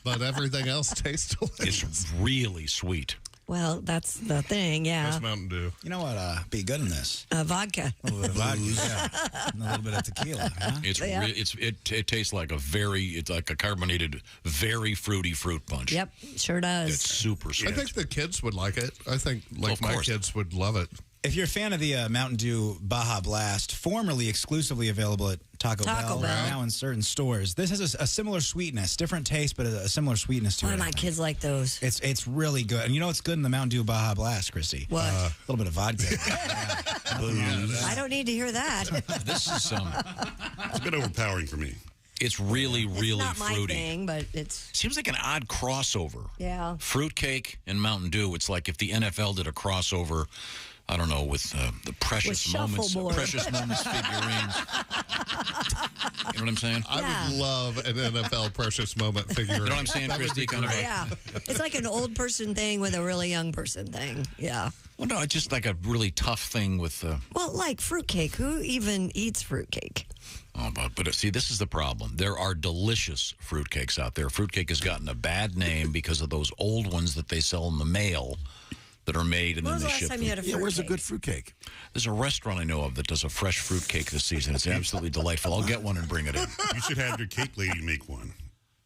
But everything else tastes delicious. It's really sweet. Well, that's the thing, yeah. That's Mountain Dew. You know what? Be good in this. Vodka. A little bit of vodka, yeah. And a little bit of tequila. Huh? It tastes like it's like a carbonated, very fruity fruit punch. Yep, sure does. It's super sweet. I think the kids would like it. I think my kids would love it. If you're a fan of the Mountain Dew Baja Blast, formerly exclusively available at Taco Bell, now in certain stores, this has a similar sweetness, different taste, but a similar sweetness to it. Why do my kids like those? It's really good. And you know what's good in the Mountain Dew Baja Blast, Christy? What? A little bit of vodka. I don't need to hear that. This is it's a bit overpowering for me. It's really, really not my fruity. thing, but it's Seems like an odd crossover. Yeah. Fruitcake and Mountain Dew. It's like if the NFL did a crossover. I don't know, with the Precious Moments figurines. You know what I'm saying? I would love an NFL Precious Moment figurine. You know what I'm saying, Christy? Kind of yeah. It's like an old person thing with a really young person thing. Yeah. Well, no, it's just like a really tough thing with... well, like fruitcake. Who even eats fruitcake? Oh, but see, this is the problem. There are delicious fruitcakes out there. Fruitcake has gotten a bad name because of those old ones that they sell in the mail that are made and then they ship them. Where's a good fruitcake? There's a restaurant I know of that does a fresh fruitcake this season. It's absolutely delightful. I'll get one and bring it in. You should have your cake lady make one.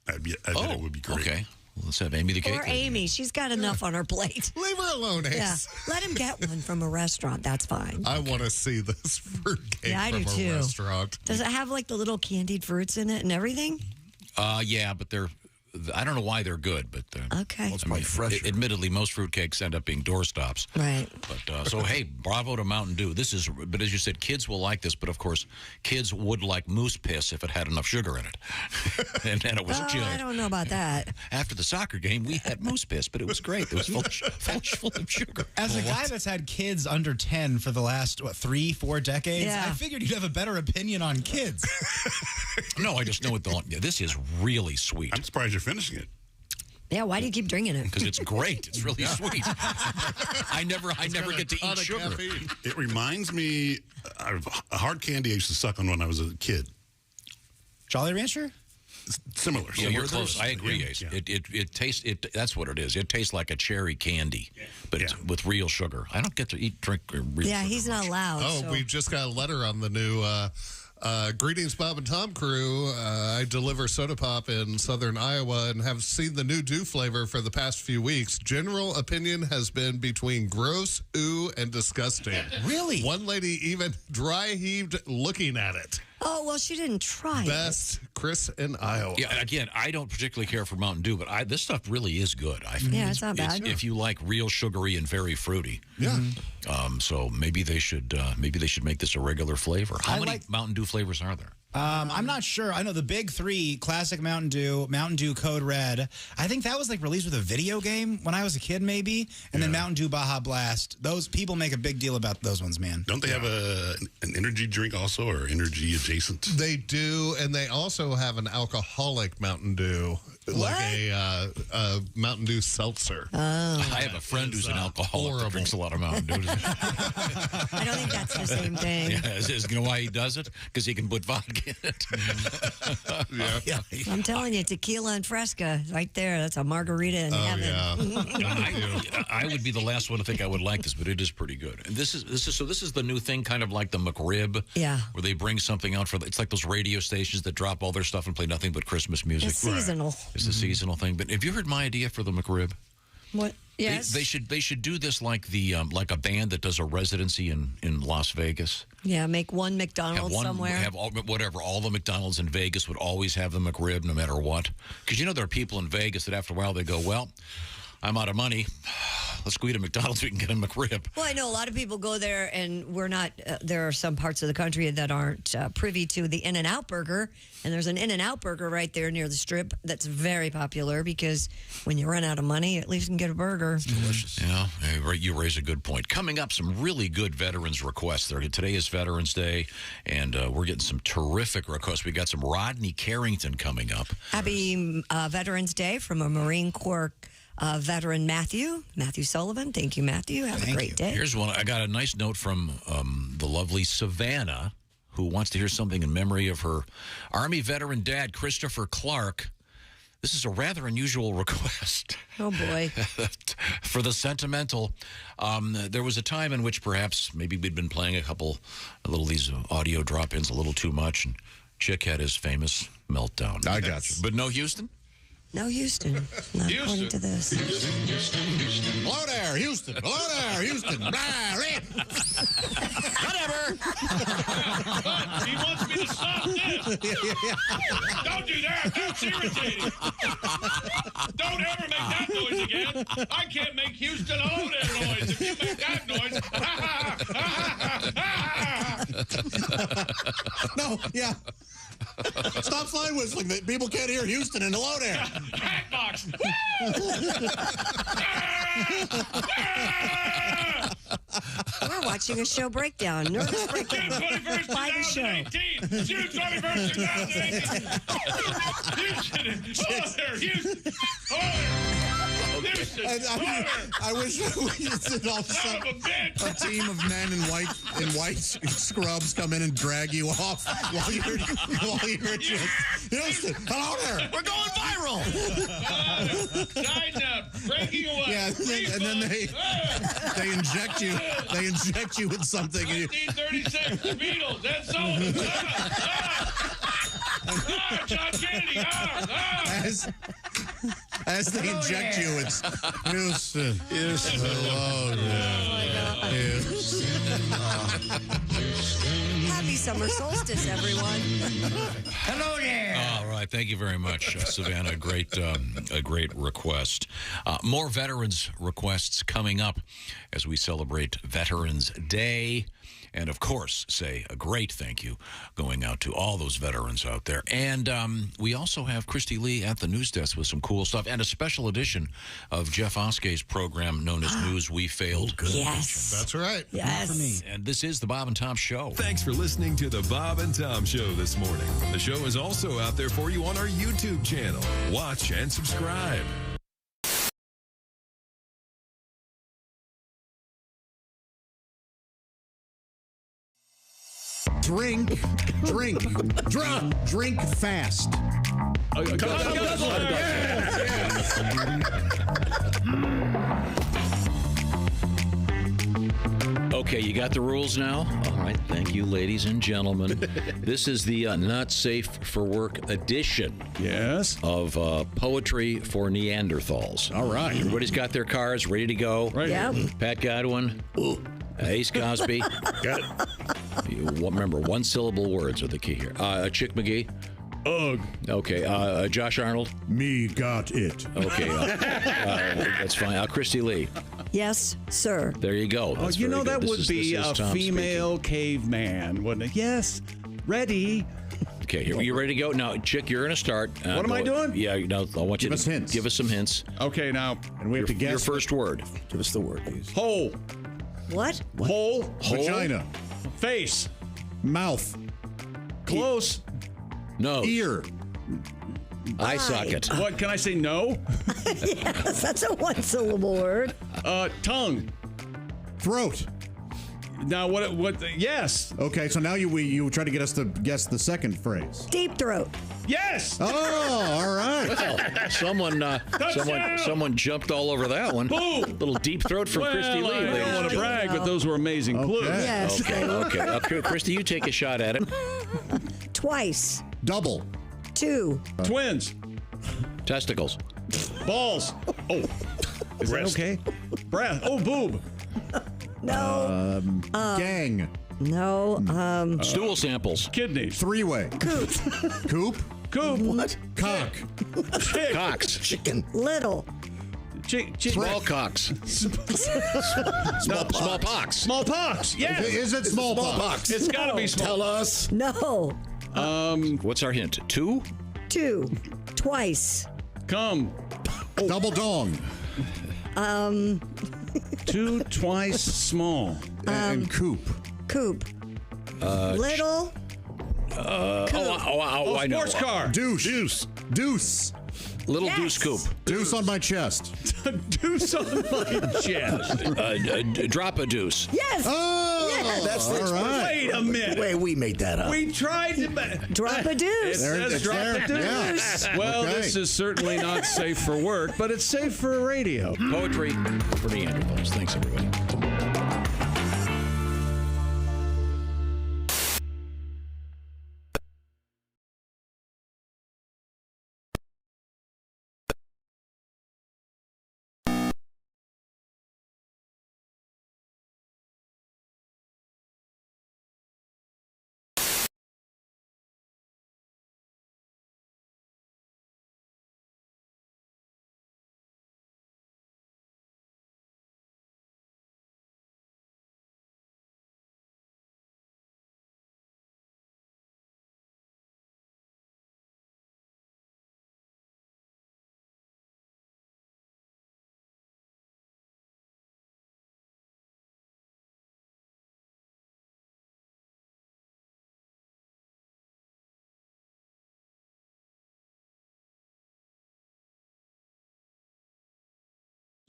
I bet it would be great. Okay. Well, let's have Amy the cake lady. Amy. She's got enough on her plate. Leave her alone, Ace. Yeah. Let him get one from a restaurant. That's fine. I want to see this fruitcake from a restaurant. Does it have like the little candied fruits in it and everything? Yeah, but I don't know why they're good, but okay. Well, it's probably fresh. Admittedly, most fruitcakes end up being doorstops. Right. But so hey, bravo to Mountain Dew. But as you said, kids will like this. But of course, kids would like moose piss if it had enough sugar in it, and it was chilled. I don't know about that. After the soccer game, we had moose piss, but it was great. It was full of sugar. As a guy that's had kids under 10 for the last 3-4 decades, I figured you'd have a better opinion on kids. No, I just know it. This is really sweet. I'm surprised you're finishing it. Yeah, why do you keep drinking it? Because it's great. It's really sweet. I never get to eat sugar. Caffeine. It reminds me of a hard candy I used to suck on when I was a kid. Jolly Rancher? Similar. Yeah, you're close. I agree, Ace. Yeah. It tastes. That's what it is. It tastes like a cherry candy, but it's with real sugar. I don't get to drink real sugar. He's not allowed. Oh, so. we just got a letter on the new Greetings, Bob and Tom crew. I deliver soda pop in southern Iowa and have seen the new Dew flavor for the past few weeks. General opinion has been between gross, ooh, and disgusting. Really? One lady even dry heaved looking at it. Oh, well, she didn't try Best Chris in Iowa. Yeah, again, I don't particularly care for Mountain Dew, but this stuff really is good. I think Yeah, it's not bad. if you like real sugary and very fruity. Yeah. So maybe they should make this a regular flavor. How many Mountain Dew flavors are there? I'm not sure. I know the big three: classic Mountain Dew Code Red. I think that was like released with a video game when I was a kid, maybe. And then Mountain Dew Baja Blast. Those people make a big deal about those ones, man. Don't they have an energy drink also, or energy adjacent? They do, and they also have an alcoholic Mountain Dew, like a Mountain Dew seltzer. Oh. I have a friend who's an alcoholic that drinks a lot of Mountain Dew. I don't think that's the same thing. Yeah, you know why he does it? Because he can put vodka in it. Yeah. I'm telling you, tequila and Fresca, right there. That's a margarita in heaven. I would be the last one to think I would like this, but it is pretty good. And this is the new thing, kind of like the McRib. Yeah. Where they bring something out it's like those radio stations that drop all their stuff and play nothing but Christmas music. It's seasonal. It's a seasonal thing. But have you heard my idea for the McRib? What? Yes. They should do this like like a band that does a residency in Las Vegas. Yeah, make one McDonald's somewhere. All the McDonald's in Vegas would always have the McRib no matter what. Because there are people in Vegas that after a while they go, well, I'm out of money. Let's go eat at McDonald's. We can get a McRib. Well, I know a lot of people go there, and we're not. There are some parts of the country that aren't privy to the In-N-Out burger, and there's an In-N-Out burger right there near the Strip that's very popular because when you run out of money, at least you can get a burger. It's delicious. Yeah, you raise a good point. Coming up, some really good veterans requests. Today is Veterans Day, and we're getting some terrific requests. We got some Rodney Carrington coming up. Happy Veterans Day from a Marine Corps veteran, Matthew Sullivan. Thank you, Matthew. Have a great day. Here's one. I got a nice note from the lovely Savannah, who wants to hear something in memory of her Army veteran dad, Christopher Clark. This is a rather unusual request. Oh, boy. For the sentimental, there was a time in which perhaps maybe we'd been playing a little of these audio drop-ins a little too much, and Chick had his famous meltdown. I got you. But no Houston? No Houston. Not according to this. Hello there, Houston. Hello there, Houston. Whatever. He wants me to stop this. Don't do that. That's irritating. Don't ever make that noise again. I can't make Houston hello there noise. If you make that noise. No, yeah. Stop flying whistling. People can't hear Houston and hello there. Hatbox. We're watching a show breakdown. Nervous breakdown. June 21st, By the show. 2018. June 21st, 2018. Houston. Hello there, Houston. Hello there. Houston. I wish we did all a team of men in white scrubs come in and drag you off while you're just Houston. Hello there. We're going viral. Breaking away. Yeah, and then they inject you. They inject you with something. 1936, the Beatles. That's so. John Kennedy. As they inject you, it's Houston. Houston. Hello there. Happy summer solstice, everyone. Hello there. All right. Thank you very much, Savannah. A great request. More veterans requests coming up as we celebrate Veterans Day. And, of course, say a great thank you going out to all those veterans out there. And we also have Christy Lee at the news desk with some cool stuff and a special edition of Jeff Oskey's program known as News We Failed. Yes. That's right. Yes. For me. And this is the Bob and Tom Show. Thanks for listening to the Bob and Tom Show this morning. The show is also out there for you on our YouTube channel. Watch and subscribe. Drink fast. Okay, you got the rules now? All right, thank you, ladies and gentlemen. This is the Not Safe for Work edition. Yes. Of Poetry for Neanderthals. All right. Everybody's got their cars ready to go. Right. Yeah. Pat Godwin. Ace Cosby. Got it. Remember, one-syllable words are the key here. Chick McGee? Ugh. Okay. Josh Arnold? Me got it. Okay. That's fine. Christy Lee? Yes, sir. There you go. That's you know, very that good. would be a female caveman, wouldn't it? Yes. Ready. Okay, here, you ready to go? Now, Chick, you're going to start. What am I doing? Yeah, no, I want you to give us some hints. Okay, now. And we have to guess. Your first word. Give us the word, please. Hole. What? Hole. Vagina. Face. Mouth. Close. Nose. Ear. Eye socket. What, can I say no? Yes, that's a one-syllable word. Tongue. Throat. Now, what, yes. Okay, so now you try to get us to guess the second phrase. Deep throat. Yes. Oh, all right. Well, someone jumped all over that one. Boom. Little deep throat from Christy Lee. I don't want to brag, but those were amazing clues. Yes. Okay. Christy, you take a shot at it. Twice. Double. 2. Twins. Testicles. Balls. Oh. Is that okay? Breath. Oh, boob. No. Gang. No. Stool samples. Kidneys. Three-way. Coop. Coop. Coop. What? Cock. Chick. Cocks. Chicken. Little. Small cocks. Smallpox. Smallpox. Yes. Is it smallpox? It's got to be small. Tell us. No. What's our hint? 2? 2. Twice. Come. Double dong. 2 twice small. And coop. Coop. Little. I know. Sports car. Douche. Deuce. Little Yes. deuce coop. Deuce on my chest. Deuce on my chest. Drop a deuce. Yes. Oh, Yes. That's the all right. Wait a minute. Wait, we made that up. We tried to. Drop a It deuce. says it's drop there. a deuce. Yeah. Well, Okay. this is certainly not safe for work, but it's safe for radio. Poetry for Neanderthals. Thanks, everybody.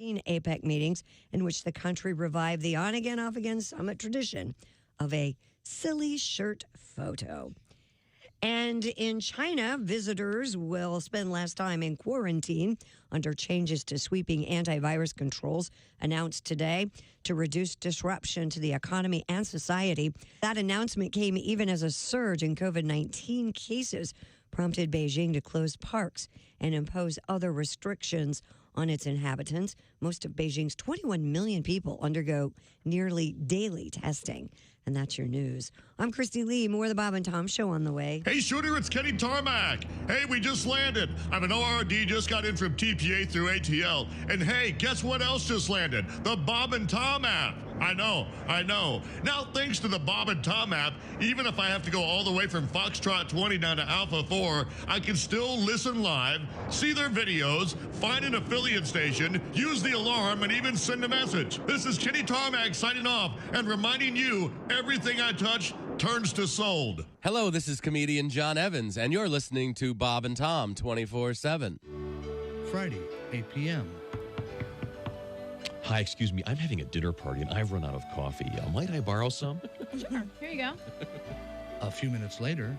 APEC meetings in which the country revived the on-again, off-again summit tradition of a silly shirt photo. And in China, visitors will spend less time in quarantine under changes to sweeping antivirus controls announced today to reduce disruption to the economy and society. That announcement came even as a surge in COVID-19 cases prompted Beijing to close parks and impose other restrictions on its inhabitants. Most of Beijing's 21 million people undergo nearly daily testing. And that's your news. I'm Christy Lee. More of the Bob and Tom Show on the way. Hey, Shooter, it's Kenny Tarmac. Hey, we just landed. I'm an ORD, just got in from TPA through ATL. And hey, guess what else just landed? The Bob and Tom app. I know. Now, thanks to the Bob and Tom app, even if I have to go all the way from Foxtrot 20 down to Alpha 4, I can still listen live, see their videos, find an affiliate station, use the alarm, and even send a message. This is Kenny Tarmac signing off and reminding you everything I touch turns to sold. Hello, this is comedian John Evans, and you're listening to Bob and Tom 24/7. Friday, 8 p.m. Hi, excuse me. I'm having a dinner party and I've run out of coffee. Might I borrow some? Sure. Here you go. A few minutes later.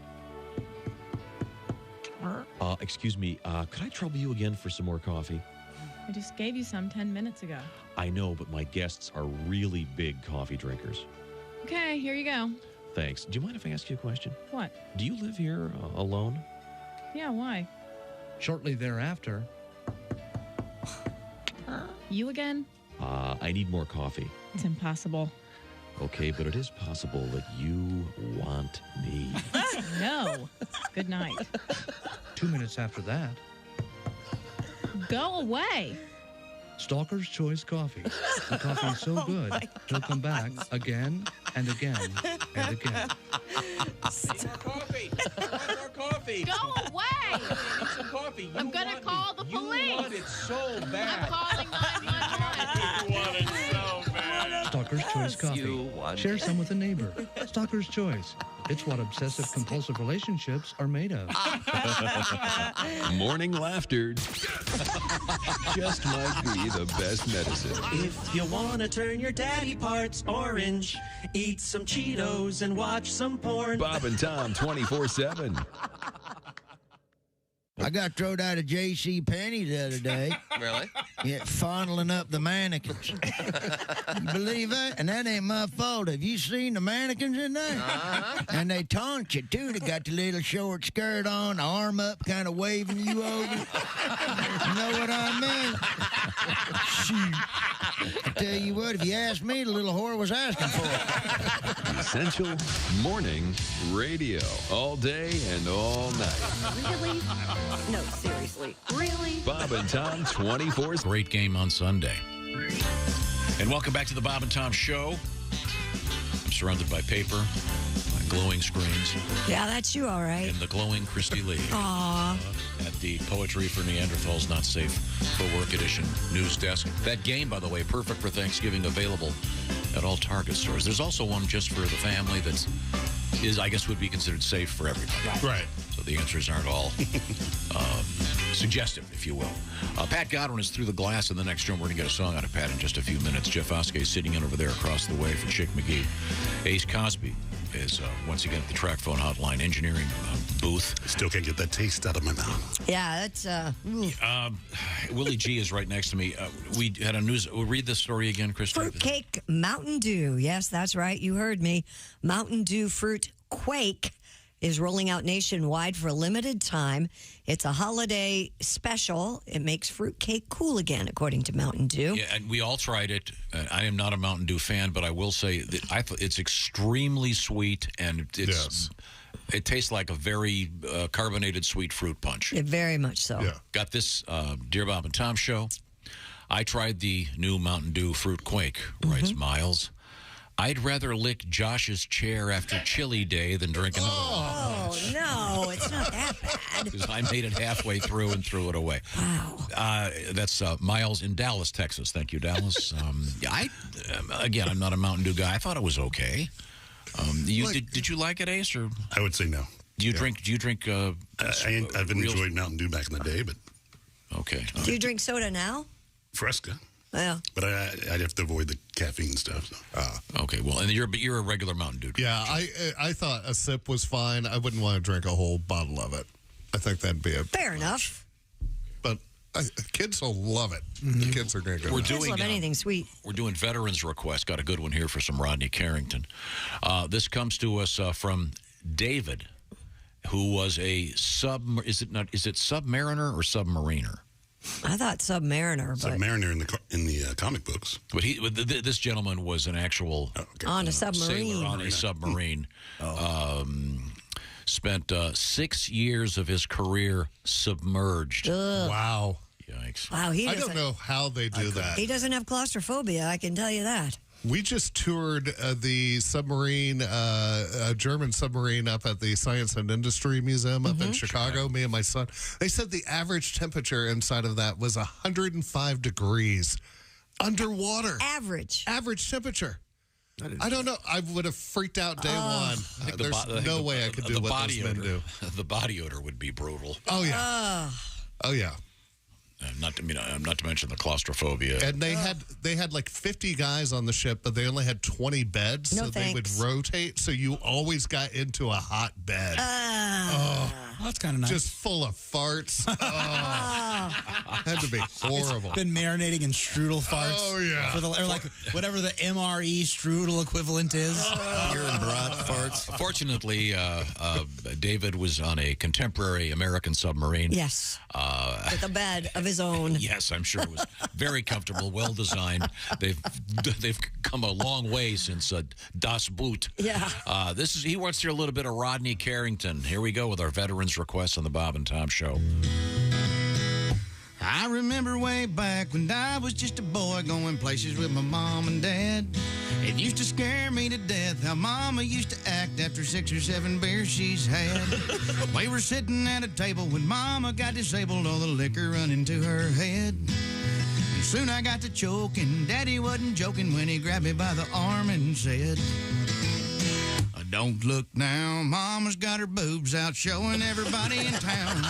Excuse me. Could I trouble you again for some more coffee? I just gave you some 10 minutes ago. I know, but my guests are really big coffee drinkers. Okay, here you go. Thanks. Do you mind if I ask you a question? What? Do you live here alone? Yeah, why? Shortly thereafter. You again? I need more coffee. It's impossible. Okay, but it is possible that you want me. No. Good night. 2 minutes after that, Go away. Stalker's Choice Coffee. The coffee is so good, he'll come back again and again and again. Coffee. More coffee. Go away. Need some coffee. I'm going to call the police. You want it so bad. I'm calling 911. You want it so bad. Stalker's Choice Coffee. Share some with a neighbor. Stalker's Choice. It's what obsessive-compulsive relationships are made of. Morning laughter just might be the best medicine. If you want to turn your daddy parts orange, eat some Cheetos and watch some porn. Bob and Tom 24/7. I got thrown out of J.C. Penney the other day. Really? Yeah, fondling up the mannequins. You believe that? And that ain't my fault. Have you seen the mannequins in there? Uh-huh. And they taunt you, too. They got the little short skirt on, arm up, kind of waving you over. You know what I mean? Shoot. I tell you what, if you ask me, the little whore was asking for it. Essential morning radio. All day and all night. Really? No, seriously. Really? Bob and Tom 24. Great game on Sunday. And welcome back to the Bob and Tom Show. I'm surrounded by paper, by glowing screens, Yeah, that's you, all right. and the glowing Christy Lee. Aw. At the Poetry for Neanderthals Not Safe for Work Edition news desk. That game, by the way, perfect for Thanksgiving, available at all Target stores. There's also one just for the family that I guess, would be considered safe for everybody. Right. So the answers aren't all suggestive, if you will. Pat Godwin is through the glass in the next room. We're going to get a song out of Pat in just a few minutes. Jeff Oskey is sitting in over there across the way for Chick McGee. Ace Cosby is once again at the Track Phone Hotline engineering booth. Still can't get that taste out of my mouth. Yeah, that's... Willie G is right next to me. We had a news... We'll read the story again, Christy. Fruitcake Mountain Dew. Yes, that's right. You heard me. Mountain Dew Fruit Quake is rolling out nationwide for a limited time. It's a holiday special. It makes fruitcake cool again, according to Mountain Dew. Yeah, and we all tried it. I am not a Mountain Dew fan, but I will say that it's extremely sweet, and it tastes like a very carbonated sweet fruit punch. Very much so. Yeah. Got this Dear Bob and Tom show. I tried the new Mountain Dew Fruit Quake, writes Miles. I'd rather lick Josh's chair after Chili Day than drink another one. Oh, no, it's not that bad. Because I made it halfway through and threw it away. Wow. That's Miles in Dallas, Texas. Thank you, Dallas. Again, I'm not a Mountain Dew guy. I thought it was okay. Did you like it, Ace? Or I would say no. Do you drink? I've enjoyed Mountain Dew back in the day, but okay. Do you drink soda now? Fresca. Yeah. But I'd have to avoid the caffeine stuff. So. Okay, well, and you're a regular Mountain Dew drinker. Yeah, I thought a sip was fine. I wouldn't want to drink a whole bottle of it. I think that'd be fair enough. But kids will love it. The kids are going to go. We're Kids love anything sweet. We're doing veterans requests. Got a good one here for some Rodney Carrington. This comes to us from David, who was a Is it submariner or submariner? I thought Submariner, but Submariner in the comic books. But this gentleman was an actual on a submarine. Sailor on a submarine. Spent 6 years of his career submerged. Ugh. Wow. Yikes. Wow, I don't know how they do that. He doesn't have claustrophobia, I can tell you that. We just toured the submarine, German submarine up at the Science and Industry Museum up in Chicago, me and my son. They said the average temperature inside of that was 105 degrees underwater. Average temperature. I don't know. I would have freaked out day one. There's no way I could do what those men do. The body odor would be brutal. Oh, yeah. Oh, yeah. Not to mention the claustrophobia. And they had like 50 guys on the ship, but they only had 20 beds, No, so they would rotate. So you always got into a hot bed. that's kind of nice. Just full of farts. Had to be horrible. It's been marinating in strudel farts. Oh, yeah. Or like whatever the MRE strudel equivalent is. Urine broth farts. Fortunately, David was on a contemporary American submarine. Yes. With a bed of his own. Yes, I'm sure it was very comfortable, well designed. They've come a long way since Das Boot. Yeah. He wants to hear a little bit of Rodney Carrington. Here we go with our veterans request on the Bob and Tom Show. I remember way back when I was just a boy going places with my mom and dad. It used to scare me to death how Mama used to act after 6 or 7 beers she's had. We were sitting at a table when Mama got disabled, all the liquor running to her head. And soon I got to choking. Daddy wasn't joking when he grabbed me by the arm and said, "Don't look now, Mama's got her boobs out showing everybody in town."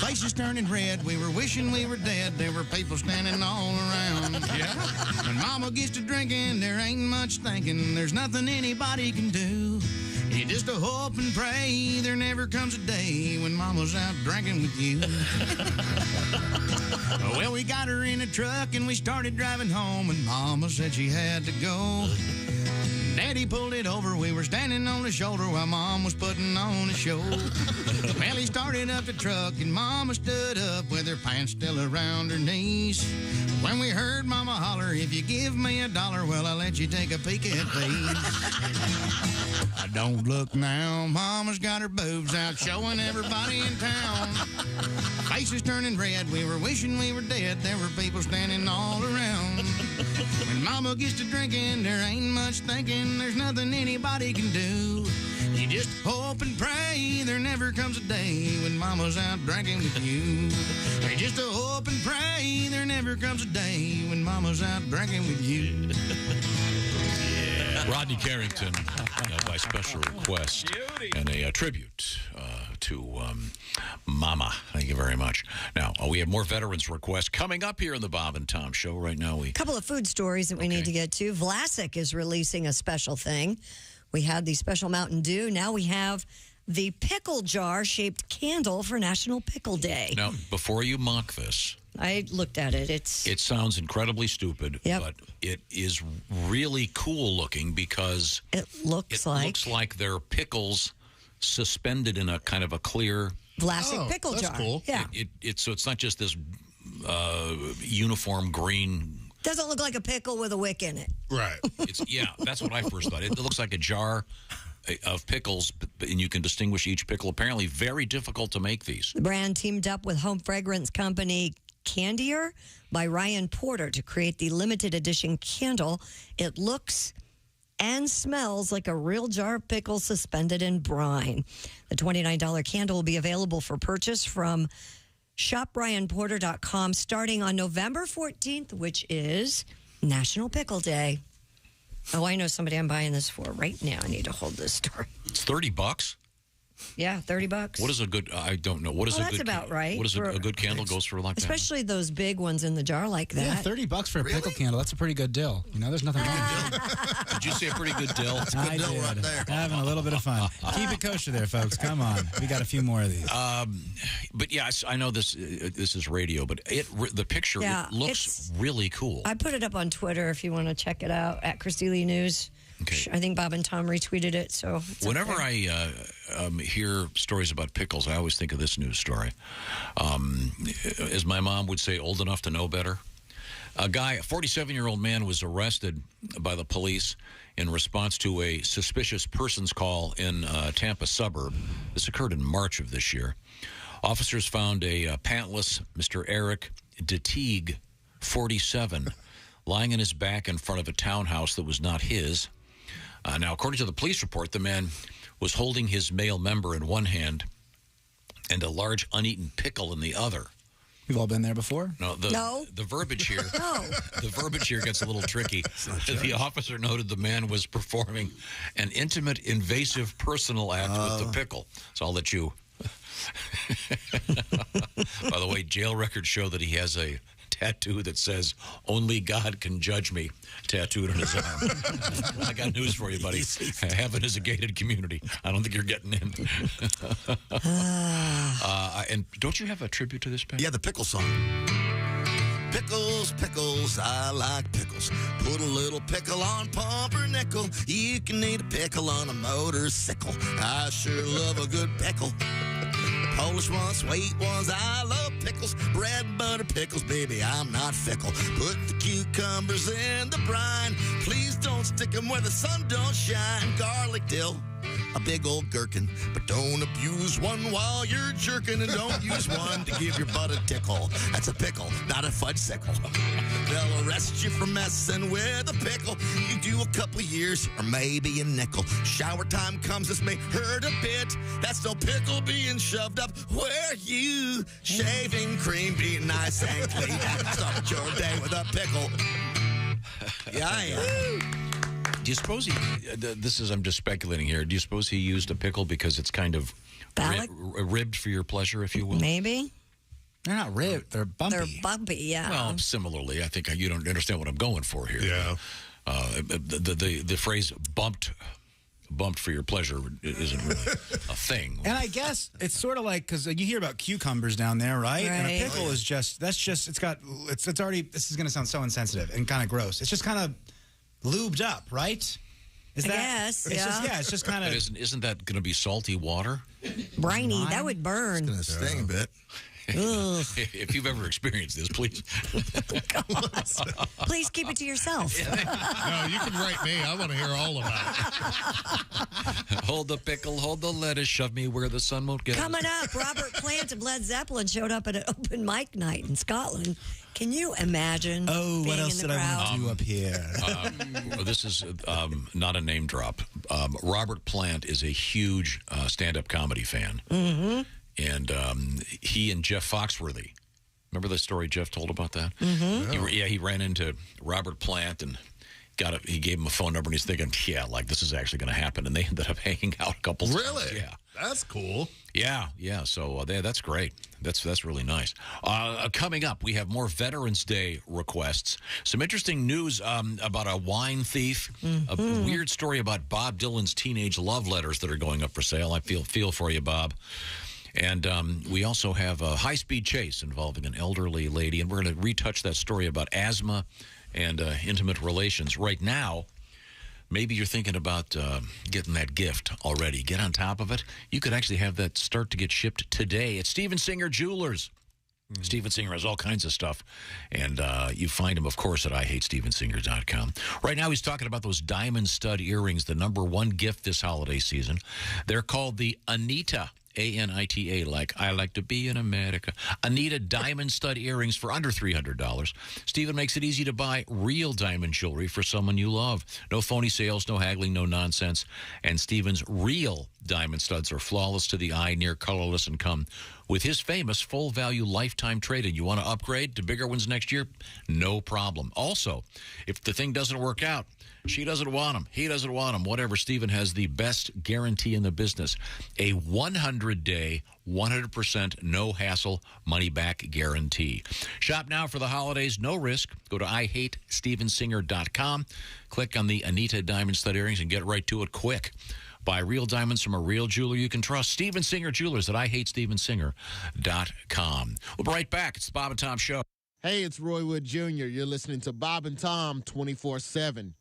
Faces turning red, we were wishing we were dead. There were people standing all around. Yeah. When Mama gets to drinking, there ain't much thinking. There's nothing anybody can do. You just hope and pray there never comes a day when Mama's out drinking with you. Well, we got her in a truck and we started driving home, and Mama said she had to go. Daddy pulled it over, we were standing on the shoulder while Mom was putting on a show. Well, he started up the truck and Mama stood up with her pants still around her knees. When we heard Mama holler, "If you give me $1, well, I'll let you take a peek at these." Don't look now, Mama's got her boobs out showing everybody in town. Faces turning red, we were wishing we were dead. There were people standing all around. When Mama gets to drinking, there ain't much thinking. There's nothing anybody can do. You just hope and pray there never comes a day when Mama's out drinking with you. You just hope and pray there never comes a day when Mama's out drinking with you. Rodney Carrington, by special request, and a tribute to Mama. Thank you very much. Now, we have more veterans requests coming up here in the Bob and Tom Show. Right now, A couple of food stories that we need to get to. Vlasic is releasing a special thing. We had the special Mountain Dew. Now we have the pickle jar-shaped candle for National Pickle Day. Now, before you mock this, I looked at it. It sounds incredibly stupid, but it is really cool looking because it looks like they're pickles suspended in a kind of a clear Vlasic pickle jar. That's cool. Yeah. So it's not just this uniform green. Doesn't look like a pickle with a wick in it. Right. That's what I first thought. It looks like a jar of pickles, and you can distinguish each pickle. Apparently very difficult to make these. The brand teamed up with home fragrance company Candier by Ryan Porter to create the limited edition candle. It looks and smells like a real jar of pickles suspended in brine. The $29 candle will be available for purchase from shopryanporter.com starting on November 14th, which is National Pickle Day. Oh, I know somebody I'm buying this for right now. I need to hold this store. It's $30. Yeah, $30. What is a good? I don't know. What is a that's good? about right. What is a good candle goes for like that? Especially those big ones in the jar like that. Yeah, $30 for a pickle candle. That's a pretty good deal. You know, there's nothing wrong with it. Did you say a pretty good deal? That's a good I deal did. right there. Having a little bit of fun. Keep it kosher there, folks. Come on. We got a few more of these. But yeah, I know this is radio, but the picture it looks really cool. I put it up on Twitter if you want to check it out at Christili News. Okay. I think Bob and Tom retweeted it. So whenever I hear stories about pickles, I always think of this news story. As my mom would say, old enough to know better. A 47-year-old man was arrested by the police in response to a suspicious persons call in a Tampa suburb. This occurred in March of this year. Officers found a pantless Mr. Eric DeTigue, 47, lying on his back in front of a townhouse that was not his. Now, according to the police report, the man was holding his male member in one hand and a large uneaten pickle in the other. We've all been there before? No. The verbiage here. The verbiage here gets a little tricky. The officer noted the man was performing an intimate, invasive, personal act with the pickle. So I'll let you. By the way, jail records show that he has a tattoo that says, "Only God can judge me," tattooed on his arm. I got news for you, buddy. Heaven is a gated community. I don't think you're getting in. And don't you have a tribute to this, Pat? Yeah, the pickle song. Pickles, pickles, I like pickles. Put a little pickle on pumpernickel. You can eat a pickle on a motorcycle. I sure love a good pickle. Polish ones, sweet ones, I love pickles. Bread and butter pickles, baby, I'm not fickle. Put the cucumbers in the brine. Please don't stick them where the sun don't shine. Garlic, dill, a big old gherkin. But don't abuse one while you're jerking. And don't use one to give your butt a tickle. That's a pickle, not a fudge-sickle. They'll arrest you for messing with a pickle. You do a couple years or maybe a nickel. Shower time comes, this may hurt a bit. That's no pickle being shoved up where you shaving cream be nice and clean. Start your day with a pickle. Yeah. Do you suppose I'm just speculating here. Do you suppose he used a pickle because it's kind of ribbed for your pleasure, if you will? Maybe. They're not ribbed. They're bumpy. They're bumpy, yeah. Well, similarly, I think you don't understand what I'm going for here. Yeah. The phrase bumped for your pleasure isn't really a thing. And I guess it's sort of like, because you hear about cucumbers down there, right? And a pickle is just, it's already, this is going to sound so insensitive and kind of gross. It's just kind of lubed up, right? Yes, yeah. It's just kind of. Isn't that going to be salty water? Briny, that would burn. It's going to sting a bit. If you've ever experienced this, please. Please keep it to yourself. No, you can write me. I want to hear all about it. Hold the pickle, hold the lettuce, shove me where the sun won't get. Coming up, Robert Plant of Led Zeppelin showed up at an open mic night in Scotland. Can you imagine? Oh, what else did I want to do up here? This is not a name drop. Robert Plant is a huge stand-up comedy fan. Mm-hmm. And he and Jeff Foxworthy, remember the story Jeff told about that? Mm-hmm. He ran into Robert Plant and he gave him a phone number, and he's thinking, this is actually going to happen. And they ended up hanging out a couple times. Really? Yeah. That's cool. Yeah. So that's great. That's really nice. Coming up, we have more Veterans Day requests. Some interesting news about a wine thief. Mm-hmm. A weird story about Bob Dylan's teenage love letters that are going up for sale. I feel for you, Bob. And we also have a high-speed chase involving an elderly lady, and we're going to retouch that story about asthma and intimate relations. Right now, maybe you're thinking about getting that gift already. Get on top of it. You could actually have that start to get shipped today at Steven Singer Jewelers. Steven Singer has all kinds of stuff, and you find him, of course, at IHateStevenSinger.com. Right now, he's talking about those diamond stud earrings, the #1 gift this holiday season. They're called the Anita. A-N-I-T-A, like I like to be in America. Anita diamond stud earrings for under $300. Steven makes it easy to buy real diamond jewelry for someone you love. No phony sales, no haggling, no nonsense. And Steven's real diamond studs are flawless to the eye, near colorless, and come with his famous full-value lifetime trade-in. You want to upgrade to bigger ones next year? No problem. Also, if the thing doesn't work out, she doesn't want them, he doesn't want them, whatever, Steven has the best guarantee in the business. A 100-day, 100% no-hassle money-back guarantee. Shop now for the holidays, no risk. Go to IHateStevenSinger.com. Click on the Anita Diamond Stud Earrings and get right to it quick. Buy real diamonds from a real jeweler you can trust. Steven Singer Jewelers at IHateStevenSinger.com. We'll be right back. It's the Bob and Tom Show. Hey, it's Roy Wood Jr. You're listening to Bob and Tom 24/7.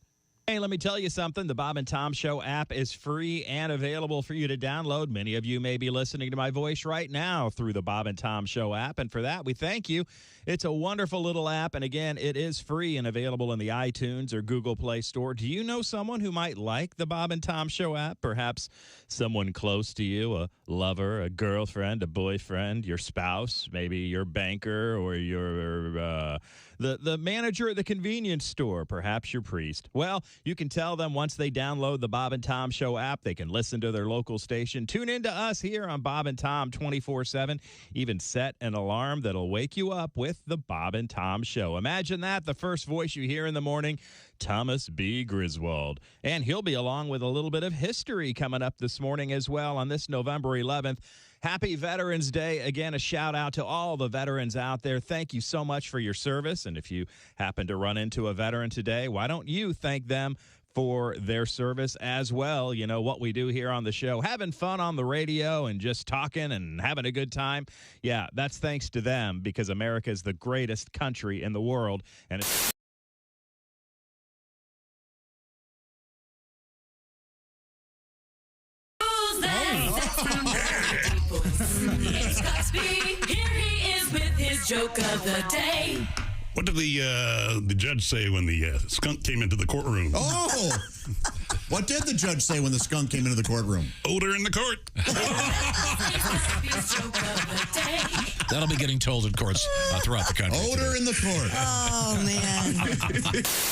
Hey, let me tell you something. The Bob and Tom Show app is free and available for you to download. Many of you may be listening to my voice right now through the Bob and Tom Show app, and for that, we thank you. It's a wonderful little app, and again, it is free and available in the iTunes or Google Play Store. Do you know someone who might like the Bob and Tom Show app? Perhaps someone close to you, a lover, a girlfriend, a boyfriend, your spouse, maybe your banker or your the manager at the convenience store, perhaps your priest. Well, you can tell them once they download the Bob and Tom Show app, they can listen to their local station, tune into us here on Bob and Tom 24/7, even set an alarm that'll wake you up with the Bob and Tom Show. Imagine that, the first voice you hear in the morning, Thomas B. Griswold. And he'll be along with a little bit of history coming up this morning as well on this November 11th. Happy Veterans Day. Again, a shout out to all the veterans out there. Thank you so much for your service. And if you happen to run into a veteran today, why don't you thank them for their service as well? You know what we do here on the show, having fun on the radio and just talking and having a good time. Yeah, that's thanks to them, because America is the greatest country in the world. And it's It's Cosby. Here he is with his joke of the day. What did the judge say when the skunk came into the courtroom? Oh! What did the judge say when the skunk came into the courtroom? Odor in the court. That'll be getting told in courts throughout the country. Odor today. in the court. Oh, man.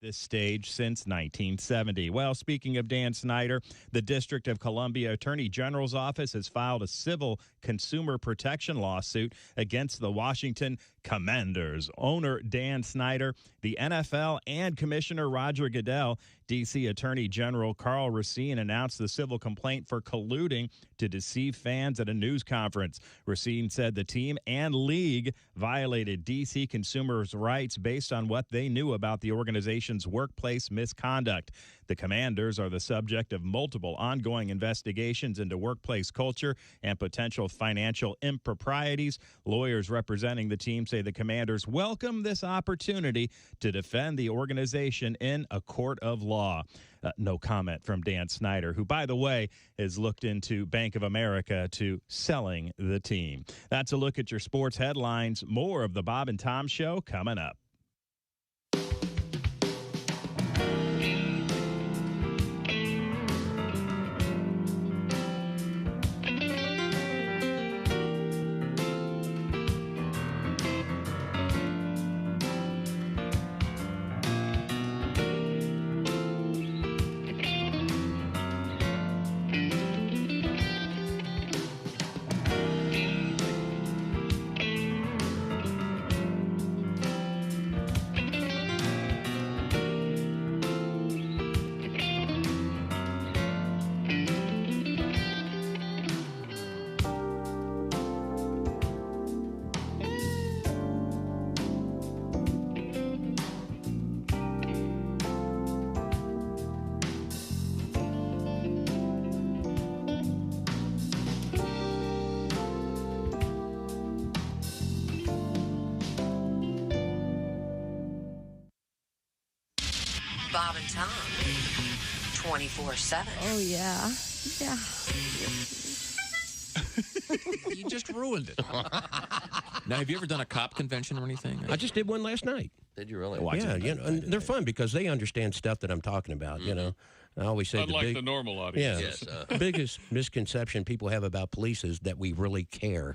this stage since 1970. Well, speaking of Dan Snyder, the District of Columbia Attorney General's office has filed a civil consumer protection lawsuit against the Washington Commanders. Owner Dan Snyder, the NFL, and Commissioner Roger Goodell. D.C. Attorney General Carl Racine announced the civil complaint for colluding to deceive fans at a news conference. Racine said the team and league violated D.C. consumers' rights based on what they knew about the organization's workplace misconduct. The Commanders are the subject of multiple ongoing investigations into workplace culture and potential financial improprieties. Lawyers representing the team say the Commanders welcome this opportunity to defend the organization in a court of law. No comment from Dan Snyder, who, by the way, has looked into Bank of America to selling the team. That's a look at your sports headlines. More of the Bob and Tom Show coming up. Bob and Tom, 24/7. Oh, yeah. Yeah. You just ruined it. Now, have you ever done a cop convention or anything? I just did one last night. Did you really? Yeah, you know, and they're fun because they understand stuff that I'm talking about, you know. I always say Unlike the normal audience. Yeah, the biggest misconception people have about police is that we really care.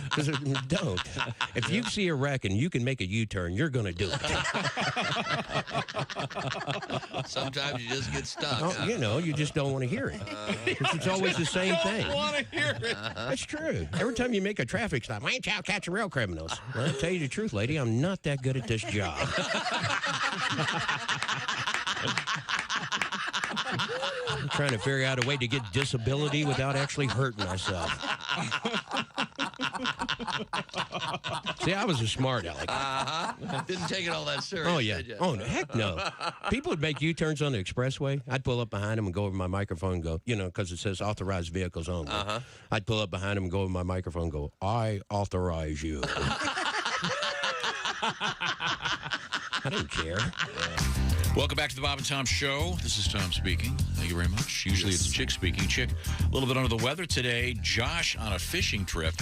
Because don't. If you see a wreck and you can make a U-turn, you're going to do it. Sometimes you just get stuck. Oh, you know, you just don't want to hear it. It's always the same thing. I don't want to hear it. That's true. Every time you make a traffic stop, I ain't out catching real criminals. Well, I'll tell you the truth, lady, I'm not that good at this job. I'm trying to figure out a way to get disability without actually hurting myself. See, I was a smart aleck. Didn't take it all that serious. Oh, yeah. Did you? Oh, heck no. People would make U-turns on the expressway. I'd pull up behind them and go over my microphone and go, because it says authorized vehicles only. I'd pull up behind them and go over my microphone and go, I authorize you. I don't care. Welcome back to the Bob and Tom Show. This is Tom speaking. Thank you very much. Usually it's Chick speaking. Chick, a little bit under the weather today. Josh on a fishing trip.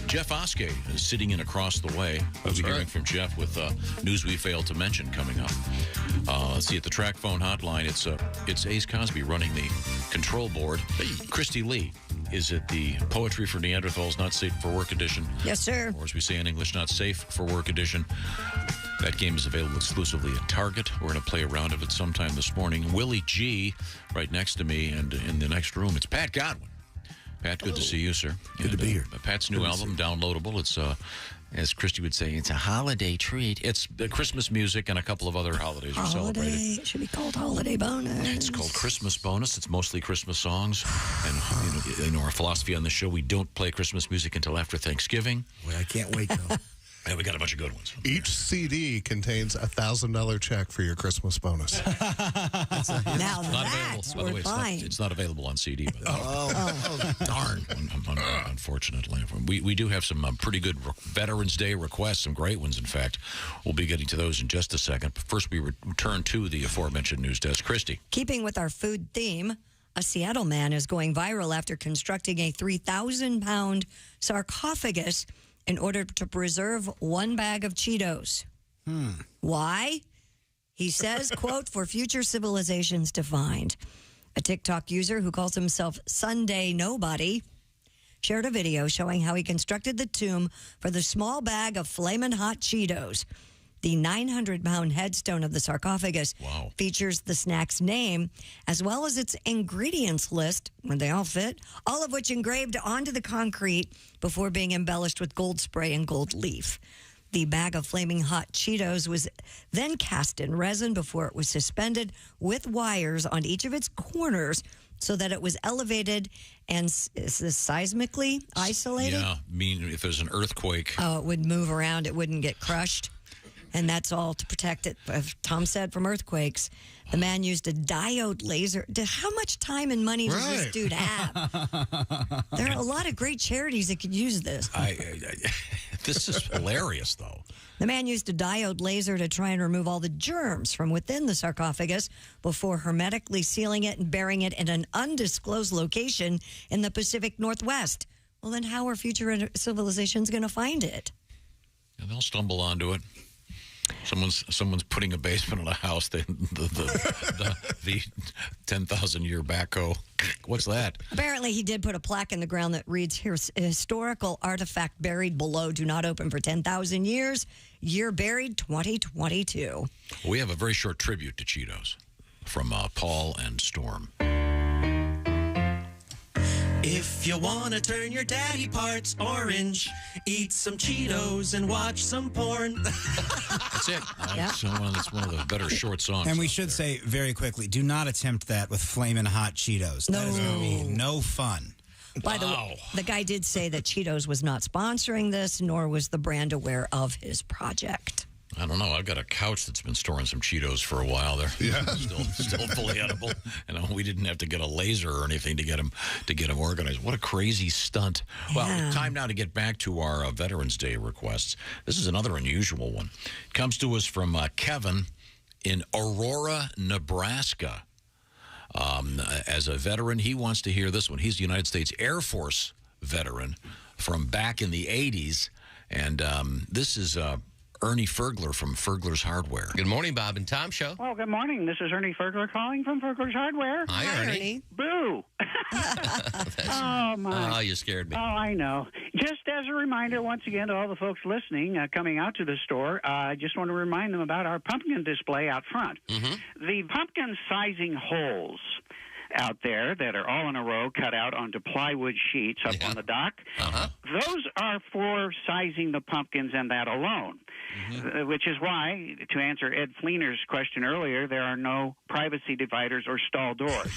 Jeff Oskey is sitting in across the way. We'll be hearing from Jeff with news we failed to mention coming up. Let's see, at the track phone hotline, it's Ace Cosby running the control board. Christy Lee is at the Poetry for Neanderthals Not Safe for Work edition. Yes, sir. Or as we say in English, Not Safe for Work edition. That game is available exclusively at Target. We're going to play a round of it sometime this morning. Willie G, right next to me, and in the next room, it's Pat Godwin. Pat, good to see you, sir. Good to be here. Pat's new album, downloadable. It's, as Christy would say, it's a holiday treat. It's Christmas music and a couple of other holidays are celebrated. It should be called Holiday Bonus. It's called Christmas Bonus. It's mostly Christmas songs. And our philosophy on the show, we don't play Christmas music until after Thanksgiving. Well, I can't wait, though. Yeah, we got a bunch of good ones. Each CD contains a $1,000 check for your Christmas bonus. Now that's worth buying. It's not available on CD. By the way. Darn. Unfortunately. We do have some pretty good Veterans Day requests, some great ones, in fact. We'll be getting to those in just a second. But first, we return to the aforementioned news desk. Christy. Keeping with our food theme, a Seattle man is going viral after constructing a 3,000-pound sarcophagus in order to preserve one bag of Cheetos. Why? He says, quote, for future civilizations to find. A TikTok user who calls himself Sunday Nobody shared a video showing how he constructed the tomb for the small bag of Flamin' Hot Cheetos. The 900-pound headstone of the sarcophagus features the snack's name, as well as its ingredients list, when they all fit, all of which engraved onto the concrete before being embellished with gold spray and gold leaf. The bag of Flaming Hot Cheetos was then cast in resin before it was suspended with wires on each of its corners so that it was elevated and seismically isolated. Yeah, I mean, if there's an earthquake. Oh, it would move around. It wouldn't get crushed. And that's all to protect it, as Tom said, from earthquakes. The man used a diode laser. How much time and money does this dude have? There are a lot of great charities that could use this. This is hilarious, though. The man used a diode laser to try and remove all the germs from within the sarcophagus before hermetically sealing it and burying it in an undisclosed location in the Pacific Northwest. Well, then how are future civilizations going to find it? Yeah, they'll stumble onto it. Someone's putting a basement in a house. The 10,000-year backhoe. What's that? Apparently, he did put a plaque in the ground that reads, historical artifact buried below. Do not open for 10,000 years. Year buried 2022. We have a very short tribute to Cheetos from Paul and Storm. If you want to turn your daddy parts orange, eat some Cheetos and watch some porn. That's it. That's one of the better short songs. And we should say very quickly, do not attempt that with Flamin' Hot Cheetos. No. That is going to be no fun. By the way, the guy did say that Cheetos was not sponsoring this, nor was the brand aware of his project. I don't know. I've got a couch that's been storing some Cheetos for a while. They're still fully edible. We didn't have to get a laser or anything to get them organized. What a crazy stunt. Yeah. Well, time now to get back to our Veterans Day requests. This is another unusual one. It comes to us from Kevin in Aurora, Nebraska. As a veteran, he wants to hear this one. He's a United States Air Force veteran from back in the 80s. And this is Ernie Fergler from Fergler's Hardware. Good morning, Bob and Tom Show. Well, good morning. This is Ernie Fergler calling from Fergler's Hardware. Hi, Ernie. Boo. Oh, my. Oh, you scared me. Oh, I know. Just as a reminder, once again, to all the folks listening, coming out to the store, I just want to remind them about our pumpkin display out front. Mm-hmm. The pumpkin sizing holes out there that are all in a row cut out onto plywood sheets up on the dock. Those are for sizing the pumpkins and that alone, which is why, to answer Ed Fleener's question earlier, there are no privacy dividers or stall doors.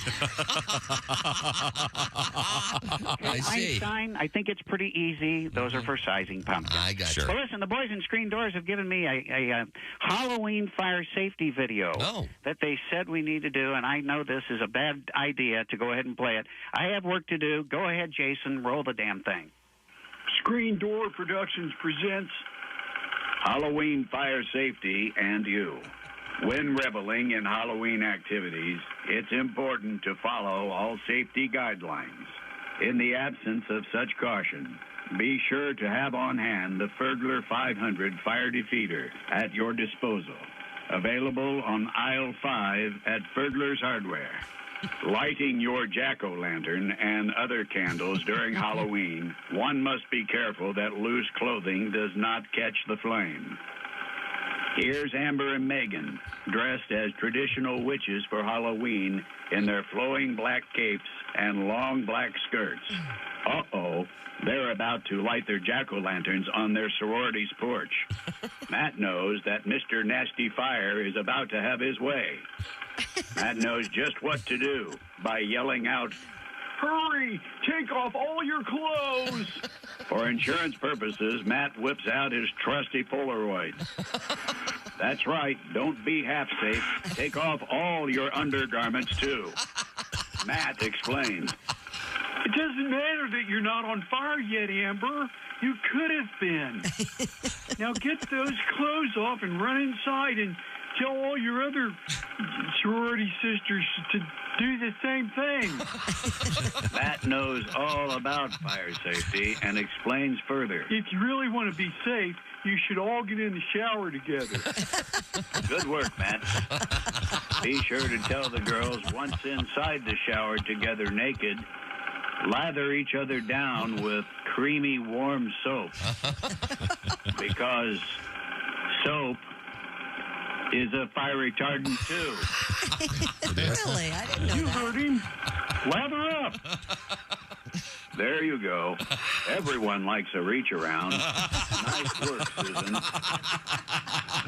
I see. Einstein, I think it's pretty easy. Those are for sizing pumpkins. I got you. Well, listen, the boys in Screen Doors have given me a Halloween fire safety video that they said we need to do, and I know this is a bad idea to go ahead and play it. I have work to do. Go ahead, Jason. Roll the damn thing. Screen Door Productions presents Halloween Fire Safety and You. When reveling in Halloween activities, it's important to follow all safety guidelines. In the absence of such caution, be sure to have on hand the Fergler 500 fire defeater at your disposal. Available on aisle 5 at Fergler's Hardware. Lighting your jack-o'-lantern and other candles during Halloween, one must be careful that loose clothing does not catch the flame. Here's Amber and Megan, dressed as traditional witches for Halloween in their flowing black capes and long black skirts. Uh-oh, they're about to light their jack-o'-lanterns on their sorority's porch. Matt knows that Mr. Nasty Fire is about to have his way. Matt knows just what to do by yelling out, "Hurry! Take off all your clothes!" For insurance purposes, Matt whips out his trusty Polaroid. That's right. Don't be half safe. Take off all your undergarments, too. Matt explains. It doesn't matter that you're not on fire yet, Amber. You could have been. Now get those clothes off and run inside and tell all your other sorority sisters to do the same thing. Matt knows all about fire safety and explains further. If you really want to be safe, you should all get in the shower together. Good work, Matt. Be sure to tell the girls once inside the shower together naked, lather each other down with creamy warm soap. Because soap is a fire retardant, too. Really? I didn't know You that. heard him. Lather up. There you go. Everyone likes a reach around. Nice work, Susan.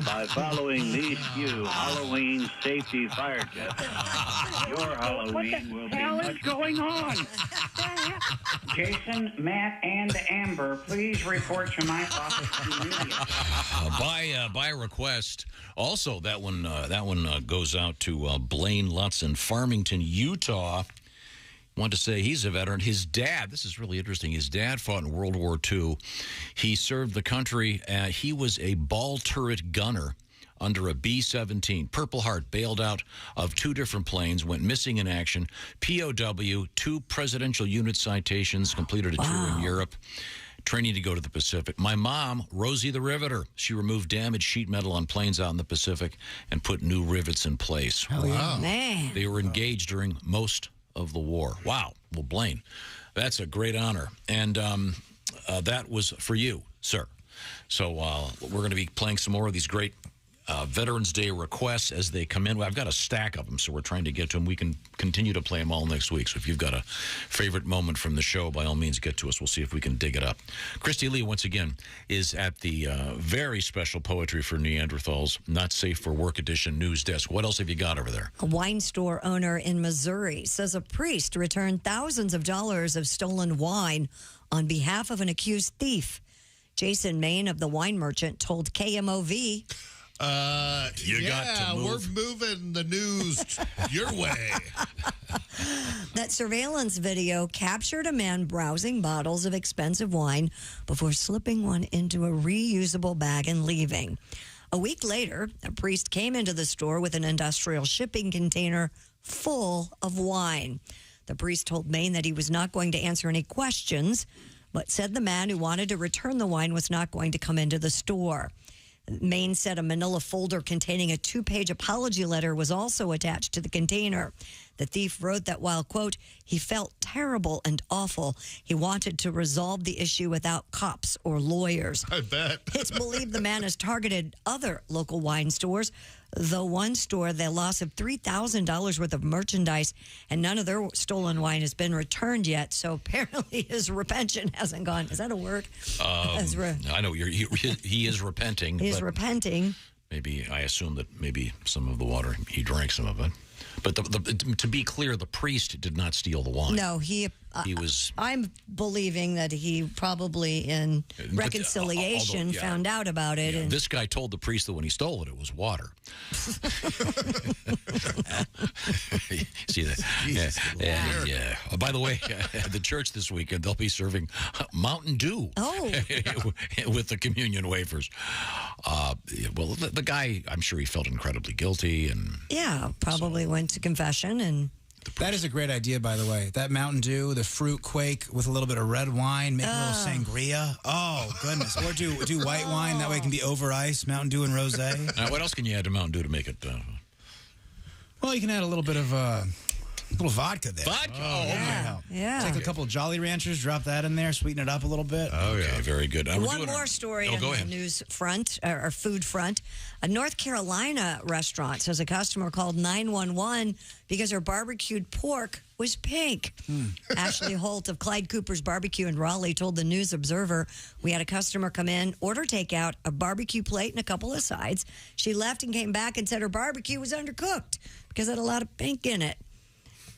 By following these few Halloween safety fire tips, your Halloween will be much going on? Jason, Matt, and Amber, please report to my office immediately. By request. Also, that one goes out to Blaine Lutz in Farmington, Utah. Want to say he's a veteran. His dad, this is really interesting, his dad fought in World War II. He served the country. He was a ball turret gunner under a B-17. Purple Heart, bailed out of 2 different planes, went missing in action. POW, 2 presidential unit citations, completed a tour in Europe, training to go to the Pacific. My mom, Rosie the Riveter, she removed damaged sheet metal on planes out in the Pacific and put new rivets in place. Oh, wow. Man. They were engaged during most of the war. Wow. Well, Blaine, that's a great honor. And that was for you, sir. So we're going to be playing some more of these great Veterans Day requests as they come in. Well, I've got a stack of them, so we're trying to get to them. We can continue to play them all next week. So if you've got a favorite moment from the show, by all means, get to us. We'll see if we can dig it up. Christy Lee, once again, is at the very special Poetry for Neanderthals, Not Safe for Work edition news desk. What else have you got over there? A wine store owner in Missouri says a priest returned thousands of dollars of stolen wine on behalf of an accused thief. Jason Main of the Wine Merchant told KMOV... You got to move. We're moving the news your way. That surveillance video captured a man browsing bottles of expensive wine before slipping one into a reusable bag and leaving. A week later, a priest came into the store with an industrial shipping container full of wine. The priest told Maine that he was not going to answer any questions, but said the man who wanted to return the wine was not going to come into the store. Maine said a manila folder containing a 2-page apology letter was also attached to the container. The thief wrote that while, quote, he felt terrible and awful, he wanted to resolve the issue without cops or lawyers. I bet. It's believed the man has targeted other local wine stores. The one store, the loss of $3,000 worth of merchandise, and none of their stolen wine has been returned yet. So apparently his repention hasn't gone. Is that a word? I know he is repenting. He is repenting. Maybe I assume that maybe some of the water, he drank some of it. But to be clear, the priest did not steal the wine. No, he was. I'm believing that he probably in reconciliation found out about it. Yeah, this guy told the priest that when he stole it, it was water. See that? Yeah. By the way, at the church this weekend, they'll be serving Mountain Dew with the communion wafers. Well, the guy, I'm sure he felt incredibly guilty. And probably went to confession. And that is a great idea, by the way. That Mountain Dew, the fruit quake with a little bit of red wine, make a little sangria. Oh, goodness. Or do white wine. That way it can be over ice, Mountain Dew and rosé. Now, what else can you add to Mountain Dew to make it? Well, you can add a little bit of little vodka there. Vodka? Yeah. Take a couple Jolly Ranchers, drop that in there, sweeten it up a little bit. Oh, yeah. Very good. One more story on the news front, or food front. A North Carolina restaurant says a customer called 911 because her barbecued pork was pink. Ashley Holt of Clyde Cooper's Barbecue in Raleigh told the News Observer, we had a customer come in, order takeout, a barbecue plate, and a couple of sides. She left and came back and said her barbecue was undercooked because it had a lot of pink in it.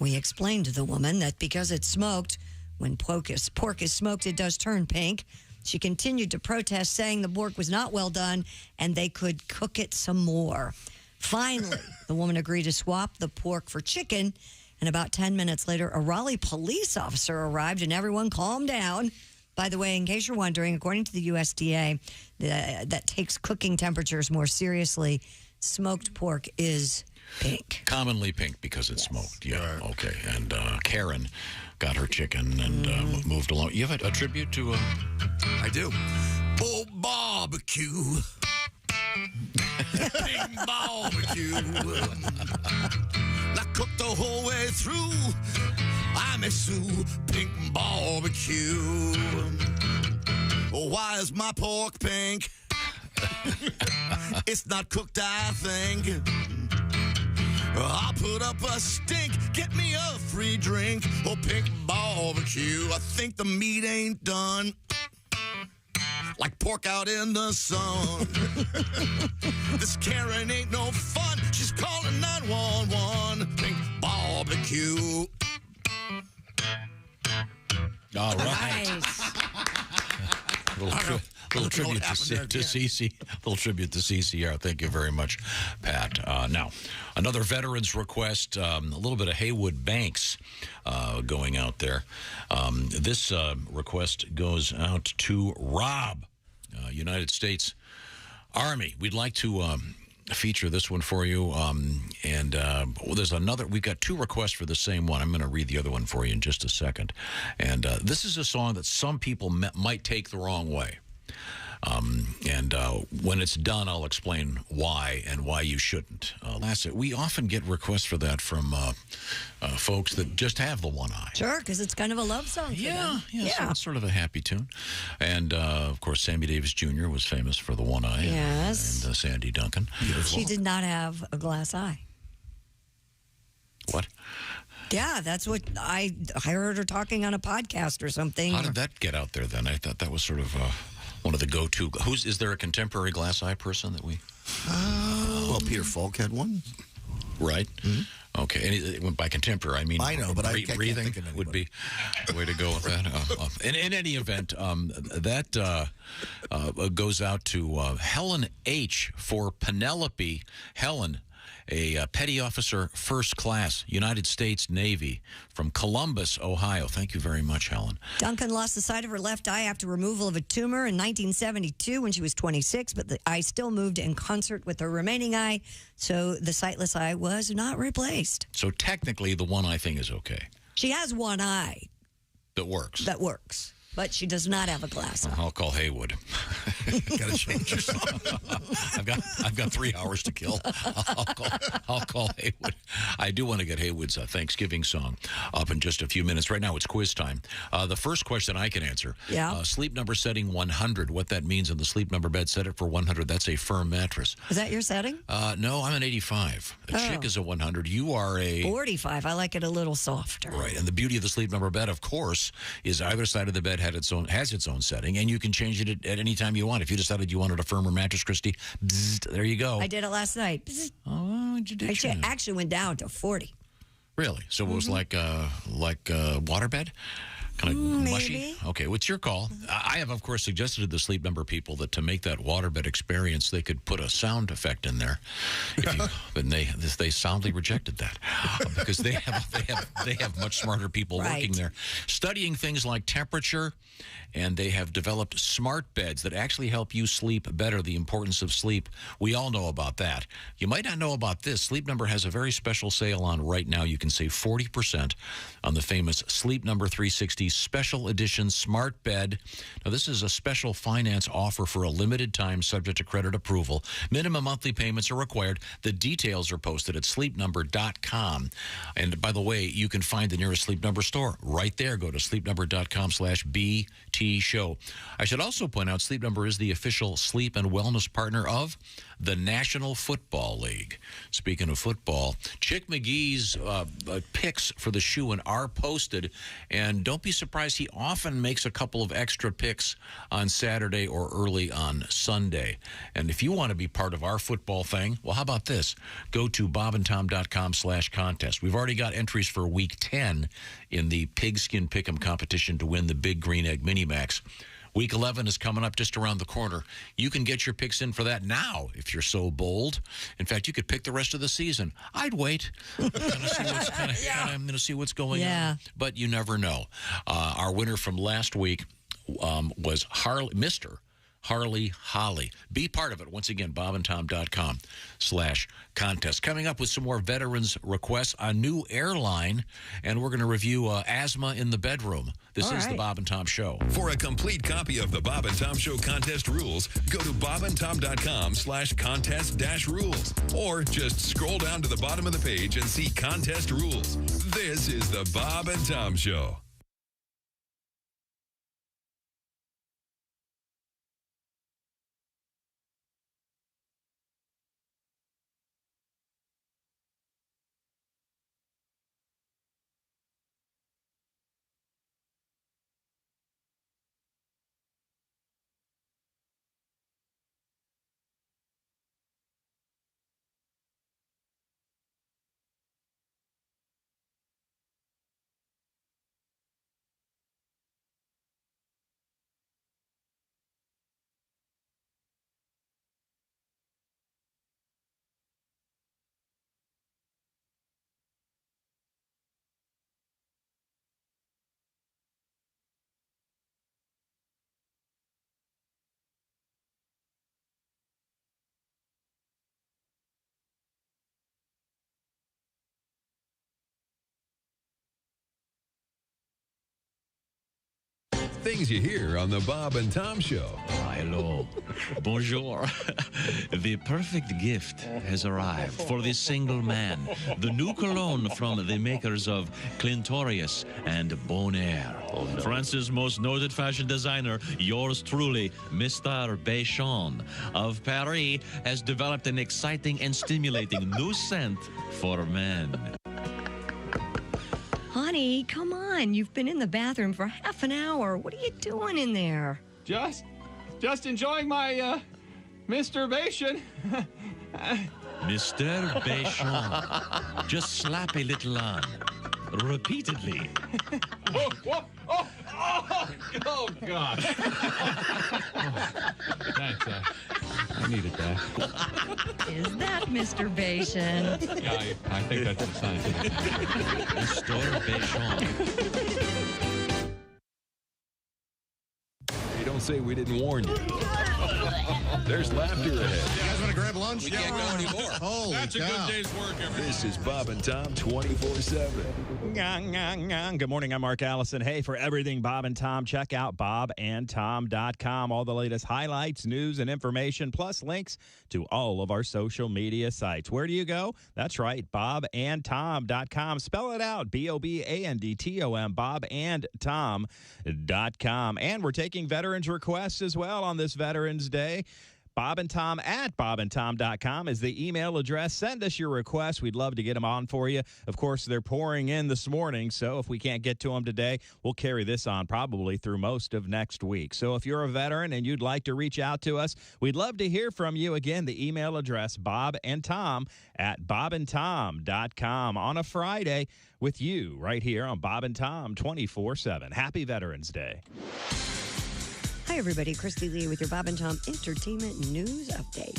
We explained to the woman that because it's smoked, when pork is smoked, it does turn pink. She continued to protest, saying the pork was not well done and they could cook it some more. Finally, the woman agreed to swap the pork for chicken, and about 10 minutes later, a Raleigh police officer arrived and everyone calmed down. By the way, in case you're wondering, according to the USDA, that takes cooking temperatures more seriously, smoked pork is pink. Commonly pink because it's smoked. Yeah, okay. And Karen got her chicken and moved along. You have a tribute to... I do. Oh, barbecue. Pink barbecue. I cooked the whole way through. I miss Sue. Pink barbecue. Why is my pork pink? It's not cooked, I think. I'll put up a stink, get me a free drink. Oh, pink barbecue, I think the meat ain't done. Like pork out in the sun. This Karen ain't no fun, she's calling 911. Pink barbecue. All right. Nice. Little tribute to Cece. Little tribute to CCR. Thank you very much, Pat. Now, another veterans request. A little bit of Haywood Banks going out there. This request goes out to Rob, United States Army. We'd like to feature this one for you. There's another. We've got two requests for the same one. I'm going to read the other one for you in just a second. And this is a song that some people might take the wrong way. When it's done, I'll explain why and why you shouldn't. We often get requests for that from folks that just have the one eye. Sure, because it's kind of a love song. Yeah. So it's sort of a happy tune. And, of course, Sammy Davis Jr. was famous for the one eye. Yes. And Sandy Duncan. Beautiful. She did not have a glass eye. What? Yeah, that's what I heard her talking on a podcast or something. How did that get out there then? I thought that was sort of one of the go-to. Is there a contemporary glass eye person that we? Well, Peter Falk had one. Right. Mm-hmm. Okay. And by contemporary, I mean I know, but breathing would be the way to go with that. In any event, that goes out to Helen H. for Penelope Helen, a petty officer, first class, United States Navy, from Columbus, Ohio. Thank you very much, Helen. Duncan lost the sight of her left eye after removal of a tumor in 1972 when she was 26, but the eye still moved in concert with her remaining eye, so the sightless eye was not replaced. So technically, the one eye thing is okay. She has one eye. That works. That works. but she does not have a glass of. I'll call Haywood. Got to change your song. I've got 3 hours to kill. I'll call Haywood. I do want to get Haywood's Thanksgiving song up in just a few minutes. Right now, it's quiz time. The first question I can answer. Yeah. Sleep number setting 100. What that means in the sleep number bed, set it for 100. That's a firm mattress. Is that your setting? No, I'm an 85. A chick is a 100. You are a 45. I like it a little softer. Right, and the beauty of the sleep number bed, of course, is either side of the bed has its own setting, and you can change it at any time you want. If you decided you wanted a firmer mattress, Christy, bzzzt, there you go. I did it last night. Bzzzt. Oh, you did. I actually went down to 40. Really? So it was like a waterbed? Kind of mushy? Okay, what's your call? I have, of course, suggested to the Sleep Number people that to make that waterbed experience, they could put a sound effect in there. But they soundly rejected that because they have much smarter people working there, studying things like temperature, and they have developed smart beds that actually help you sleep better. The importance of sleep, we all know about that. You might not know about this. Sleep Number has a very special sale on right now. You can save 40% on the famous Sleep Number 360 Special Edition Smart Bed. Now, this is a special finance offer for a limited time, subject to credit approval. Minimum monthly payments are required. The details are posted at sleepnumber.com. And by the way, you can find the nearest Sleep Number store right there. Go to sleepnumber.com/BT show. I should also point out Sleep Number is the official sleep and wellness partner of the National Football League. Speaking of football, Chick McGee's picks for the shoe-in are posted, and don't be surprised, he often makes a couple of extra picks on Saturday or early on Sunday. And if you want to be part of our football thing, well, how about this? Go to bobandtom.com/contest. We've already got entries for Week 10 in the Pigskin Pick'em competition to win the Big Green Egg Mini-Max. Week 11 is coming up just around the corner. You can get your picks in for that now if you're so bold. In fact, you could pick the rest of the season. I'd wait. I'm going to see what's going on. But you never know. Our winner from last week was Mr. Harley Holly. Be part of it. Once again, bobandtom.com/contest. Coming up with some more veterans requests, a new airline, and we're going to review asthma in the bedroom. This is the Bob and Tom Show. For a complete copy of the Bob and Tom Show contest rules, go to bobandtom.com/contest-rules, or just scroll down to the bottom of the page and see contest rules. This is the Bob and Tom Show. Things you hear on the Bob and Tom Show. Hello. Bonjour. The perfect gift has arrived for the single man. The new cologne from the makers of Clintorius and Bonaire. France's most noted fashion designer, yours truly, Mr. Béchon of Paris, has developed an exciting and stimulating new scent for men. Honey, come on. You've been in the bathroom for half an hour. What are you doing in there? Just enjoying my, masturbation. Mr. Béchon. Just slap a little on. Repeatedly. Oh, God. Thanks, I needed that. Is that masturbation? Yeah, I think that's the sign. Mr. Béchon. Hey, don't say we didn't warn you. There's laughter ahead. You guys want to grab lunch? We can't go anymore. Holy That's cow. a good day's work, everybody. This is Bob and Tom 24/7. Good morning. I'm Mark Allison. Hey, for everything Bob and Tom, check out bobandtom.com. All the latest highlights, news, and information, plus links to all of our social media sites. Where do you go? That's right, bobandtom.com. Spell it out, BOBANDTOM, bobandtom.com. And we're taking veterans requests as well on this Veterans Day. Bob and Tom at bobandtom.com is the email address. Send us your requests. We'd love to get them on for you. Of course, they're pouring in this morning, so if we can't get to them today, we'll carry this on probably through most of next week. So if you're a veteran and you'd like to reach out to us, we'd love to hear from you. Again, the email address, bobandtom at bobandtom.com on a Friday with you right here on Bob and Tom 24/7. Happy Veterans Day. Hi, everybody. Christy Lee with your Bob and Tom Entertainment News Update.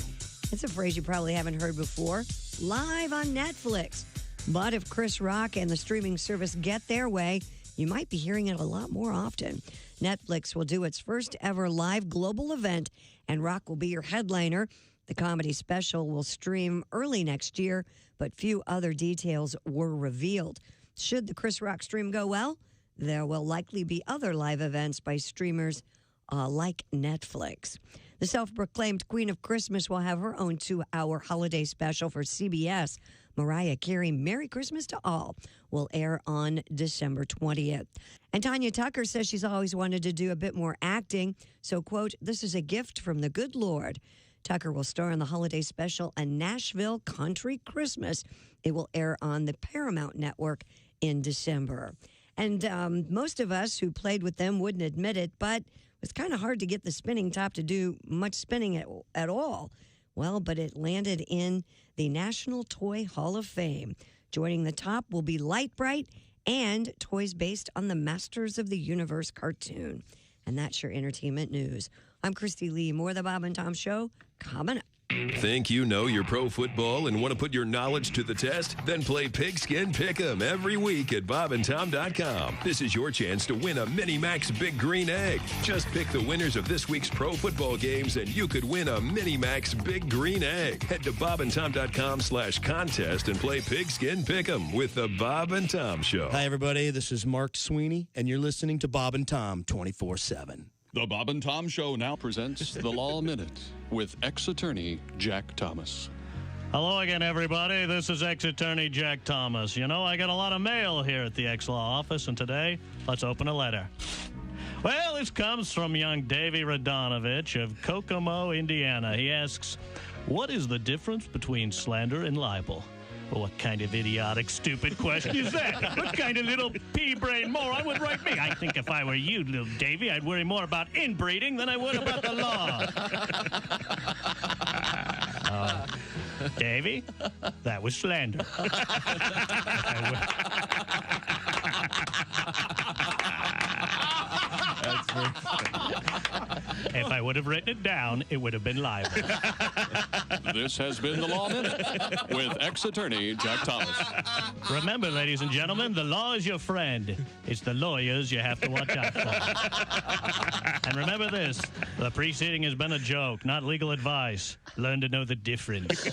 It's a phrase you probably haven't heard before. Live on Netflix. But if Chris Rock and the streaming service get their way, you might be hearing it a lot more often. Netflix will do its first ever live global event, and Rock will be your headliner. The comedy special will stream early next year, but few other details were revealed. Should the Chris Rock stream go well, there will likely be other live events by streamers like Netflix. The self-proclaimed Queen of Christmas will have her own 2-hour holiday special for CBS. Mariah Carey, Merry Christmas to All, will air on December 20th. And Tanya Tucker says she's always wanted to do a bit more acting. So, quote, "This is a gift from the good Lord." Tucker will star in the holiday special, A Nashville Country Christmas. It will air on the Paramount Network in December. And most of us who played with them wouldn't admit it, but it's kind of hard to get the spinning top to do much spinning at all. Well, but it landed in the National Toy Hall of Fame. Joining the top will be Light Bright and toys based on the Masters of the Universe cartoon. And that's your entertainment news. I'm Christy Lee. More of the Bob and Tom Show coming up. Think you know your pro football and want to put your knowledge to the test? Then play Pigskin Pick'em every week at bobandtom.com. This is your chance to win a Mini Max Big Green Egg. Just pick the winners of this week's pro football games and you could win a Mini Max Big Green Egg. Head to bobandtom.com/contest and play Pigskin Pick'em with the Bob and Tom Show. Hi, everybody. This is Mark Sweeney, and you're listening to Bob and Tom 24/7. The Bob and Tom Show now presents The Law Minute with ex-attorney Jack Thomas. Hello again, everybody. This is ex-attorney Jack Thomas. You know, I got a lot of mail here at the ex-law office, and today, let's open a letter. Well, this comes from young Davey Radonovich of Kokomo, Indiana. He asks, what is the difference between slander and libel? Well, what kind of idiotic, stupid question is that? What kind of little pea-brain moron would write me? I think if I were you, little Davy, I'd worry more about inbreeding than I would about the law. Davy, that was slander. If I would have written it down, it would have been libel. This has been The Law Minute with ex-attorney Jack Thomas. Remember, ladies and gentlemen, the law is your friend. It's the lawyers you have to watch out for. And remember this, the preceding has been a joke, not legal advice. Learn to know the difference.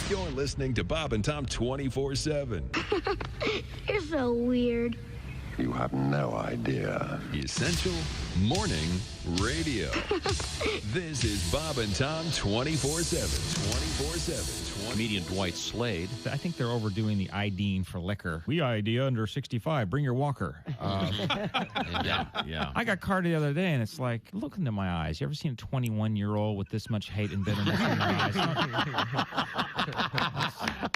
You're listening to Bob and Tom 24/7. You're so weird. You have no idea. Essential Morning Radio. This is Bob and Tom 24/7. 24/7. Comedian Dwight Slade. I think they're overdoing the IDing for liquor. We ID under 65. Bring your walker. Yeah. I got carded the other day, and it's like, look into my eyes. You ever seen a 21-year-old with this much hate and bitterness in their eyes?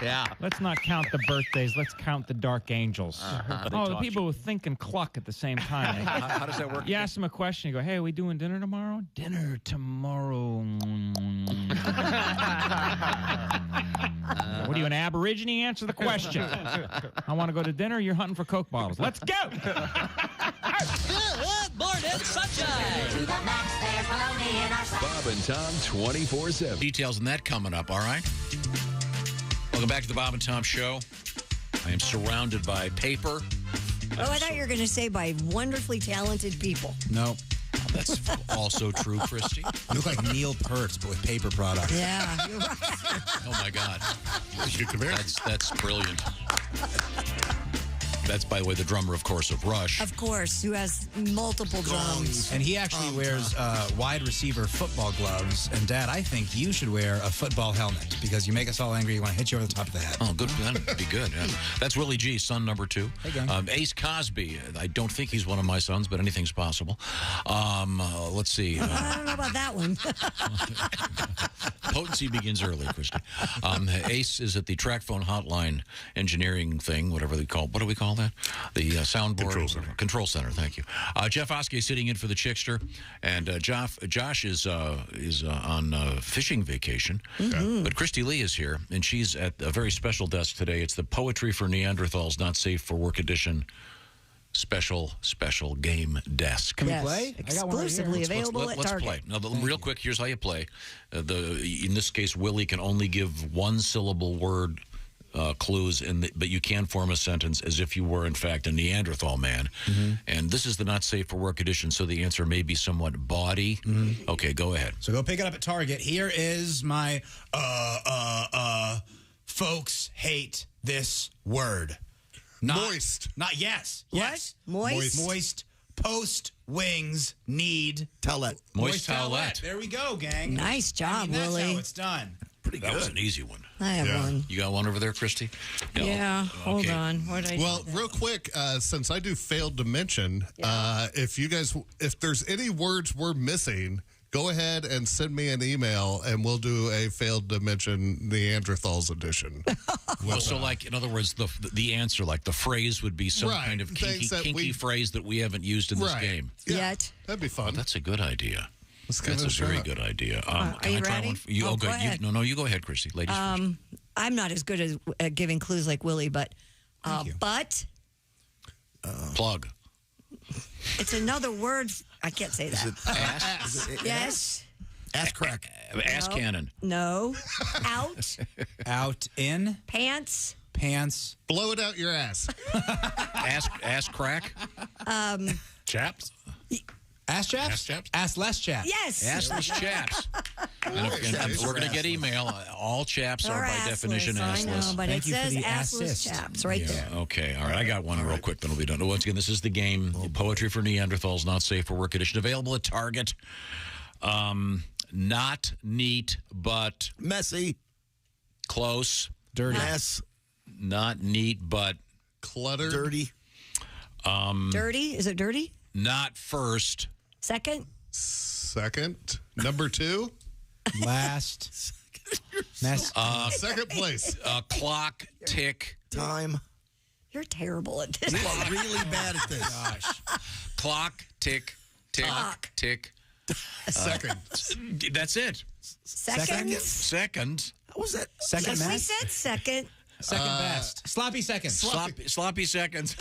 Yeah. Let's not count the birthdays. Let's count the dark angels. The people who think and cluck at the same time. How does that work? You ask them a question. You go, hey, are we doing dinner tomorrow? Dinner tomorrow. What are you, an Aborigine? Answer the question. I want to go to dinner. You're hunting for Coke bottles. Let's go. Good morning, sunshine. To the max, there's bologna in our side. Bob and Tom 24/7. Details on that coming up, all right? Welcome back to the Bob and Tom Show. I am surrounded by paper. Oh, I thought you were going to say by wonderfully talented people. No. That's also true, Christy. You look like Neil Peart, but with paper products. Yeah, you're right. Oh, my God. That's brilliant. That's, by the way, the drummer, of course, of Rush. Of course, who has multiple drums. And he actually wears wide receiver football gloves. And, Dad, I think you should wear a football helmet because you make us all angry. You want to hit you over the top of the head. Oh, good. That'd be good. Yeah. That's Willie G, son number 2. Hey, gang. Ace Cosby. I don't think he's one of my sons, but anything's possible. Let's see. I don't know about that one. Potency begins early, Christy. Ace is at the track phone hotline engineering thing, whatever they call. What do we call that? The soundboard control center. Thank you. Jeff Oskey is sitting in for the Chickster, and Josh is on fishing vacation. Mm-hmm. But Christy Lee is here, and she's at a very special desk today. It's the Poetry for Neanderthals Not Safe for Work edition. Special game desk. Can we play? Exclusively available at Target. Play. Now, real quick, here's how you play. In this case, Willie can only give one-syllable word clues, but you can form a sentence as if you were, in fact, a Neanderthal man. Mm-hmm. And this is the Not Safe for Work edition, so the answer may be somewhat bawdy. Mm-hmm. Okay, go ahead. So go pick it up at Target. Here is my folks hate this word. Moist. Not yes. What? Yes. Moist? Moist. Post wings need towelette. Moist towelette. There we go, gang. Nice job, That's Willie. how it's done. Pretty good. That was an easy one. I have one. You got one over there, Christy? No. Yeah, hold on. What did I Well, real quick, since I do failed to mention, if there's any words we're missing, go ahead and send me an email, and we'll do a failed to mention Neanderthals edition. Well, so, like, in other words, the answer, like the phrase would be some kind of kinky phrase that we haven't used in this game. Yet. That'd be fun. Oh, that's a good idea. That's a very good idea. Are can you I try ready? one? You, go good. ahead. No, you go ahead, Christy. Ladies first. I'm not as good at giving clues like Willie, but Plug. It's another word. I can't say that. Is it ass? Yes. Ass crack. Ass cannon. No. Out. Out in Pants. pants. Blow it out your ass. Ass crack. Chaps. Ass chaps? Ass chaps? Ass less chaps. Yes. Assless chaps. And we're going to get email. All chaps are by definition assless. I know, but Thank it you for says the assless assist. chaps right there. Okay, all right. I got one real quick, then we'll be done. Once again, this is the game. Poetry for Neanderthals, Not Safe for Work edition. Available at Target. Not neat, but... messy. Close. Dirty. Mess. Not neat, but... Cluttered. Dirty. Dirty? Is it dirty? Not first. Second? Second. Number 2. Last. Mess. Second place. Clock, tick. Time. You're terrible at this. You are really bad at this. Gosh. Clock, tick, tick, tick. Second. That's it. Second? Second. How was that? Second Yes, we mess. said second. Second best. Sloppy seconds. Sloppy seconds.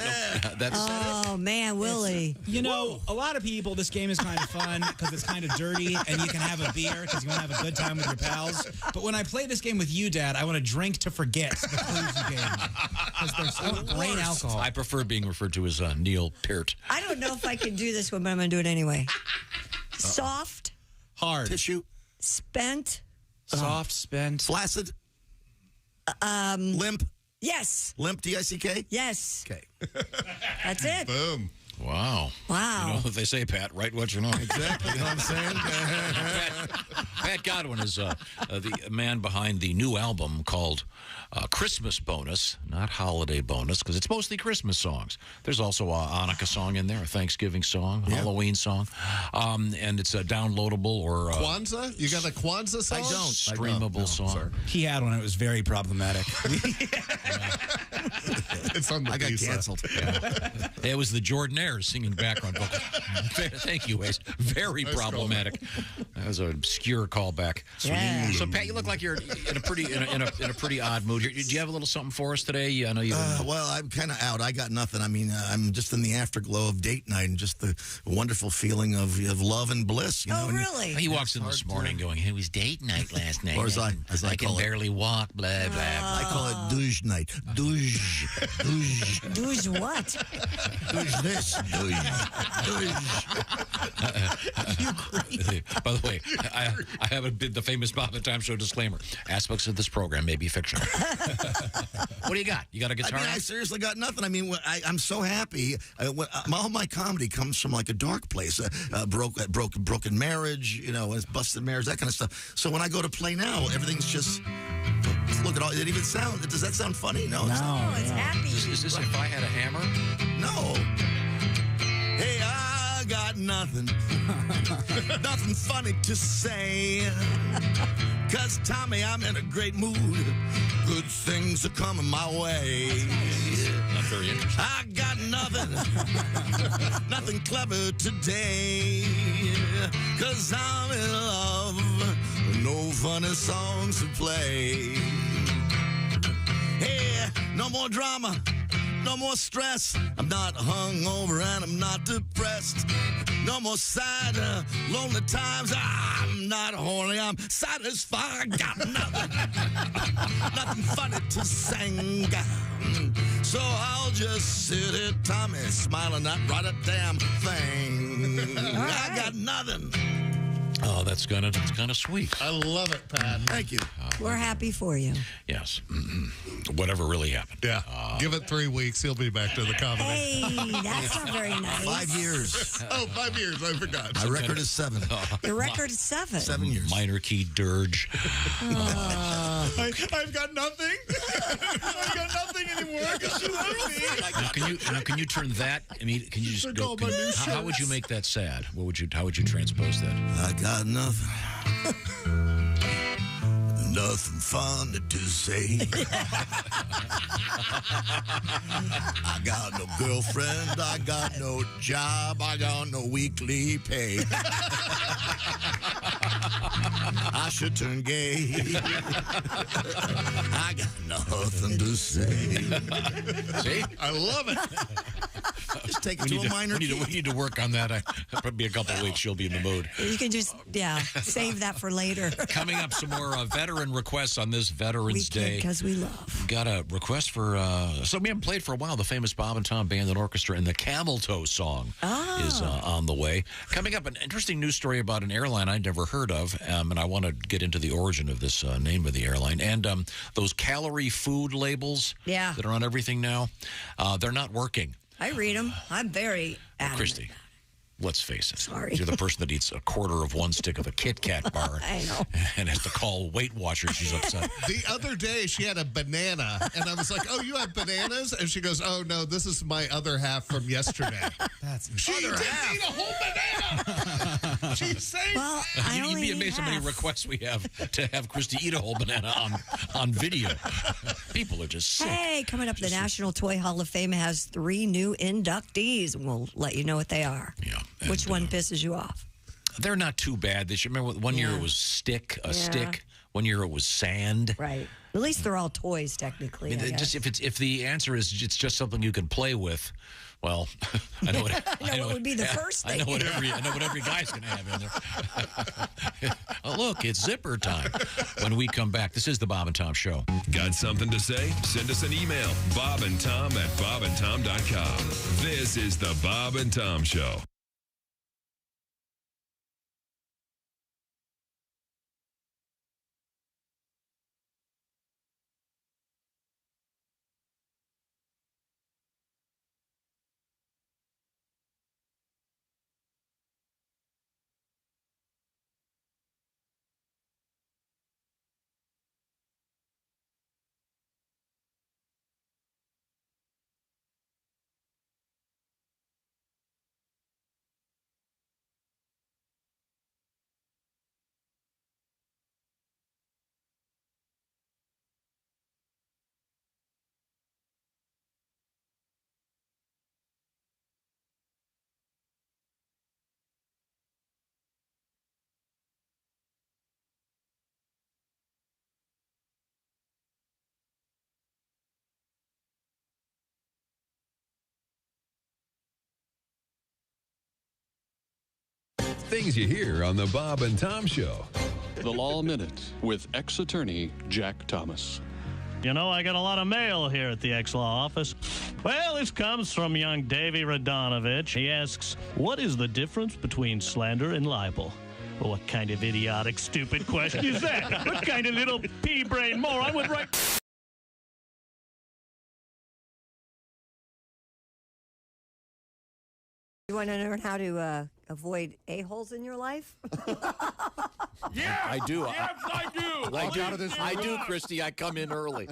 That's Oh, man, Willie. You know, a lot of people, this game is kind of fun because it's kind of dirty and you can have a beer because you want to have a good time with your pals. But when I play this game with you, Dad, I want to drink to forget the clues you gave me because there's so brain alcohol. I prefer being referred to as Neil Peart. I don't know if I can do this one, but I'm going to do it anyway. Soft. Hard. Tissue. Spent. Soft, spent. Flaccid. Limp. Yes. Limp, D-I-C-K? Yes. Okay. That's it. Boom. Wow. Wow. You know what they say, Pat, write what you know. Exactly. You know what I'm saying? Pat Godwin is the man behind the new album called Christmas Bonus, not Holiday Bonus, because it's mostly Christmas songs. There's also a Hanukkah song in there, a Thanksgiving song, a Halloween song, and it's a downloadable or... Kwanzaa? You got a Kwanzaa song? I don't. Streamable song. Sorry. He had one. It was very problematic. It's on the I got visa. canceled. It was the Jordanaire. choir singing background vocals. Thank you, Ace. Very problematic. That was an obscure callback. Yeah. So, Pat, you look like you're in a pretty odd mood here. Do you have a little something for us today? I know you. Well, I'm kind of out. I got nothing. I mean, I'm just in the afterglow of date night and just the wonderful feeling of love and bliss. You know? Really? He walks in this morning going, "It was date night last night." Or as I can call it, barely walk. Blah blah blah. I call it douche night. Douche. Douche what? Douche this. Douche. You crazy. By the way, I haven't been the famous Bob and Tom Show disclaimer. Aspects of this program may be fictional. What do you got? You got a guitar? I seriously got nothing. I mean, I'm so happy. All my comedy comes from like a dark place, broken marriage, you know, busted marriage, that kind of stuff. So when I go to play now, everything's just. Look at all. It even sound. Does that sound funny? No. It's happy. Is this If I Had a Hammer? No. Hey, I got nothing. Nothing funny to say. 'Cause, Tommy, I'm in a great mood. Good things are coming my way. Not very interesting. I got nothing. Nothing clever today. 'Cause I'm in love. No funny songs to play. Hey, no more drama. No more stress. I'm not hungover and I'm not depressed. No more sad, lonely times. I'm not horny. I'm satisfied. Got nothing. Nothing funny to sing. So I'll just sit here, Tommy, smiling, not write a damn thing. I got nothing. Oh, that's kind of sweet. I love it, Pat. Thank you. We're happy for you. Yes. Whatever really happened. Yeah. Give it 3 weeks. He'll be back to the comedy. Hey, that's not very nice. 5 years. Oh, 5 years. I forgot. My record is 7. Your record is 7. 7 years. Minor key dirge. I've got nothing. I've got nothing anymore because you left me. Can you turn that? I mean, can you just go? How would you make that sad? How would you transpose that? I got nothing. Nothing funny to say. I got no girlfriend. I got no job. I got no weekly pay. I should turn gay. I got nothing to say. See? I love it. Just take it to a minor key. We need to work on that. Probably a couple of weeks, you'll be in the mood. You can just, save that for later. Coming up, some more veteran requests on this Veterans Day. Because we love. Got a request for, something we haven't played for a while, the famous Bob and Tom Band and Orchestra, and the Camel Toe song is on the way. Coming up, an interesting news story about an airline I'd never heard of, and I want to get into the origin of this name of the airline. And those calorie food labels that are on everything now, they're not working. I read them. I'm very adamant. Christy, let's face it. Sorry. You're the person that eats a quarter of one stick of a Kit Kat bar I know. and has to call Weight Watchers. She's upset. The other day, she had a banana, and I was like, "Oh, you have bananas?" And she goes, "Oh, no, this is my other half from yesterday." She didn't eat a whole banana. She's saying, well, you'd be amazed how many requests we have to have Christy eat a whole banana on video. People are just sick. Hey, coming up, the National Toy Hall of Fame has 3 new inductees, and we'll let you know what they are. Yeah. Which one pisses you off? They're not too bad. They should remember one year it was stick. 1 year it was sand. Right. At least they're all toys, technically. I mean, just if the answer is it's just something you can play with, well, I know what what would be the first thing. I know what every guy's going to have in there. Oh, look, it's zipper time. When we come back, this is the Bob and Tom Show. Got something to say? Send us an email, bobandtom@bobandtom.com. This is the Bob and Tom Show. Things you hear on the Bob and Tom Show. The Law Minute with ex-attorney Jack Thomas. You know, I got a lot of mail here at the Ex-Law office. Well, this comes from young Davy Radonovich. He asks, what is the difference between slander and libel? Well, what kind of idiotic, stupid question is that? What kind of little pea-brain moron would write... You want to learn how to avoid a-holes in your life? Yeah, I do. Yes, I do. I do, Christy. I come in early.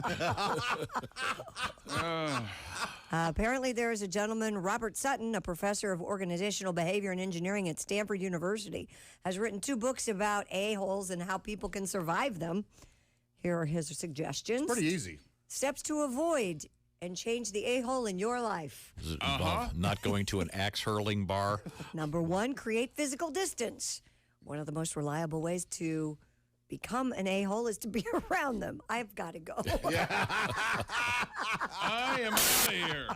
Apparently, there is a gentleman, Robert Sutton, a professor of organizational behavior and engineering at Stanford University, has written 2 books about a-holes and how people can survive them. Here are his suggestions. Pretty easy. Steps to avoid and change the a-hole in your life. Does it involve not going to an axe-hurling bar? Number 1, create physical distance. One of the most reliable ways to become an a-hole is to be around them. I've got to go. I am out of here.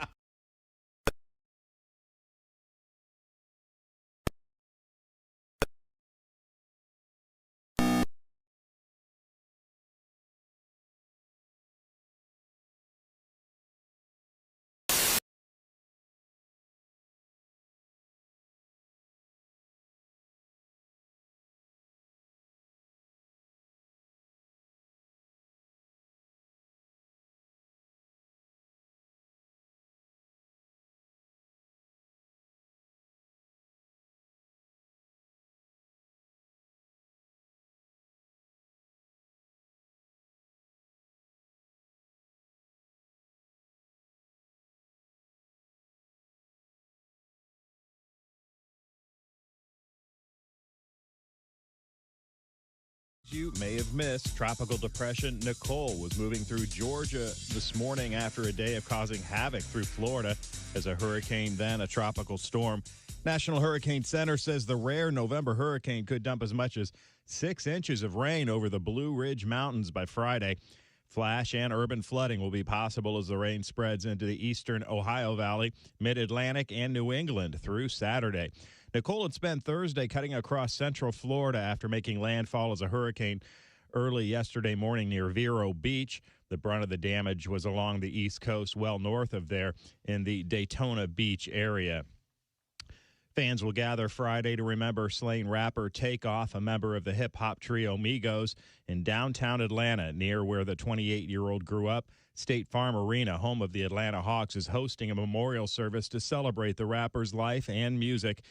You may have missed Tropical Depression Nicole was moving through Georgia this morning after a day of causing havoc through Florida as a hurricane, then a tropical storm. National Hurricane Center says the rare November hurricane could dump as much as 6 inches of rain over the Blue Ridge Mountains by Friday. Flash and urban flooding will be possible as the rain spreads into the eastern Ohio Valley, mid-Atlantic, and New England through Saturday. Nicole had spent Thursday cutting across central Florida after making landfall as a hurricane early yesterday morning near Vero Beach. The brunt of the damage was along the East Coast, well north of there in the Daytona Beach area. Fans will gather Friday to remember slain rapper Takeoff, a member of the hip-hop trio Migos, in downtown Atlanta, near where the 28-year-old grew up. State Farm Arena, home of the Atlanta Hawks, is hosting a memorial service to celebrate the rapper's life and music.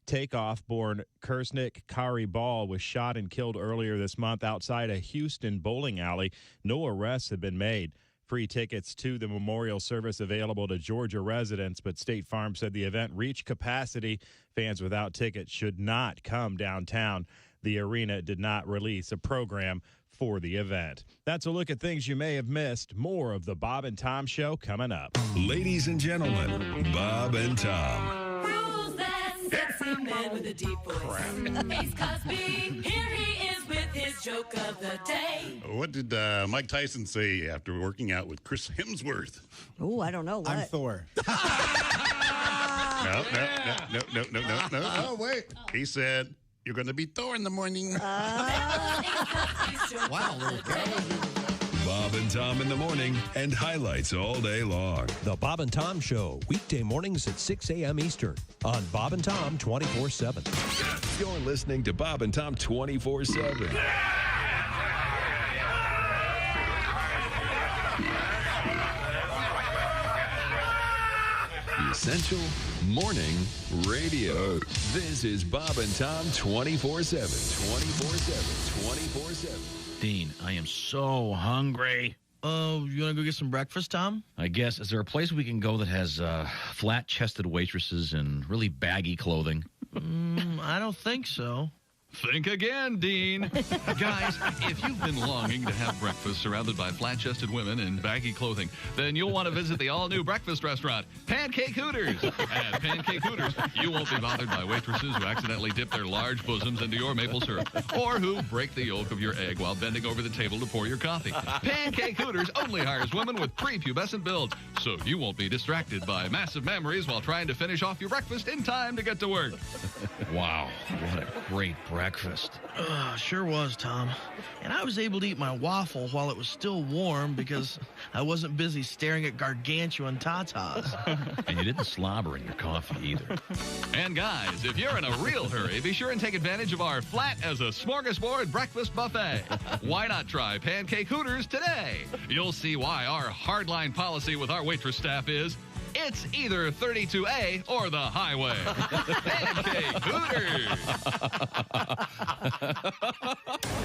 Takeoff, born Kersnick Kari Ball, was shot and killed earlier this month outside a Houston bowling alley. No arrests have been made. Free tickets to the memorial service available to Georgia residents, but State Farm said the event reached capacity. Fans without tickets should not come downtown. The arena did not release a program for the event. That's a look at things you may have missed. More of the Bob and Tom Show coming up. Ladies and gentlemen, Bob and Tom. Sexy man with a deep voice. Ace Cosby, here he is with his joke of the day. What did Mike Tyson say after working out with Chris Hemsworth? Oh, I don't know. What? I'm Thor. No. Oh, wait. He said, you're going to be Thor in the morning. Wow, little guy. Bob and Tom in the morning and highlights all day long. The Bob and Tom Show, weekday mornings at 6 a.m. Eastern on Bob and Tom 24/7. You're listening to Bob and Tom 24/7. Essential Morning Radio. This is Bob and Tom 24/7. 24/7. Dean, I am so hungry. Oh, you want to go get some breakfast, Tom? I guess. Is there a place we can go that has flat-chested waitresses and really baggy clothing? I don't think so. Think again, Dean. Guys, if you've been longing to have breakfast surrounded by flat-chested women in baggy clothing, then you'll want to visit the all-new breakfast restaurant, Pancake Hooters. At Pancake Hooters, you won't be bothered by waitresses who accidentally dip their large bosoms into your maple syrup or who break the yolk of your egg while bending over the table to pour your coffee. Pancake Hooters only hires women with prepubescent builds, so you won't be distracted by massive memories while trying to finish off your breakfast in time to get to work. Wow, what a great breakfast. Sure was, Tom. And I was able to eat my waffle while it was still warm because I wasn't busy staring at gargantuan tatas. And you didn't slobber in your coffee either. And guys, if you're in a real hurry, be sure and take advantage of our flat as a smorgasbord breakfast buffet. Why not try Pancake Hooters today? You'll see why our hardline policy with our waitress staff is, it's either 32A or the highway. Pancake Hooters.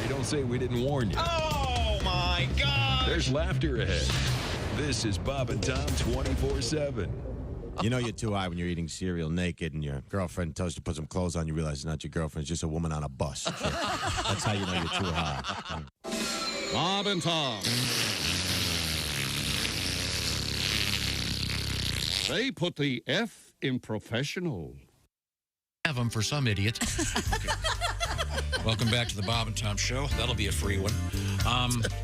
You don't say we didn't warn you. Oh, my God. There's laughter ahead. This is Bob and Tom 24/7. You know you're too high when you're eating cereal naked and your girlfriend tells you to put some clothes on. You realize it's not your girlfriend. It's just a woman on a bus. That's how you know you're too high. Bob and Tom. They put the F in professional. Have them for some idiot. Welcome back to the Bob and Tom Show. That'll be a free one.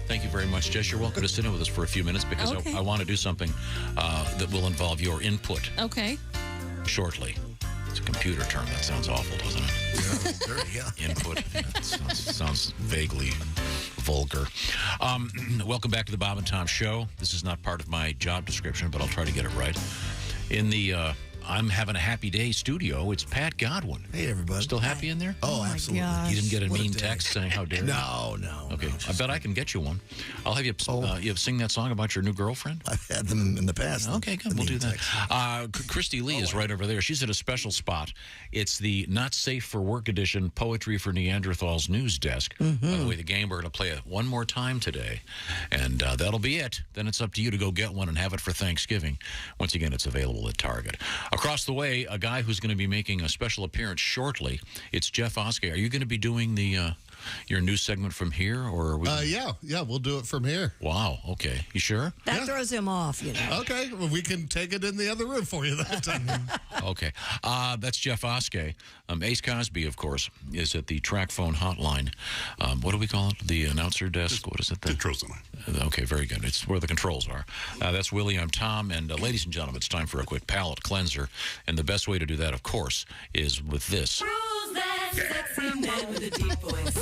Thank you very much, Jess. You're welcome to sit in with us for a few minutes because I want to do something that will involve your input. Okay. Shortly. It's a computer term. That sounds awful, doesn't it? Yeah. Input. It sounds vaguely vulgar. Welcome back to the Bob and Tom Show. This is not part of my job description, but I'll try to get it right. In the I'm Having a Happy Day studio, it's Pat Godwin. Hey, everybody. Still happy in there? Oh, absolutely. You didn't get a mean text saying how dare you? No. Okay, I bet I can get you one. I'll have you you sing that song about your new girlfriend. I've had them in the past. Okay, good. We'll do that. Christy Lee is right over there. She's at a special spot. It's the Not Safe for Work edition Poetry for Neanderthals news desk. By the way, the game, we're going to play it one more time today, and that'll be it. Then it's up to you to go get one and have it for Thanksgiving. Once again, it's available at Target. Across the way, a guy who's going to be making a special appearance shortly. It's Jeff Oskey. Are you going to be doing the your news segment from here, or are we yeah, we'll do it from here. Wow. Okay, you sure? That throws him off, you know. Okay, well, we can take it in the other room for you that time. Okay, that's Jeff Oskey. Ace Cosby, of course, is at the track phone hotline. What do we call it? The announcer desk. What is it? Control center. Okay, very good. It's where the controls are. That's Willie. I'm Tom, and ladies and gentlemen, it's time for a quick palate cleanser. And the best way to do that, of course, is with this. Who's that sexy man with a deep voice?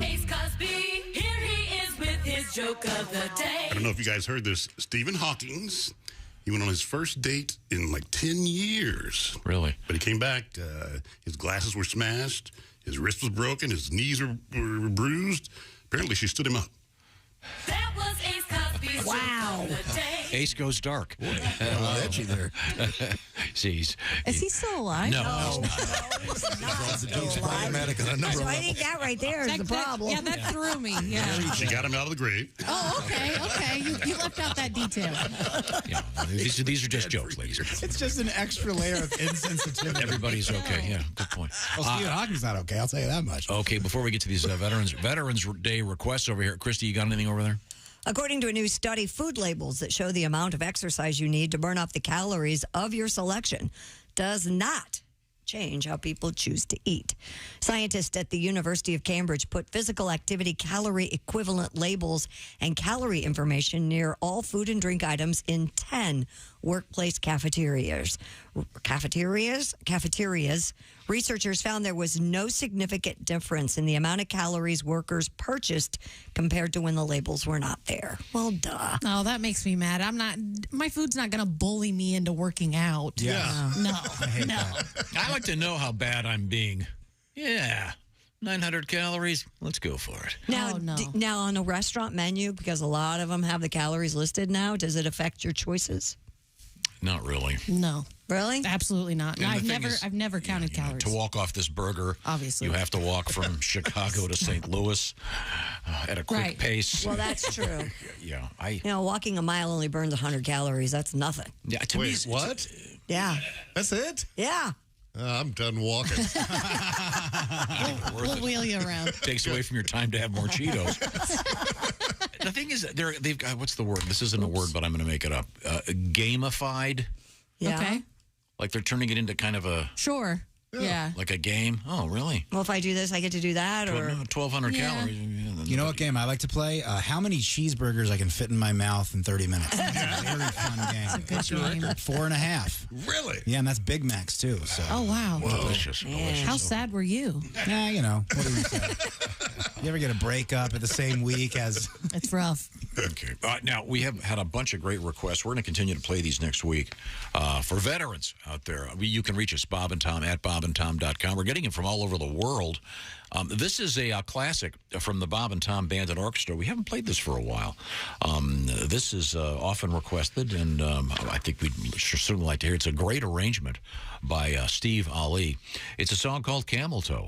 Ace Cosby, here he is with his joke of the day. I don't know if you guys heard this. Stephen Hawking's, he went on his first date in like 10 years. Really? But he came back. His glasses were smashed. His wrist was broken. His knees were bruised. Apparently, she stood him up. That was Ace Cosby's joke of the day. Ace goes dark. Edgy there. See, Is he still alive? No, he's not. So I think that right there is the problem. Yeah, that threw me. Yeah. She got him out of the grave. Oh, okay. You left out that detail. Yeah, these are just jokes, ladies and gentlemen. It's just an extra layer of insensitivity. Everybody's okay. Yeah, good point. Well, Stephen Hawking's not okay. I'll tell you that much. Okay, before we get to these Veterans Day requests over here, Christy, you got anything over there? According to a new study, food labels that show the amount of exercise you need to burn off the calories of your selection does not change how people choose to eat. Scientists at the University of Cambridge put physical activity calorie equivalent labels and calorie information near all food and drink items in 10 workplace cafeterias. Researchers found there was no significant difference in the amount of calories workers purchased compared to when the labels were not there. Well, duh. Oh, that makes me mad. My food's not going to bully me into working out. Yeah. No. I like to know how bad I'm being. Yeah. 900 calories. Let's go for it. Now, now on a restaurant menu, because a lot of them have the calories listed now, does it affect your choices? Not really. No. Really? Absolutely not. No, I've never counted calories. To walk off this burger, obviously, you have to walk from Chicago to St. Louis at a quick pace. Well, that's true. Yeah, walking a mile only burns 100 calories. That's nothing. Yeah, to me, what? Yeah, that's it. Yeah. I'm done walking. We'll wheel you around. Takes away from your time to have more Cheetos. The thing is, they've got, what's the word? This isn't a word, but I'm going to make it up. Gamified. Yeah. Okay. Like they're turning it into kind of a... Sure. Yeah. Like a game? Oh, really? Well, if I do this, I get to do that? Or 1,200 calories. You know what game I like to play? How many cheeseburgers I can fit in my mouth in 30 minutes. Very fun game. What's your record? 4.5. Really? Yeah, and that's Big Macs, too. So. Oh, wow. Delicious. How sad were you? Yeah, you know. What do you say? You ever get a breakup at the same week as... It's rough. Okay. Now, we have had a bunch of great requests. We're going to continue to play these next week. For veterans out there, you can reach us, Bob and Tom, at bobandtom.com. We're getting them from all over the world. This is a classic from the Bob and Tom Band and Orchestra. We haven't played this for a while. This is often requested, and I think we'd certainly like to hear it. It's a great arrangement by Steve Ali. It's a song called Camel Toe.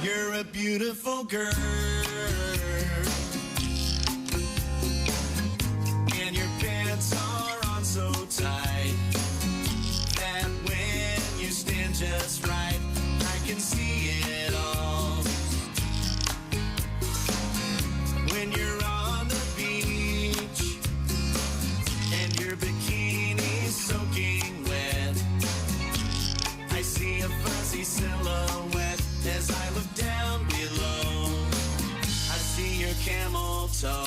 You're a beautiful girl, and your pants are on so tight that when you stand just right, I can see it all. When you're on the beach and your bikini's soaking wet, I see a fuzzy silhouette as I look down below. I see your camel toe.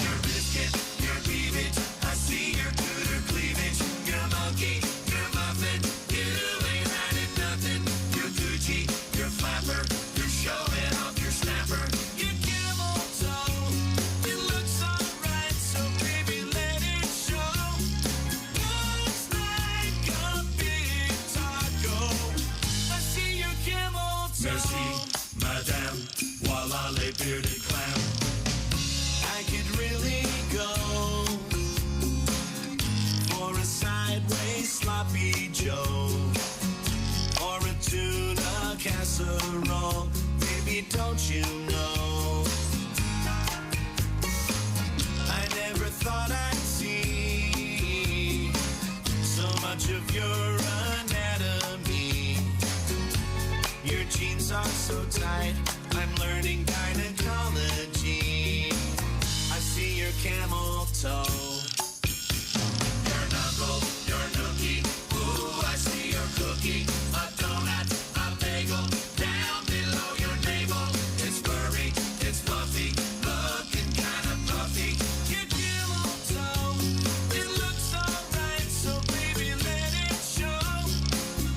Your biscuit, your cleavage. I see your cooter cleavage. Your monkey, your muffin. You ain't hiding nothing. Your Gucci, your flapper. You're showing off your snapper. Your camel toe. It looks alright, so baby let it show. Looks like a big taco. I see your camel toe. Merci, madame. Voila, les bearded clam. I could really go for a sideways sloppy Joe or a tuna casserole. Baby, don't you know? I never thought I'd see so much of your anatomy. Your jeans are so tight, I'm learning gynecology. I see your camel toe. Your knuckle, your nookie. Ooh, I see your cookie. A donut, a bagel. Down below your navel. It's furry, it's fluffy. Looking kinda puffy. Your camel toe. It looks alright, so baby let it show.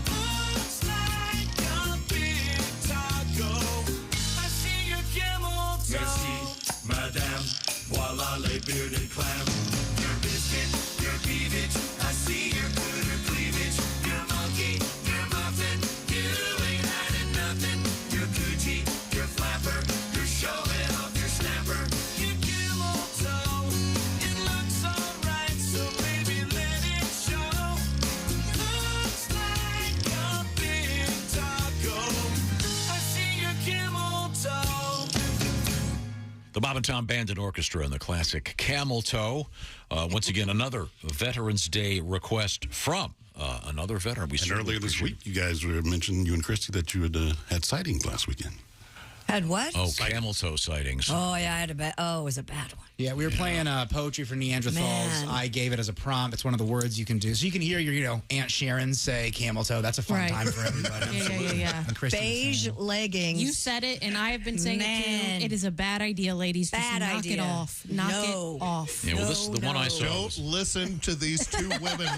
Looks like a big taco. I see your camel toe. Merci, madame. Voila, les bearded clam. Your biscuit, your cleavage. I see your cooter cleavage. Your monkey, your muffin. You ain't hiding nothing. Your Gucci, your flapper. You're showing off your snapper. Your camel toe. It looks alright, so baby let it show. Looks like a big taco. I see your camel toe. The Bob and Tom Band and Orchestra and the classic Camel Toe. Once again, another Veterans Day request from another veteran. And earlier this week, you guys were mentioning, you and Christy, that you had sightings last weekend. Had what? Oh, camel toe sightings. Oh, yeah, I had a bad. Oh, it was a bad one. Yeah, we were playing poetry for Neanderthals. Man. I gave it as a prompt. It's one of the words you can do. So you can hear your, Aunt Sharon say camel toe. That's a fun time for everybody. Yeah. And Christy Beige leggings. You said it, and I have been saying it too. It is a bad idea, ladies. Bad Just knock idea. it off. Knock it off. Yeah, well, this is the one I saw. Don't listen to these two women,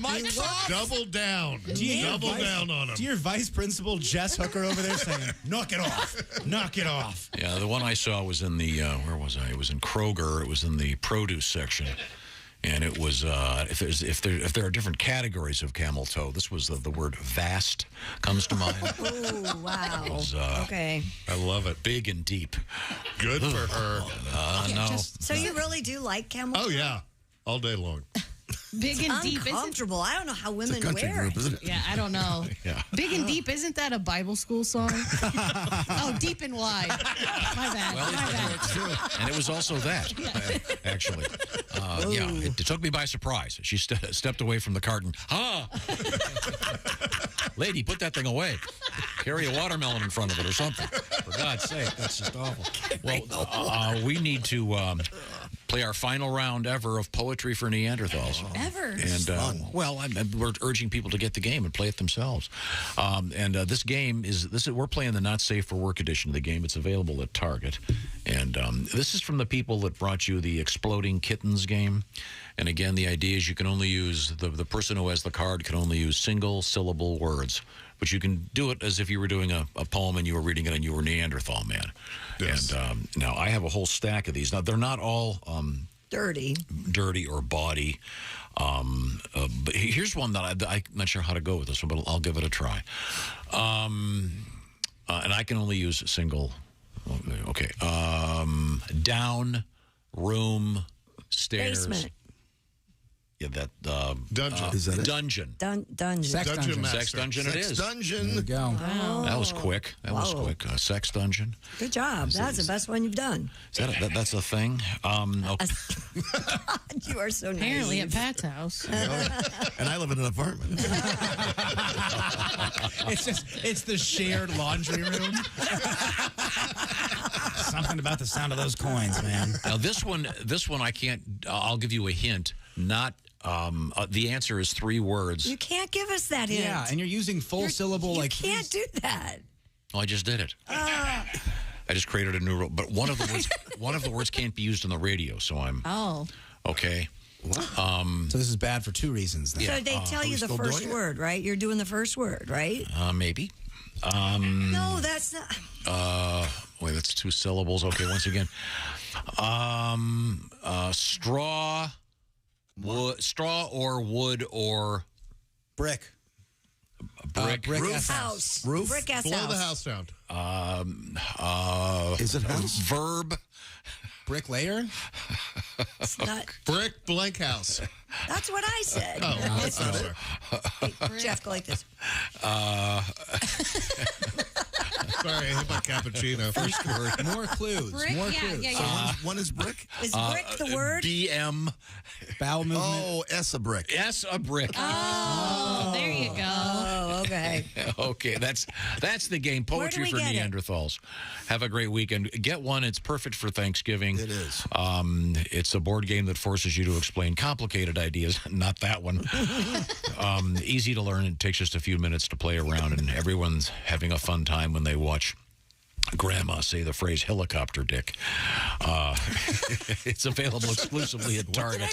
ladies. Double down. Double down on them. Do your vice principal, Jess Hooker, over there saying, knock it off. Knock it off. Yeah, the one I saw was in the, where was I? It was in Kroger. It was in the produce section. And it was, if there are different categories of camel toe, this was the word vast comes to mind. Oh, wow. It was, okay. I love it. Big and deep. Good for her. No. So you really do like camel toe? Oh, yeah. All day long. Big and deep isn't Uncomfortable. I don't know how women country wear group, it. isn't it? Yeah, I don't know. Yeah. Big and deep, isn't that a Bible school song? Oh, deep and wide. My bad. Well, My bad. And it was also that, actually. Yeah, it took me by surprise. She stepped away from the carton. Lady, put that thing away. Carry a watermelon in front of it or something. For God's sake, that's just awful. Well, we need to play our final round ever of Poetry for Neanderthals. Ever. And we're urging people to get the game and play it themselves. This game we're playing the Not Safe for Work edition of the game. It's available at Target. And this is from the people that brought you the Exploding Kittens game. And again, the idea is you can only use the person who has the card can only use single syllable words. But you can do it as if you were doing a poem and you were reading it and you were Neanderthal man. Yes. And now I have a whole stack of these. Now, they're not all dirty or bawdy. But here's one that I'm not sure how to go with this one, but I'll give it a try. And I can only use a single. Okay. Down, room, stairs. Basement. Yeah, that dungeon. Is that it? Dungeon. Dungeon. Sex dungeon. Sex dungeon. It is. Dungeon. There you go. Oh. That was quick. Sex dungeon. Good job. That's the best one you've done. Is that's a thing? Okay. You are so nice. Apparently at Pat's house. And I live in an apartment. It's the shared laundry room. Something about the sound of those coins, man. Now this one I can't. I'll give you a hint. Not. The answer is 3 words. You can't give us that hint. Yeah, and you're using full syllable. You can't do that. Oh, I just did it. I just created a new rule, but one of the words can't be used on the radio. So I'm. Oh. Okay. So this is bad for 2 reasons. Then. So they tell you the first word, right? You're doing the first word, right? Maybe. No, that's not. Wait, that's 2 syllables. Okay, once again. Straw. Straw or wood or brick. Brick. House. Roof. Brick ass Blow house. the house down. Is it house? Verb. Bricklayer. It's not. Brick blank house. That's what I said. Oh, well, that's not it. Hey, Jeff, go like this. Sorry, I hit my cappuccino. First word. More clues. Brick? More Yeah, clues. yeah, yeah. One is brick? Is brick the word? BM. Bowel movement. Oh, S a brick. Yes, a brick. Oh, there you go. Oh, okay. Okay, that's the game. Poetry for get it? Neanderthals. Have a great weekend. Get one. It's perfect for Thanksgiving. It is. It's a board game that forces you to explain complicated ideas. Not that one. Easy to learn. It takes just a few minutes to play around, and everyone's having a fun time when they watch Grandma say the phrase helicopter dick. It's available exclusively at Target.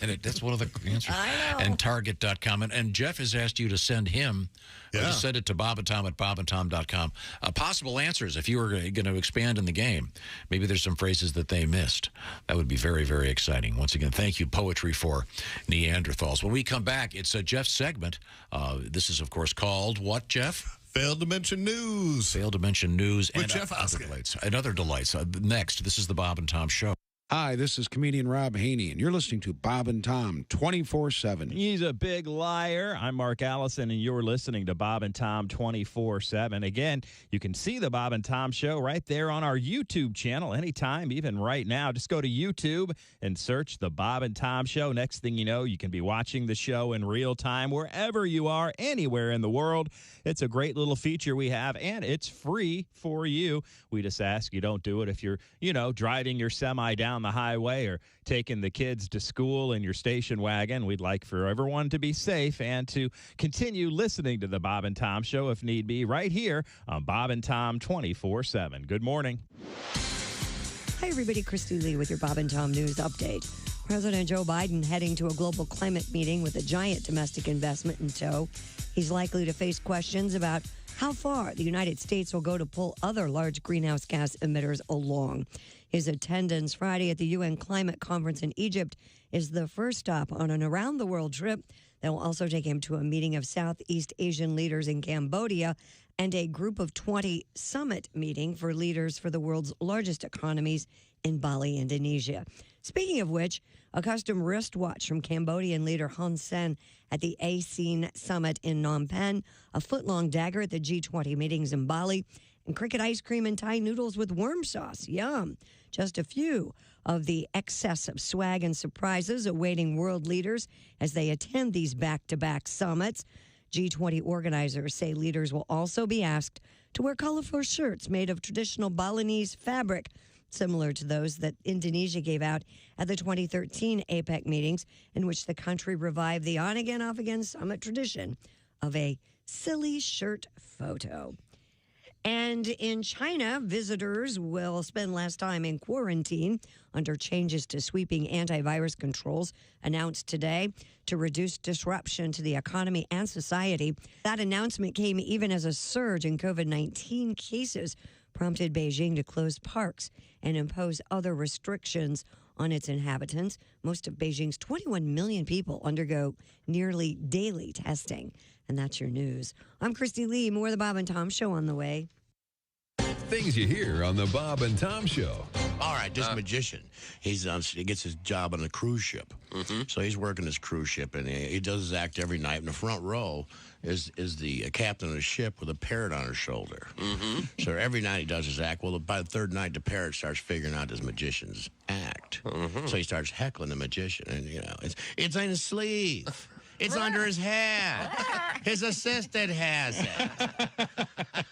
And that's one of the answers. I know. And Target.com. And Jeff has asked you to send him, or to send it to Bob and Tom at bobandtom.com. Possible answers if you were going to expand in the game. Maybe there's some phrases that they missed. That would be very, very exciting. Once again, thank you, Poetry for Neanderthals. When we come back, it's Jeff's segment. This is, of course, called what, Jeff? Failed to mention news. Failed to mention news With and Jeff other Osgood. delights. And other delights. Next, this is the Bob and Tom Show. Hi, this is comedian Rob Haney, and you're listening to Bob and Tom 24/7. He's a big liar. I'm Mark Allison, and you're listening to Bob and Tom 24/7. Again, you can see the Bob and Tom Show right there on our YouTube channel anytime, even right now. Just go to YouTube and search the Bob and Tom Show. Next thing you know, you can be watching the show in real time wherever you are, anywhere in the world. It's a great little feature we have, and it's free for you. We just ask you don't do it if you're, driving your semi down the highway or taking the kids to school in your station wagon. We'd like for everyone to be safe and to continue listening to the Bob and Tom Show if need be right here on Bob and Tom 24/7. Good morning. Hi, everybody. Christy Lee with your Bob and Tom News Update. President Joe Biden heading to a global climate meeting with a giant domestic investment in tow. He's likely to face questions about how far the United States will go to pull other large greenhouse gas emitters along. His attendance Friday at the UN Climate Conference in Egypt is the first stop on an around-the-world trip that will also take him to a meeting of Southeast Asian leaders in Cambodia and a Group of 20 summit meeting for leaders for the world's largest economies in Bali, Indonesia. Speaking of which, a custom wristwatch from Cambodian leader Hun Sen at the ASEAN summit in Phnom Penh, a foot-long dagger at the G20 meetings in Bali, and cricket ice cream and Thai noodles with worm sauce. Yum. Just a few of the excess of swag and surprises awaiting world leaders as they attend these back-to-back summits. G20 organizers say leaders will also be asked to wear colorful shirts made of traditional Balinese fabric, similar to those that Indonesia gave out at the 2013 APEC meetings, in which the country revived the on-again, off-again summit tradition of a silly shirt photo. And in China, visitors will spend less time in quarantine under changes to sweeping antivirus controls announced today to reduce disruption to the economy and society. That announcement came even as a surge in COVID-19 cases prompted Beijing to close parks and impose other restrictions on its inhabitants. Most of Beijing's 21 million people undergo nearly daily testing. And that's your news. I'm Christy Lee. More of the Bob and Tom Show on the way. Things you hear on the Bob and Tom Show. All right, this magician, he gets his job on a cruise ship. So he's working this cruise ship, and he does his act every night. In the front row is the captain of the ship with a parrot on her shoulder. So every night he does his act. Well, by the third night, the parrot starts figuring out this magician's act. So he starts heckling the magician, and it's in his sleeve. It's under his hat. His assistant has it.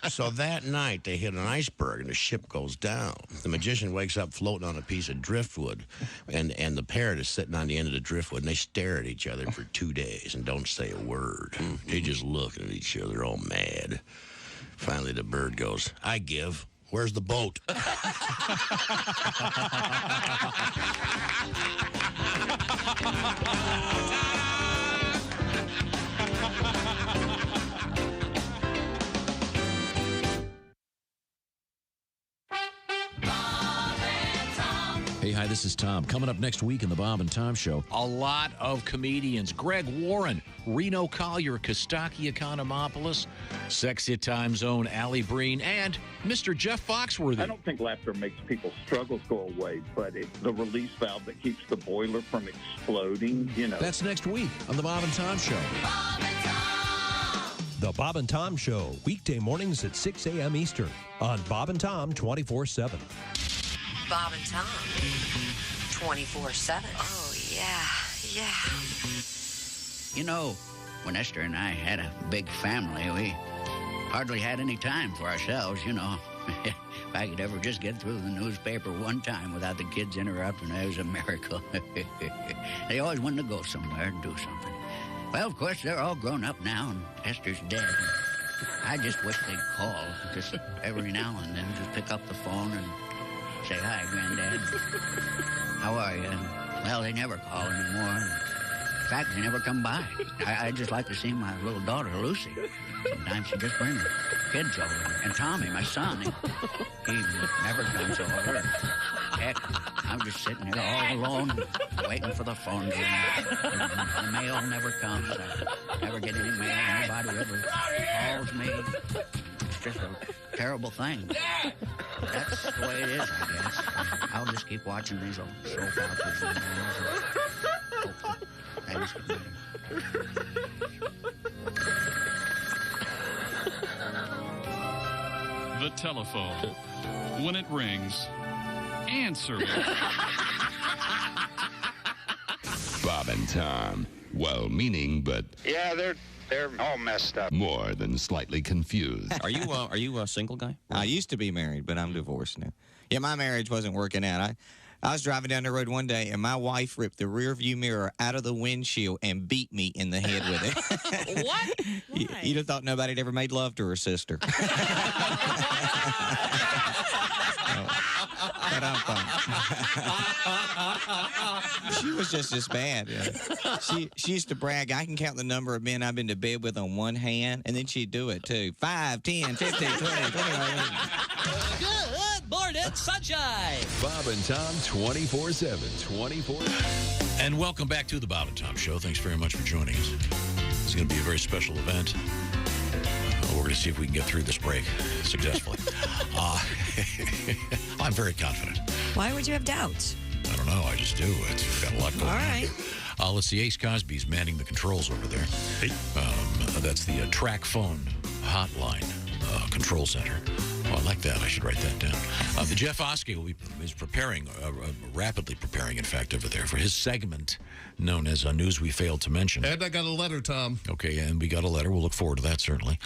So that night, they hit an iceberg, and the ship goes down. The magician wakes up floating on a piece of driftwood, and the parrot is sitting on the end of the driftwood, and they stare at each other for 2 days and don't say a word. They just look at each other all mad. Finally, the bird goes, "I give. Where's the boat?" Hey, hi, this is Tom. Coming up next week in the Bob and Tom Show, a lot of comedians. Greg Warren, Reno Collier, Kostaki Economopoulos, Sexy Time Zone, Allie Breen, and Mr. Jeff Foxworthy. I don't think laughter makes people's struggles go away, but it's the release valve that keeps the boiler from exploding, That's next week on the Bob and Tom Show. Bob and Tom. The Bob and Tom Show, weekday mornings at 6 a.m. Eastern on Bob and Tom 24/7. Bob and Tom, 24/7. Oh, yeah. When Esther and I had a big family, we hardly had any time for ourselves, If I could ever just get through the newspaper one time without the kids interrupting, it was a miracle. They always wanted to go somewhere and do something. Well, of course, they're all grown up now, and Esther's dead. I just wish they'd call, just every now and then, just pick up the phone and say, "Hi, Granddad. How are you?" Well, they never call anymore. In fact, they never come by. I just like to see my little daughter, Lucy. Sometimes she just brings her kids over. And Tommy, my son, he never comes over. Heck, I'm just sitting here all alone, waiting for the phone to ring. The mail never comes. I never get any mail. Nobody ever calls me. It's just a terrible thing. That's the way it is, I guess. I'll just keep watching these old soap operas and hope that things get better. The telephone. When it rings, answer it. Bob and Tom, well-meaning, but Yeah, they're all messed up. more than slightly confused. Are you a single guy? I used to be married, but I'm divorced now. Yeah, my marriage wasn't working out. I was driving down the road one day, and my wife ripped the rearview mirror out of the windshield and beat me in the head with it. What? You'd have thought nobody had ever made love to her sister. But I'm fine. She was just as bad. She used to brag, I can count the number of men I've been to bed with on one hand, and then she'd do it too. 5, 10, 15, 20, 21. Good morning, sunshine. Bob and Tom 24/7. 24. And welcome back to the Bob and Tom Show. Thanks very much for joining us. It's going to be a very special event. We're going to see if we can get through this break successfully. I'm very confident. Why would you have doubts? I don't know. I just do. It's got a lot going on. All right. Let's see. Ace Cosby's manning the controls over there. Hey. That's the track phone hotline control center. Oh, I like that. I should write that down. The Jeff Oskey is preparing, rapidly preparing, in fact, over there for his segment known as News We Failed to Mention. And I got a letter, Tom. Okay, and we got a letter. We'll look forward to that, certainly.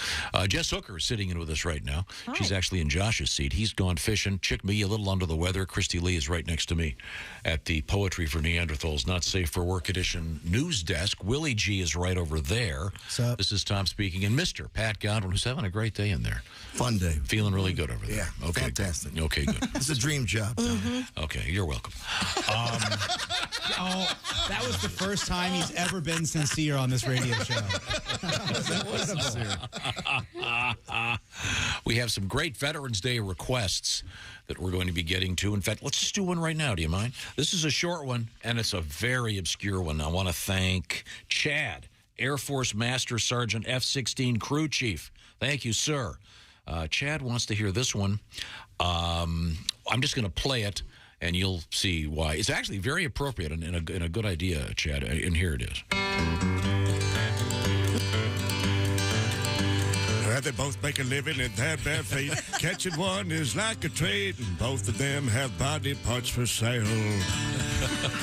Jess Hooker is sitting in with us right now. Hi. She's actually in Josh's seat. He's gone fishing. Chick me, a little under the weather. Christy Lee is right next to me at the Poetry for Neanderthals Not Safe for Work edition news desk. Willie G is right over there. What's up? This is Tom speaking. And Mr. Pat Godwin, who's having a great day in there. Fun day. Feeling really good over there. Yeah, okay, fantastic. Good. Okay, good. It's a dream job. Okay, you're welcome. Oh, that was the first time he's ever been sincere on this radio show. We have some great Veterans Day requests that we're going to be getting to. In fact, let's just do one right now. Do you mind? This is a short one, and it's a very obscure one. I want to thank Chad, Air Force Master Sergeant F-16 Crew Chief. Thank you, sir. Chad wants to hear this one. I'm just going to play it, and you'll see why. It's actually very appropriate and a good idea, Chad, and here it is. They both make a living in their bare feet. Catching one is like a trade, and both of them have body parts for sale.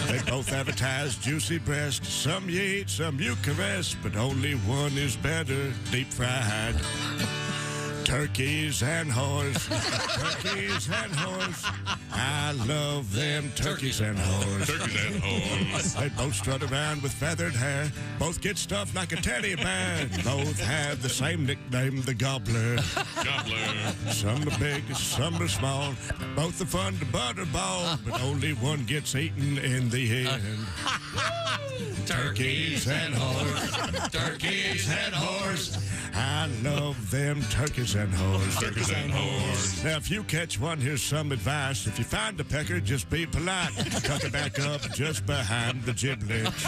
They both advertise juicy breast. Some you eat, some you caress, but only one is better, deep fried. Turkeys and whores, turkeys and whores. I love them turkeys and whores. Turkeys and whores. They both strut around with feathered hair. Both get stuffed like a teddy bear. Both have the same nickname, the gobbler. Gobbler. Some are big, some are small. Both are fun to butterball, but only one gets eaten in the end. Turkeys and whores. Turkeys and whores. I love them turkeys and whores. Turkeys and whores. Now, if you catch one, here's some advice. If you find a pecker, just be polite. Tuck it back up just behind the giblets.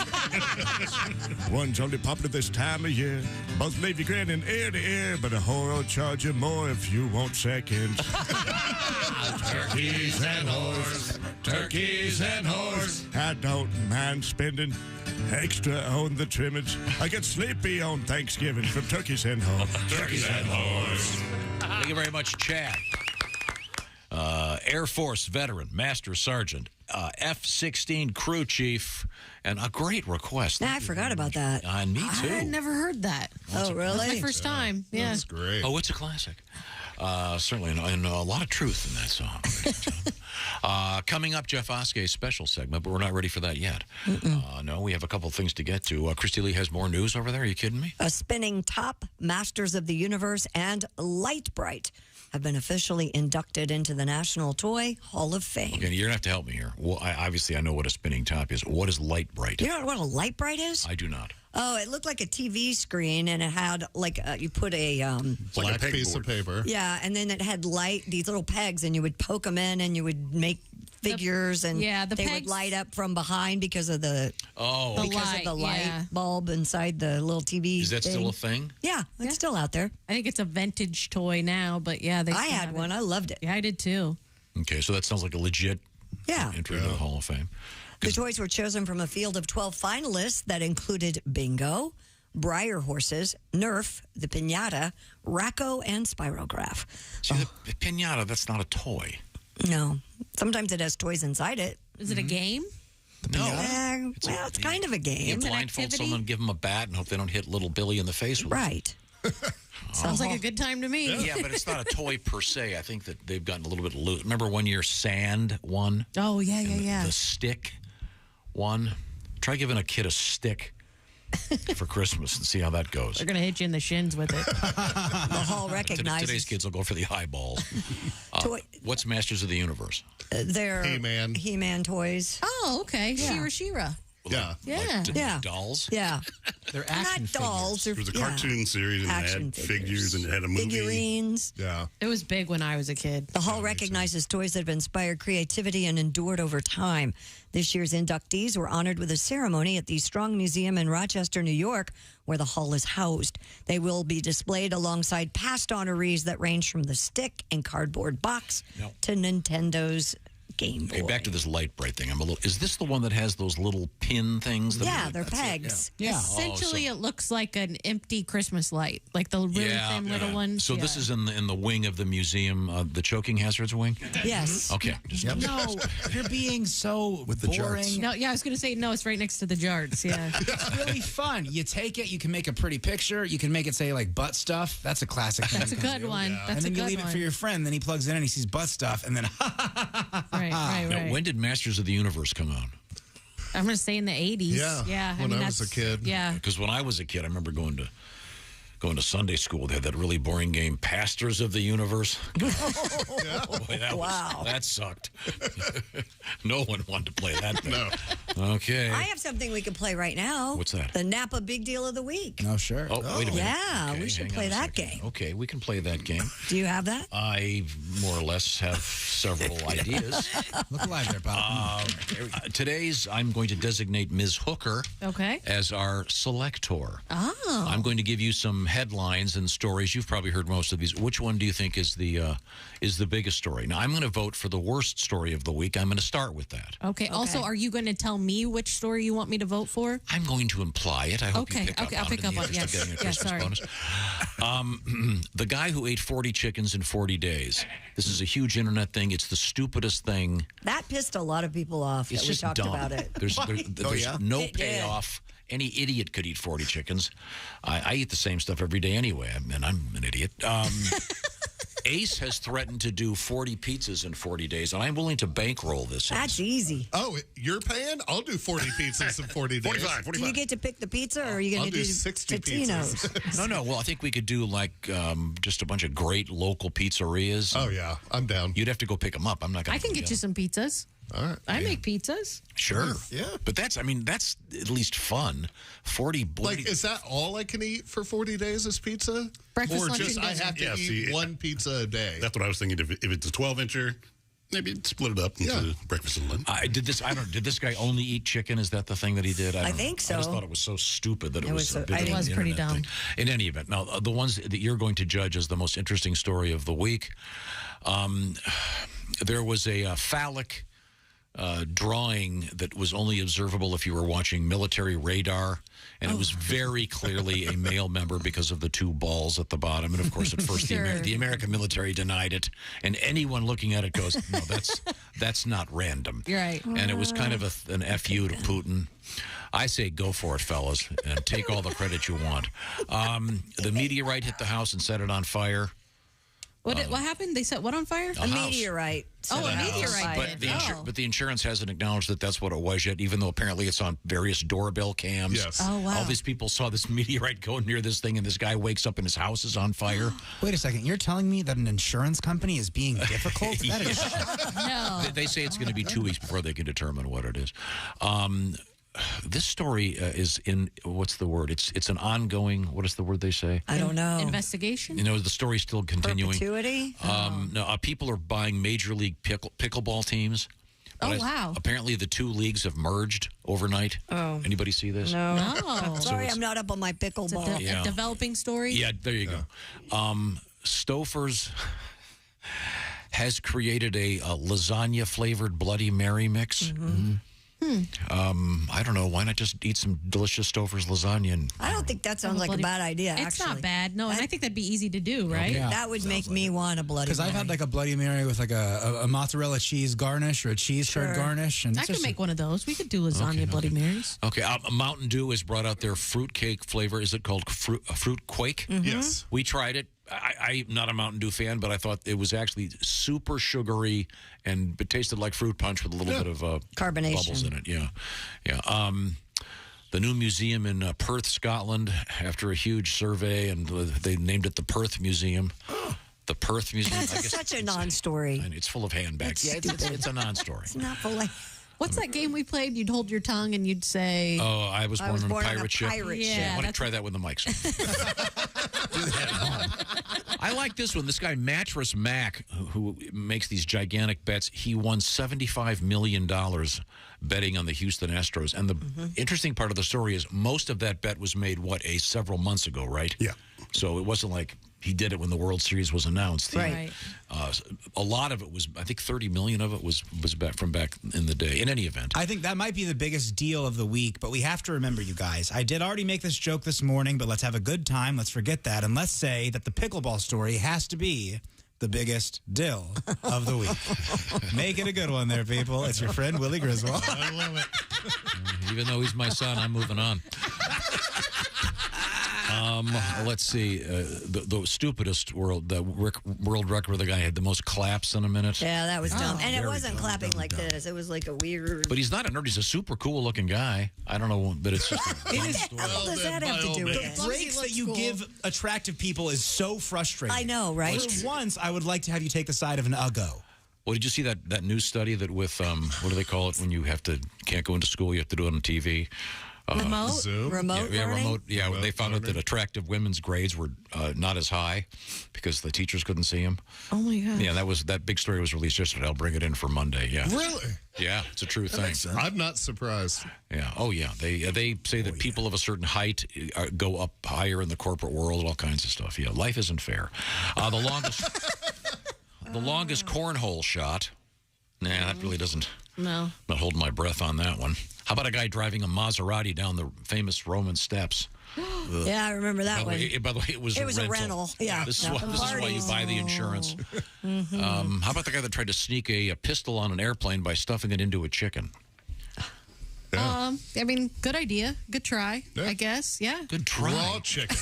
One's only popular this time of year. Both leave you grinning ear to ear, but a whore will charge you more if you want seconds. Turkeys and whores. Turkeys and whores. I don't mind spending extra on the trimmings. I get sleepy on Thanksgiving from turkeys and whores. Turkeys and whores. Thank you very much, Chad. Air Force veteran, Master Sergeant, F-16 Crew Chief, and a great request. Nah, I forgot about that. And me too. I had never heard that. Oh, really? That's my first time. Yeah. That's great. Oh, it's a classic. Certainly, and a lot of truth in that song. Coming up, Jeff Oskey's special segment, but we're not ready for that yet. No, we have a couple of things to get to. Christy Lee has more news over there. Are you kidding me? A spinning top, Masters of the Universe, and Light Bright have been officially inducted into the National Toy Hall of Fame. Okay, you're going to have to help me here. Well, obviously, I know what a spinning top is. What is Light Bright? You know what a Light Bright is? I do not. Oh, it looked like a TV screen, and it had you put a black piece of paper. Yeah, and then it had these little pegs, and you would poke them in, and you would make figures, and they would light up from behind because of the light bulb inside the little TV. Is that thing. still a thing? Yeah, it's still out there. I think it's a vintage toy now, but yeah, I had one. I loved it. Yeah, I did too. Okay, so that sounds like a legit entry to the Hall of Fame. The toys were chosen from a field of 12 finalists that included Bingo, Briar Horses, Nerf, the Pinata, Racco, and Spirograph. See, the Pinata, that's not a toy. No. Sometimes it has toys inside it. Is it a game? No. It's kind of a game. You blindfold someone, give them a bat, and hope they don't hit little Billy in the face with it. Sounds like a good time to me. Yeah, but it's not a toy per se. I think that they've gotten a little bit loose. Remember one year Sand won? Oh, yeah. The Stick won. Try giving a kid a stick for Christmas and see how that goes. They're going to hit you in the shins with it. The Hall recognizes... Today's kids will go for the eyeballs. What's Masters of the Universe? They're He-Man. He-Man toys. Oh, okay. Yeah. She-Ra. Yeah. Dolls? Yeah. They're action Not dolls. There was a cartoon series and it had figures and it had a movie. Figurines. Yeah. It was big when I was a kid. The Hall recognizes toys that have inspired creativity and endured over time. This year's inductees were honored with a ceremony at the Strong Museum in Rochester, New York, where the Hall is housed. They will be displayed alongside past honorees that range from the stick and cardboard box to Nintendo's Game Boy. Hey, back to this light bright thing. Is this the one that has those little pin things? They're pegs. Yeah. Essentially, it looks like an empty Christmas light, like the really thin little ones. So this is in the wing of the museum, the choking hazards wing? Yes. Okay. No, you're being so boring. No, I was going to say, no, it's right next to the jarts. Yeah. It's really fun. You take it, you can make a pretty picture. You can make it say, like, butt stuff. That's a classic thing. That's a good one. And then you leave it for your friend, then he plugs in and he sees butt stuff, and then Right. Now, when did Masters of the Universe come out? I'm going to say in the 80s. Yeah. When I was a kid. Yeah. Because when I was a kid, I remember going to Sunday school. They had that really boring game, Pastors of the Universe. Boy, that sucked. No one wanted to play that thing. No. Okay. I have something we can play right now. What's that? The Napa Big Deal of the Week. Oh, sure. Oh, wait a minute. Yeah, Okay, we should hang play on a that second. game. Okay, we can play that game. Do you have that? I more or less have several ideas. Look alive there, Bob. I'm going to designate Ms. Hooker as our selector. Oh. I'm going to give you some headlines and stories. You've probably heard most of these. Which one do you think is the biggest story? Now, I'm going to vote for the worst story of the week. I'm going to start with that. Okay. Also, are you going to tell me which story you want me to vote for? I'm going to imply it. I hope you pick up on I'll it pick in up the on it. interest of getting a Christmas sorry. bonus. The guy who ate 40 chickens in 40 days. This is a huge internet thing. It's the stupidest thing. That pissed a lot of people off It's that we just talked dumb. about it. There's no It did. payoff. Any idiot could eat 40 chickens. I eat the same stuff every day anyway, and I'm an idiot. Ace has threatened to do 40 pizzas in 40 days, and I'm willing to bankroll this. That's easy. Oh, you're paying? I'll do 40 pizzas in 40 days. 45. Do you get to pick the pizza, or are you going to do 60 Totino's? No. Well, I think we could do just a bunch of great local pizzerias. Oh, yeah. I'm down. You'd have to go pick them up. I'm not going to. I can get you some pizzas. All right. I make pizzas. Sure. Yeah. But that's at least fun. 40 bloody... Like, is that all I can eat for 40 days is pizza? Breakfast, or lunch, just and I dinner. have to eat one pizza a day? That's what I was thinking. If it's a 12-incher, maybe split it up into breakfast and lunch. Did this guy only eat chicken? Is that the thing that he did? I think so. I just thought it was so stupid that it was it was pretty dumb. In any event, now the ones that you're going to judge as the most interesting story of the week, there was a phallic drawing that was only observable if you were watching military radar, and it was very clearly a male member because of the two balls at the bottom. And of course, at first the American military denied it, and anyone looking at it goes, "No, that's not random." You're right. And it was kind of an FU to Putin. I say go for it, fellas, and take all the credit you want. The meteorite hit the house and set it on fire. What happened? They set what on fire? A meteorite. Oh, a meteorite. But the insurance hasn't acknowledged that that's what it was yet, even though apparently it's on various doorbell cams. Yes. Oh, wow. All these people saw this meteorite go near this thing, and this guy wakes up and his house is on fire. Wait a second. You're telling me that an insurance company is being difficult? That is No. They say it's going to be 2 weeks before they can determine what it is. This story is in, what's the word? It's an ongoing, what is the word they say? I don't know. Investigation? You know, the story's still continuing. Perpetuity? No, people are buying Major League pickleball teams. Oh, wow. Apparently the two leagues have merged overnight. Oh. Anybody see this? No. No. Sorry, I'm not up on my pickleball. A developing story? Yeah, there you go. Stouffer's has created a lasagna-flavored Bloody Mary mix. Mm-hmm. I don't know. Why not just eat some delicious Stouffer's lasagna? And, I don't think that sounds like a bad idea, It's actually. not bad. No, and I think that'd be easy to do, right? Yeah. That would make me want a Bloody because Mary. I've had like a Bloody Mary with like a mozzarella cheese garnish or a cheese curd garnish. And I could make one of those. We could do lasagna Bloody Marys. Okay, Mountain Dew has brought out their fruitcake flavor. Is it called fruit quake? Mm-hmm. Yes. We tried it. I'm not a Mountain Dew fan, but I thought it was actually super sugary and it tasted like fruit punch with a little bit of carbonation bubbles in it. Yeah. The new museum in Perth, Scotland, after a huge survey, and they named it the Perth Museum. The Perth Museum. That's such a non-story. It's full of handbags. It's a non-story. It's not full of... What's that game we played? You'd hold your tongue and you'd say... Oh, I was born on a pirate ship. Yeah, I want to try that with the mics. Do that at home. I like this one. This guy, Mattress Mac, who makes these gigantic bets, he won $75 million betting on the Houston Astros. And the interesting part of the story is most of that bet was made, several months ago, right? Yeah. So it wasn't like he did it when the World Series was announced. Right. A lot of it was, I think 30 million of it was back from back in the day. In any event. I think that might be the biggest deal of the week, but we have to remember, you guys, I did already make this joke this morning, but let's have a good time. Let's forget that. And let's say that the pickleball story has to be the biggest dill of the week. Make it a good one there, people. It's your friend, Willie Griswold. I love it. Even though he's my son, I'm moving on. Let's see. The stupidest world record where the guy had the most claps in a minute. Yeah, that was dumb. And it wasn't clapping like this. It was like a weird... But he's not a nerd. He's a super cool looking guy. I don't know, but it's just... What does that have to do with it? The breaks that you give attractive people is so frustrating. I know, right? For once, I would like to have you take the side of an uggo. Well, did you see that news study that with, what do they call it when you can't go into school, you have to do it on TV? Remote? Zoom? Remote learning? Remote. Yeah, Remote they found out that attractive women's grades were not as high because the teachers couldn't see them. Oh, my God. Yeah, that big story was released yesterday. I'll bring it in for Monday, yeah. Really? Yeah, it's a true thing. I'm not surprised. Yeah. Oh, yeah. They say that people of a certain height go up higher in the corporate world, all kinds of stuff. Yeah, life isn't fair. The longest cornhole shot. Nah, that really doesn't. No. I'm not holding my breath on that one. How about a guy driving a Maserati down the famous Roman steps? Yeah, I remember that one. By the way, it was a rental. Yeah. This is why you buy the insurance. How about the guy that tried to sneak a pistol on an airplane by stuffing it into a chicken? I mean, good idea. Good try, I guess. Yeah. Good try. Raw chicken.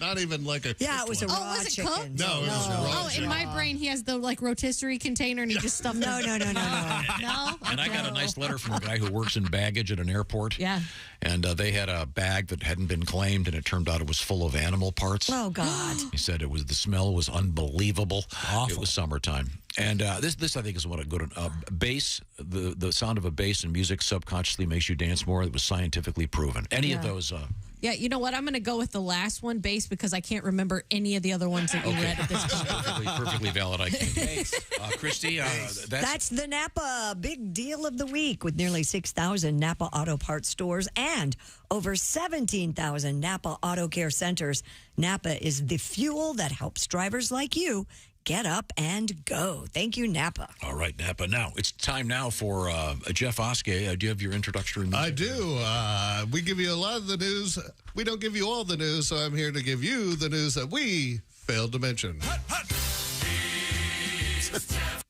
Not even like a Yeah, it was a raw was it chicken. cooked? No, it was raw Oh, chicken. in my brain, he has the rotisserie container and he just stuffed No. No? And I got a nice letter from a guy who works in baggage at an airport. Yeah. And they had a bag that hadn't been claimed, and it turned out it was full of animal parts. Oh, God. He said the smell was unbelievable. Awful. It was summertime. And this I think is what a good bass. The sound of a bass in music subconsciously makes you dance more. It was scientifically proven. Any of those. Yeah, you know what? I'm going to go with the last one, bass, because I can't remember any of the other ones that you read at this point. perfectly valid. I can't. Christy, That's the Napa big deal of the week with nearly 6,000 Napa Auto Parts stores and over 17,000 Napa Auto Care centers. Napa is the fuel that helps drivers like you get up and go. Thank you, Napa. All right, Napa. Now, it's time now for Jeff Oskey. Do you have your introductory music? I do. We give you a lot of the news. We don't give you all the news, so I'm here to give you the news that we failed to mention.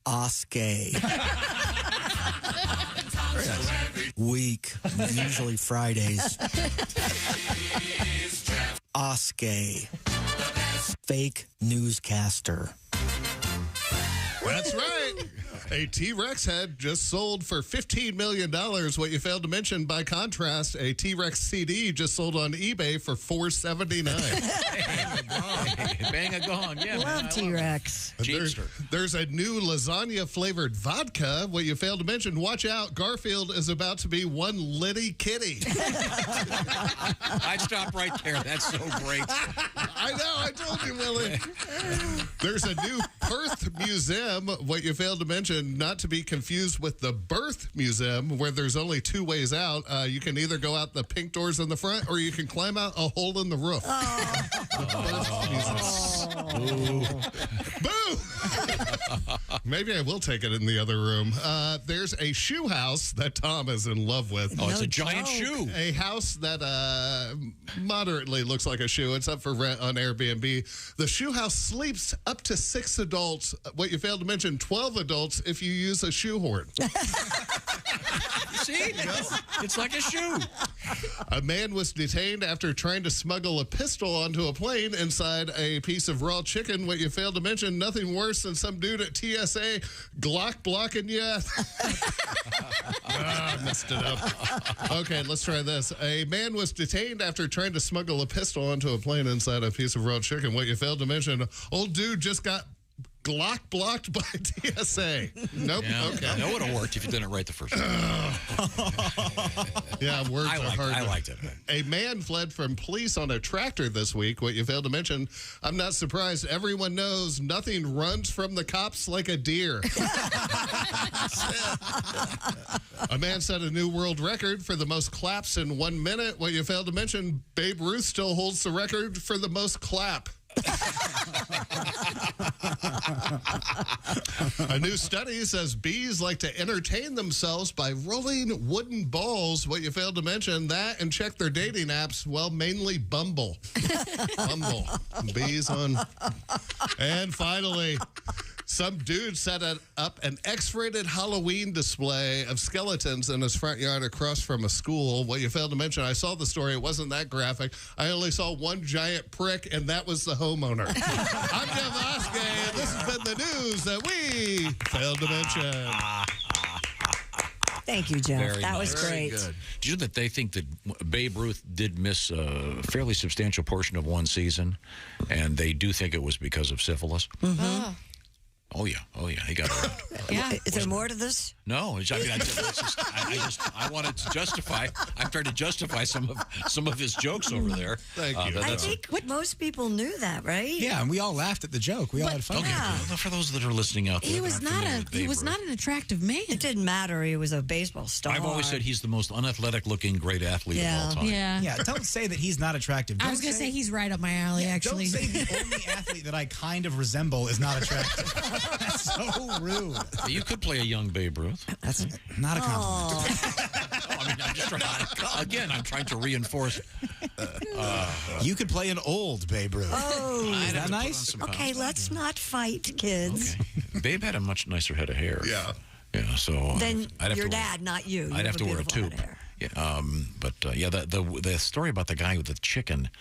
Oskey. Week, usually Fridays. Oskey. Fake newscaster. That's right. A T-Rex head just sold for $15 million. What you failed to mention, by contrast, a T-Rex CD just sold on eBay for $479. Bang a gong. Yeah, Love T-Rex. There's a new lasagna-flavored vodka. What you failed to mention, watch out, Garfield is about to be one litty kitty. I'd stop right there. That's so great. I know. I told you, Willie. There's a new Perth Museum. What you failed to mention, not to be confused with the Birth Museum, where there's only two ways out. You can either go out the pink doors in the front, or you can climb out a hole in the roof. Boo! Maybe I will take it in the other room. There's a shoe house that Tom is in love with. Oh, it's a giant shoe. A house that moderately looks like a shoe. It's up for rent on Airbnb. The shoe house sleeps up to 6 adults. What you failed to mention, 12 adults if you use a shoehorn. See? It's like a shoe. A man was detained after trying to smuggle a pistol onto a plane inside a piece of raw chicken. What you failed to mention, nothing worse than some dude at TSA Glock blocking you. I messed it up. Okay, let's try this. A man was detained after trying to smuggle a pistol onto a plane inside a piece of raw chicken. What you failed to mention, old dude just got Glock blocked by TSA. Nope. Yeah, okay. I know it would have worked if you did it right the first time. Yeah, words are hard. I liked it. A man fled from police on a tractor this week. What you failed to mention, I'm not surprised. Everyone knows nothing runs from the cops like a deer. A man set a new world record for the most claps in 1 minute. What you failed to mention, Babe Ruth still holds the record for the most clap. A new study says bees like to entertain themselves by rolling wooden balls. What you failed to mention, that and check their dating apps. Well, mainly Bumble. Bumble. Bees on. And finally, some dude set up an X-rated Halloween display of skeletons in his front yard across from a school. What you failed to mention, I saw the story. It wasn't that graphic. I only saw one giant prick, and that was the homeowner. I'm Jeff Oskey, and this has been the news that we failed to mention. Thank you, Jeff. Very that nice. was great. Very good. Did you know that they think that Babe Ruth did miss a fairly substantial portion of one season, and they do think it was because of syphilis? Mm-hmm. Oh yeah, he got around. Yeah. Is there more to this? No, I wanted to justify. I'm trying to justify some of his jokes over there. Thank you. I think most people knew that, right? Yeah, and we all laughed at the joke. We all had fun. Okay, for those that are listening out there, He was not an attractive man. It didn't matter. He was a baseball star. I've always said he's the most unathletic-looking great athlete of all time. Yeah. Don't say that he's not attractive. I was going to say he's right up my alley, actually. Don't say the only athlete that I kind of resemble is not attractive. That's so rude. You could play a young Babe Ruth. That's not a compliment. I'm trying to reinforce. You could play an old Babe Ruth. Oh, is that nice? Okay, let's not fight, kids. Okay. Babe had a much nicer head of hair. Yeah. Yeah, so Then I'd have your to dad, not you. I'd have to wear a tube. Yeah, the story about the guy with the chicken,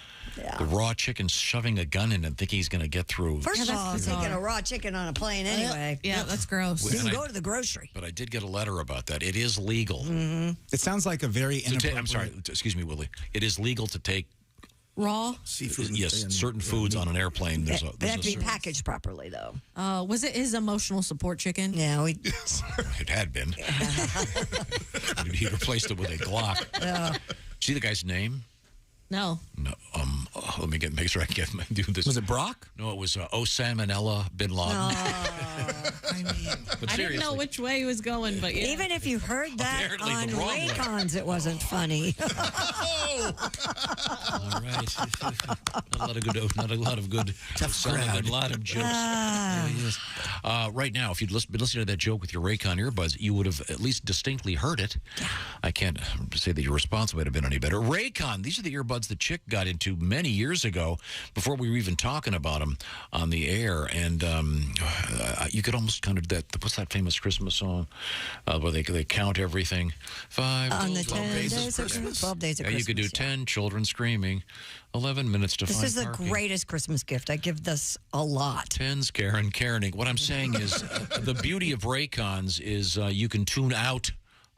the raw chicken shoving a gun in and thinking he's going to get through. First of all, taking a raw chicken on a plane anyway. Yeah, that's gross. You can go to the grocery. But I did get a letter about that. It is legal. Mm-hmm. It sounds like a very inappropriate... I'm sorry, excuse me, Willie. It is legal to take raw seafood. Yes, certain foods on an airplane. They have to be packaged properly, though. Was it his emotional support chicken? Yeah, it had been. He replaced it with a Glock. See the guy's name? No. Let me make sure I can do this. Was it Brock? No, it was Osama bin Laden. But I didn't know which way he was going, but yeah. Even if you heard that Apparently on the wrong way. Raycons, it wasn't funny. All right. Not a lot of good sound, a lot of jokes. Yes. Right now, if you'd been listening to that joke with your Raycon earbuds, you would have at least distinctly heard it. I can't say that your response might have been any better. Raycon, these are the earbuds the chick got into many years ago, before we were even talking about them on the air. And you could almost kind of what's that famous Christmas song where they count everything? 5 on the 12 10 days of Christmas. 12 days of Christmas. You could do 10 children screaming, 11 minutes to This find is the parking. greatest Christmas gift. I give this a lot. 10's Karening. What I'm saying is the beauty of Raycons is you can tune out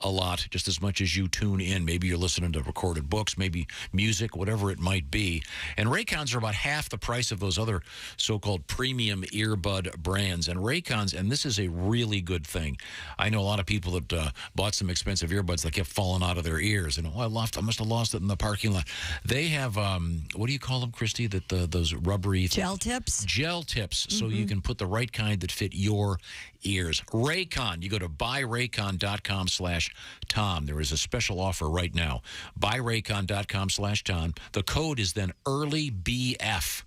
a lot just as much as you tune in. Maybe you're listening to recorded books, maybe music, whatever it might be. And Raycons are about half the price of those other so-called premium earbud brands. And Raycons, and this is a really good thing. I know a lot of people that bought some expensive earbuds that kept falling out of their ears. And I must have lost it in the parking lot. They have, what do you call them, Christy? Those rubbery... Gel tips? Gel tips, so you can put the right kind that fit your ears. Raycon, you go to buyraycon.com/Tom. There is a special offer right now. Buyraycon.com/Tom. The code is then EARLYBF.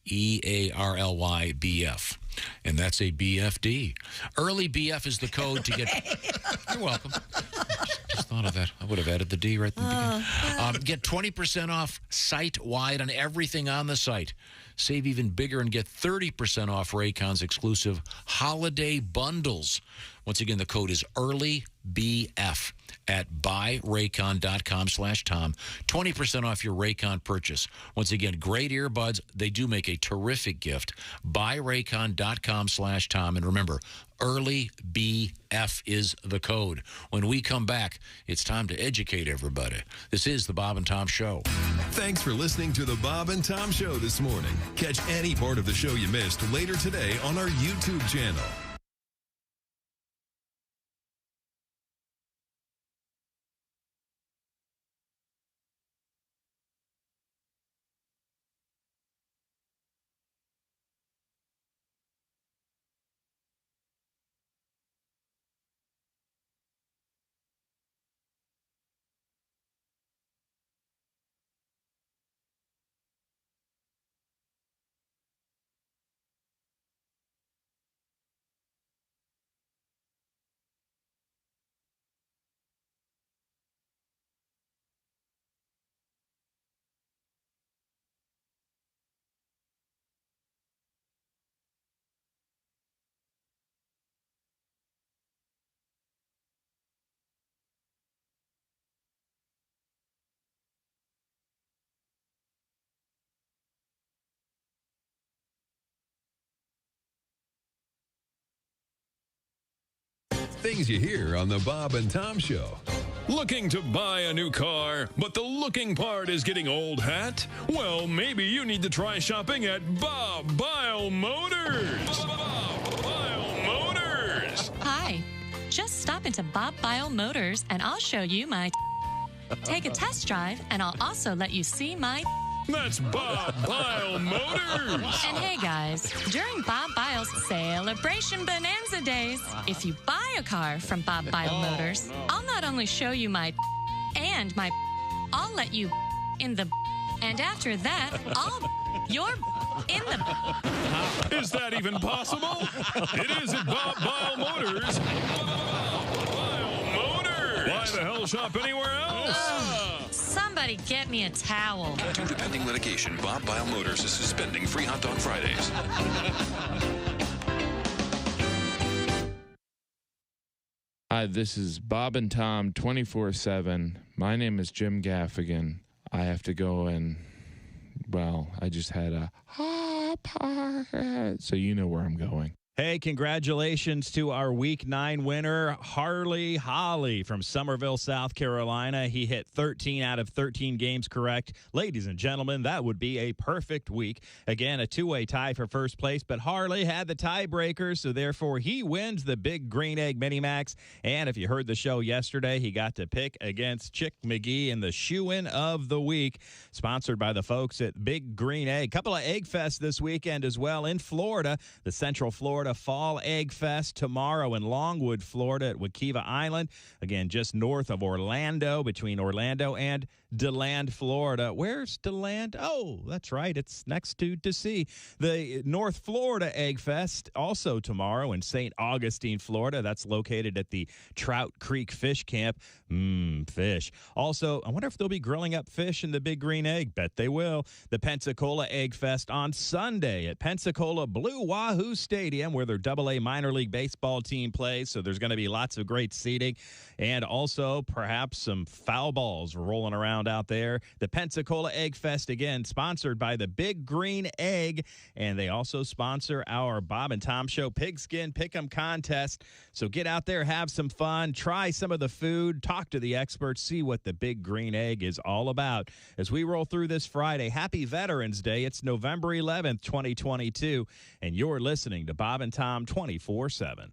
EARLYBF. And that's a BFD. Early BF is the code to get... You're welcome. Just thought of that. I would have added the D right at the beginning. Get 20% off site-wide on everything on the site. Save even bigger and get 30% off Raycon's exclusive holiday bundles. Once again, the code is EARLYBF at buyraycon.com/Tom. 20% off your Raycon purchase. Once again, great earbuds. They do make a terrific gift. Buyraycon.com/Tom. And remember, EARLYBF is the code. When we come back, it's time to educate everybody. This is the Bob and Tom Show. Thanks for listening to the Bob and Tom Show this morning. Catch any part of the show you missed later today on our YouTube channel. things you hear on the Bob and Tom Show. Looking to buy a new car, but the looking part is getting old hat? Well, maybe you need to try shopping at Bob Bile Motors. Bob Bile Motors. Hi. Just stop into Bob Bile Motors and I'll show you my Take a test drive and I'll also let you see my That's Bob Bile Motors. And hey guys, during Bob Bile's Celebration Bonanza Days, if you buy a car from Bob Bile Motors, I'll not only show you my and my I'll let you in the and after that, you're in the Is that even possible? It is at Bob Bile Motors. Bob Bile Motors. Why the hell shop anywhere else? Somebody get me a towel. Due to pending litigation, Bob Bile Motors is suspending free hot dog Fridays. Hi, this is Bob and Tom 24/7. My name is Jim Gaffigan. I have to go and, well, I just had a so you know where I'm going. Hey, congratulations to our Week 9 winner, Harley Holly from Summerville, South Carolina. He hit 13 out of 13 games correct. Ladies and gentlemen, that would be a perfect week. Again, a two-way tie for first place, but Harley had the tiebreaker, so therefore he wins the Big Green Egg Mini-Max. And if you heard the show yesterday, he got to pick against Chick McGee in the shoe-in of the week, sponsored by the folks at Big Green Egg. Couple of Egg Fest this weekend as well in Florida, the Central Florida Fall Egg Fest tomorrow in Longwood, Florida at Wekiva Island. Again, just north of Orlando, between Orlando and DeLand, Florida. Where's DeLand? Oh, that's right. It's next to DC. The North Florida Egg Fest also tomorrow in St. Augustine, Florida. That's located at the Trout Creek Fish Camp. Fish. Also, I wonder if they'll be grilling up fish in the Big Green Egg. Bet they will. The Pensacola Egg Fest on Sunday at Pensacola Blue Wahoo Stadium, where their AA minor league baseball team plays. So there's going to be lots of great seating and also perhaps some foul balls rolling around out there. The Pensacola Egg Fest, again, sponsored by the Big Green Egg, and they also sponsor our Bob and Tom Show Pigskin Pick'em contest. So get out there, have some fun, try some of the food, talk to the experts, see what the Big Green Egg is all about. As we roll through this Friday, happy Veterans Day. It's November 11th, 2022, and you're listening to Bob and Tom 24/7.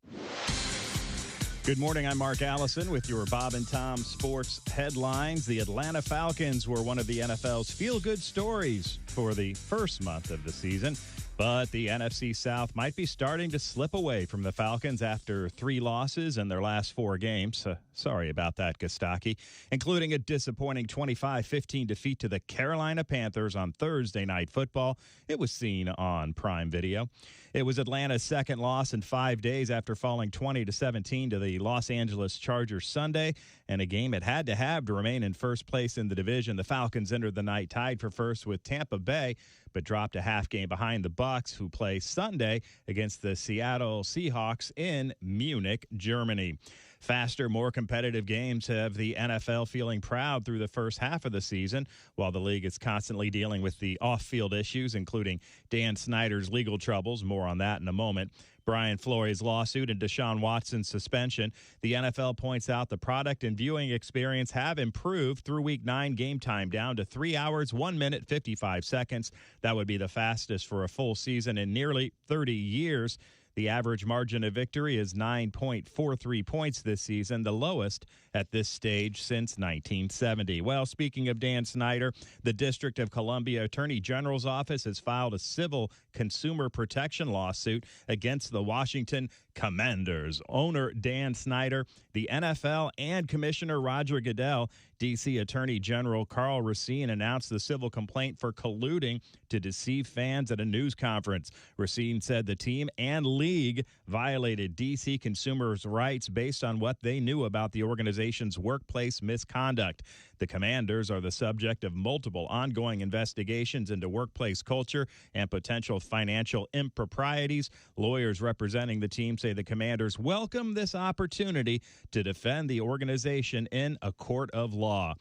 Good morning, I'm Mark Allison with your Bob and Tom sports headlines. The Atlanta Falcons were one of the NFL's feel-good stories for the first month of the season, but the NFC South might be starting to slip away from the Falcons after 3 losses in their last 4 games. Sorry about that, Gostaki, including a disappointing 25-15 defeat to the Carolina Panthers on Thursday Night Football. It was seen on Prime Video. It was Atlanta's second loss in 5 days after falling 20-17 to the Los Angeles Chargers Sunday, and a game it had to have to remain in first place in the division. The Falcons entered the night tied for first with Tampa Bay, but dropped a half game behind the Bucs, who play Sunday against the Seattle Seahawks in Munich, Germany. Faster, more competitive games have the NFL feeling proud through the first half of the season, while the league is constantly dealing with the off-field issues, including Dan Snyder's legal troubles. More on that in a moment. Brian Flores' lawsuit and Deshaun Watson's suspension. The NFL points out the product and viewing experience have improved through Week 9 game time, down to 3 hours, 1 minute, 55 seconds. That would be the fastest for a full season in nearly 30 years. The average margin of victory is 9.43 points this season, the lowest at this stage since 1970. Well, speaking of Dan Snyder, the District of Columbia Attorney General's office has filed a civil consumer protection lawsuit against the Washington Commanders. Owner Dan Snyder, the NFL, and Commissioner Roger Goodell. D.C. Attorney General Carl Racine announced the civil complaint for colluding to deceive fans at a news conference. Racine said the team and league violated D.C. consumers' rights based on what they knew about the organization's workplace misconduct. The Commanders are the subject of multiple ongoing investigations into workplace culture and potential financial improprieties. Lawyers representing the team say the Commanders welcome this opportunity to defend the organization in a court of law.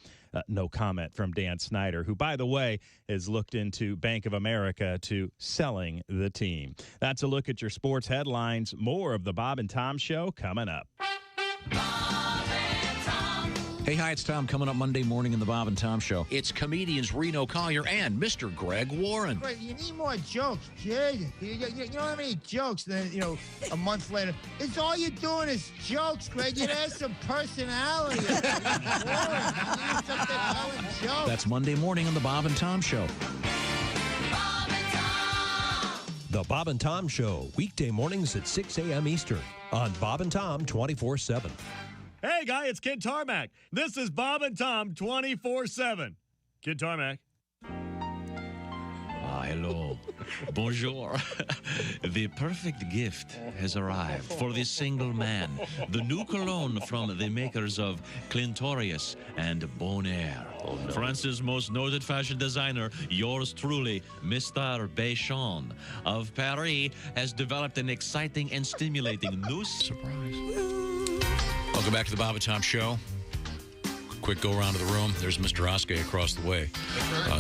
No comment from Dan Snyder, who, by the way, has looked into Bank of America to selling the team. That's a look at your sports headlines. More of the Bob and Tom Show coming up. Hey, hi, it's Tom. Coming up Monday morning in the Bob and Tom Show. It's comedians Reno Collier and Mr. Greg Warren. But you need more jokes, kid. You don't have any jokes. Then, a month later, it's all you're doing is jokes, Greg. You have some personality. You need something other than jokes. That's Monday morning on the Bob and Tom Show. The Bob and Tom Show, weekday mornings at 6 a.m. Eastern on Bob and Tom 24/7. Hey, guy, it's Kid Tarmac. This is Bob and Tom 24/7. Kid Tarmac. Hello. Bonjour. The perfect gift has arrived for the single man. The new cologne from the makers of Clintorius and Bonaire. Oh, no. France's most noted fashion designer, yours truly, Mr. Béchon of Paris, has developed an exciting and stimulating new surprise. Welcome back to the Bob and Tom Show. Quick go around of the room. There's Mr. Oskey across the way.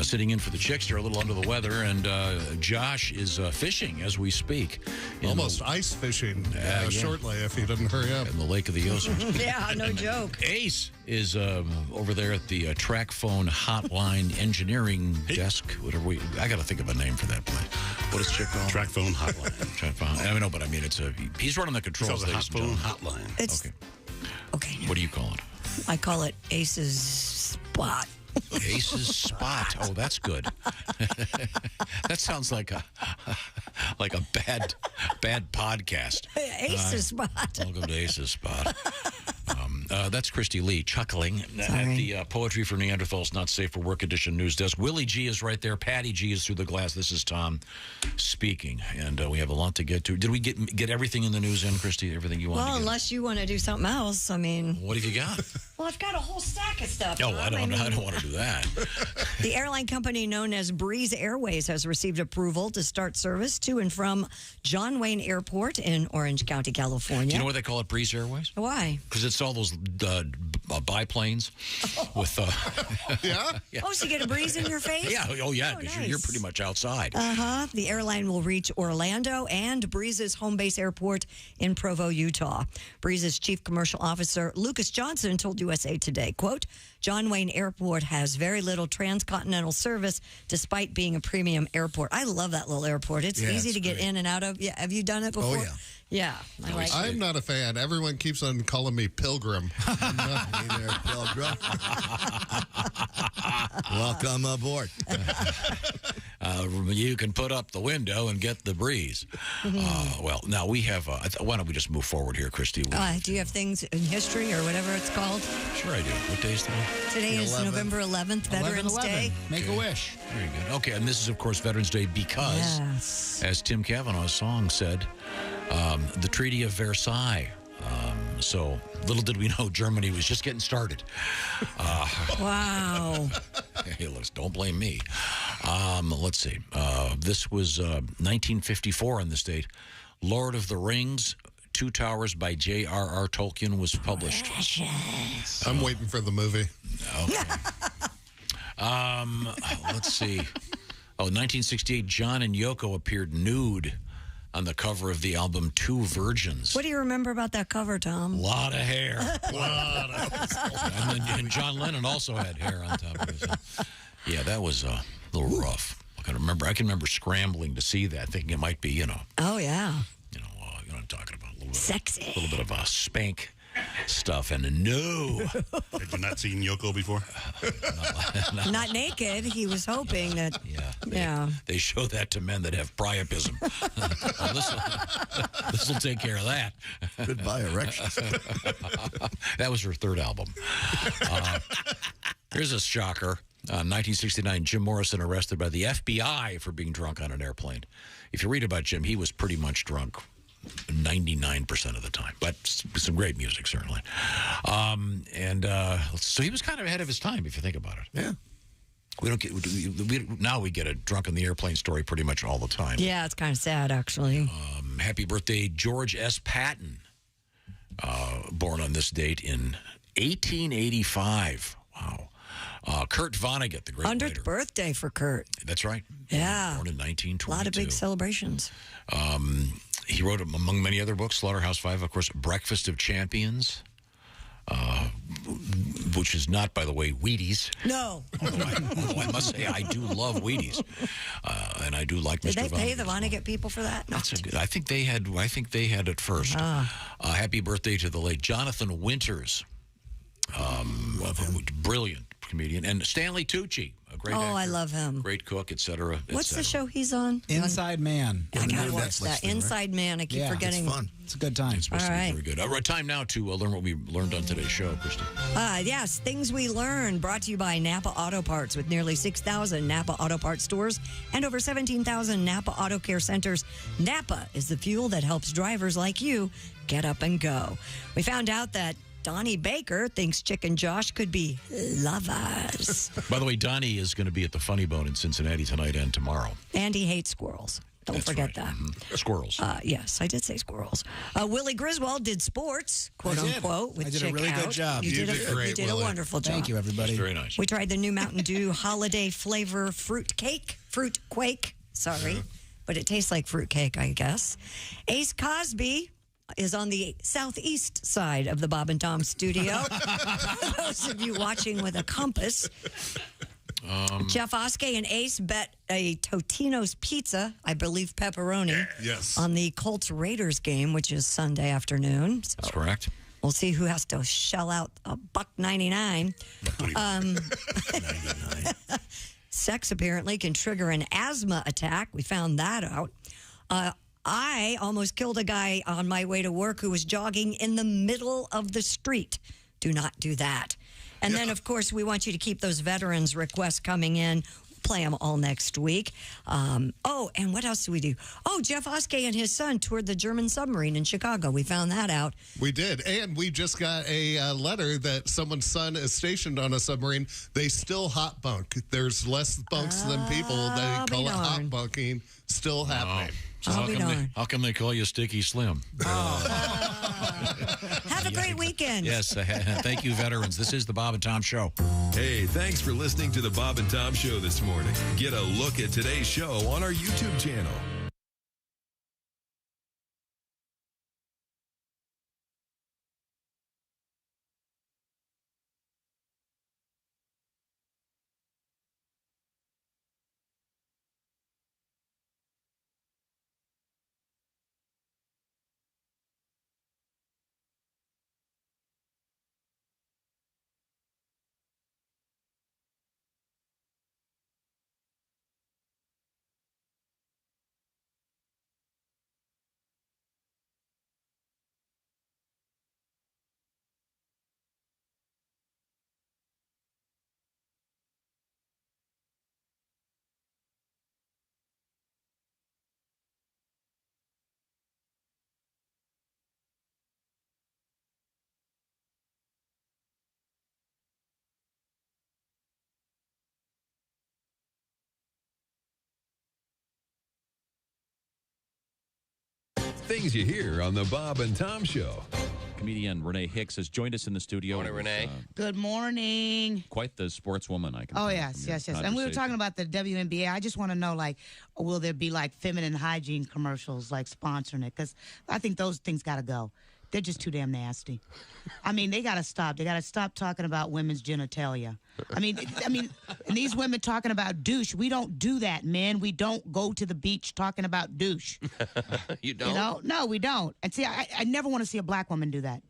Sitting in for the chicks. They're a little under the weather. And Josh is fishing as we speak. Almost ice fishing shortly if he doesn't hurry up. In the Lake of the Ozarks. Yeah, no joke. Ace is over there at the track phone hotline engineering desk. Whatever I got to think of a name for that place. What is it called? Track phone hotline. Track phone. I know, but I mean, he's running the controls. It's called the hot phone hotline. Okay. What do you call it? I call it Ace's Spot. Ace's Spot. Oh, that's good. That sounds like a bad podcast. Ace's Spot. Welcome to Ace's Spot. That's Christy Lee chuckling at the Poetry for Neanderthals Not Safe for Work edition news desk. Willie G is right there. Patty G is through the glass. This is Tom speaking, and we have a lot to get to. Did we get everything in the news in, Christy? Everything you want? Well, unless you want to do something else. I mean, what have you got? Well, I've got a whole stack of stuff. Oh, I don't want to do that. The airline company known as Breeze Airways has received approval to start service to and from John Wayne Airport in Orange County, California. Do you know why they call it Breeze Airways? Why? Because it's all those biplanes with. Yeah? Oh, so you get a breeze in your face? Yeah. Oh, yeah. Oh, Because nice. you're pretty much outside. The airline will reach Orlando and Breeze's home base airport in Provo, Utah. Breeze's chief commercial officer, Lucas Johnson, told USA Today, quote, John Wayne Airport has very little transcontinental service despite being a premium airport. I love that little airport. It's easy to get in and out of. Yeah, have you done it before? Oh, yeah. Yeah, I like it. I'm not a fan. Everyone keeps on calling me Pilgrim. Hey there, Pilgrim. Welcome aboard. You can put up the window and get the breeze. Well, now we have. Why don't we just move forward here, Christy? Do you have things in history or whatever it's called? Sure, I do. What day is today? Today is November 11th, Veterans Day. Make a wish. Very good. Okay, and this is, of course, Veterans Day because, as Tim Cavanaugh's song said, the Treaty of Versailles. So little did we know Germany was just getting started. Wow. Hey, don't blame me. Let's see. This was 1954 in this date. Lord of the Rings, Two Towers by J.R.R. Tolkien was published. I'm waiting for the movie. Okay. Let's see. 1968, John and Yoko appeared nude on the cover of the album Two Virgins. What do you remember about that cover, Tom? A lot of hair. And John Lennon also had hair on top of it. Yeah, that was a little rough. I can remember scrambling to see that, thinking it might be, Oh, yeah. You know what I'm talking about. A little bit, sexy. A little bit of spank stuff, and no. Had you not seen Yoko before? Not naked. He was hoping that. Yeah. They show that to men that have priapism. This will take care of that. Goodbye, erections. That was her third album. Here's a shocker. 1969, Jim Morrison arrested by the FBI for being drunk on an airplane. If you read about Jim, he was pretty much drunk 99% of the time, but some great music, certainly. So he was kind of ahead of his time, if you think about it. Yeah. Now we get a drunk on the airplane story pretty much all the time. Yeah, it's kind of sad, actually. Happy birthday, George S. Patton, born on this date in 1885. Wow. Kurt Vonnegut, the great 100th writer. birthday for Kurt. That's right. Yeah. Born in 1922. A lot of big celebrations. He wrote, among many other books, Slaughterhouse-Five, of course, Breakfast of Champions, which is not, by the way, Wheaties. No. Although I must say, I do love Wheaties, and I do like Did Mr. they pay Vonnegut. the Vonnegut people for that? No. That's a good. I think they had it first. Happy birthday to the late Jonathan Winters. Love him. Brilliant comedian. And Stanley Tucci, a great actor, I love him. great cook, etc. What's the show he's on? Inside Man. I gotta watch that. Inside Man. I keep forgetting. It's fun. It's a good time. It's supposed to be very good. All right, time now to learn what we learned on today's show, Kristen. Yes, things we learned, brought to you by Napa Auto Parts. With nearly 6,000 Napa Auto Parts stores and over 17,000 Napa Auto Care centers, Napa is the fuel that helps drivers like you get up and go. We found out that Donnie Baker thinks Chick and Josh could be lovers. By the way, Donnie is going to be at the Funny Bone in Cincinnati tonight and tomorrow. And he hates squirrels. Don't forget that. Squirrels. Yes, I did say squirrels. Willie Griswold did sports, quote unquote, with I did a Chick really good out. job. You did a wonderful job. Thank you, everybody. That's very nice. We tried the new Mountain Dew holiday flavor fruit quake. Sorry, but it tastes like fruit cake, I guess. Ace Cosby is on the southeast side of the Bob and Tom studio. For those of you watching with a compass. Jeff Oskey and Ace bet a Totino's pizza, I believe pepperoni, on the Colts-Raiders game, which is Sunday afternoon. So that's correct. We'll see who has to shell out $1.99. Sex apparently can trigger an asthma attack. We found that out. I almost killed a guy on my way to work who was jogging in the middle of the street. Do not do that. And then, of course, we want you to keep those veterans requests coming in. Play them all next week. And what else do we do? Oh, Jeff Oskey and his son toured the German submarine in Chicago. We found that out. We did. And we just got a letter that someone's son is stationed on a submarine. They still hot bunk. There's less bunks than people. They call it hot bunking. Still happening. So how come they call you Sticky Slim? Have a great weekend. Yes, thank you, veterans. This is the Bob and Tom Show. Hey, thanks for listening to the Bob and Tom Show this morning. Get a look at today's show on our YouTube channel. Things you hear on the Bob and Tom Show. Comedian Renee Hicks has joined us in the studio. Morning, Renee. Good morning. Quite the sportswoman, I can Oh, tell yes, from your yes. And we were talking about the WNBA. I just want to know, like, will there be, like, feminine hygiene commercials, like, sponsoring it? Because I think those things got to go. They're just too damn nasty. I mean, they got to stop. They got to stop talking about women's genitalia. I mean, and these women talking about douche. We don't do that, men. We don't go to the beach talking about douche. You don't? You know? No, we don't. And see, I never want to see a black woman do that.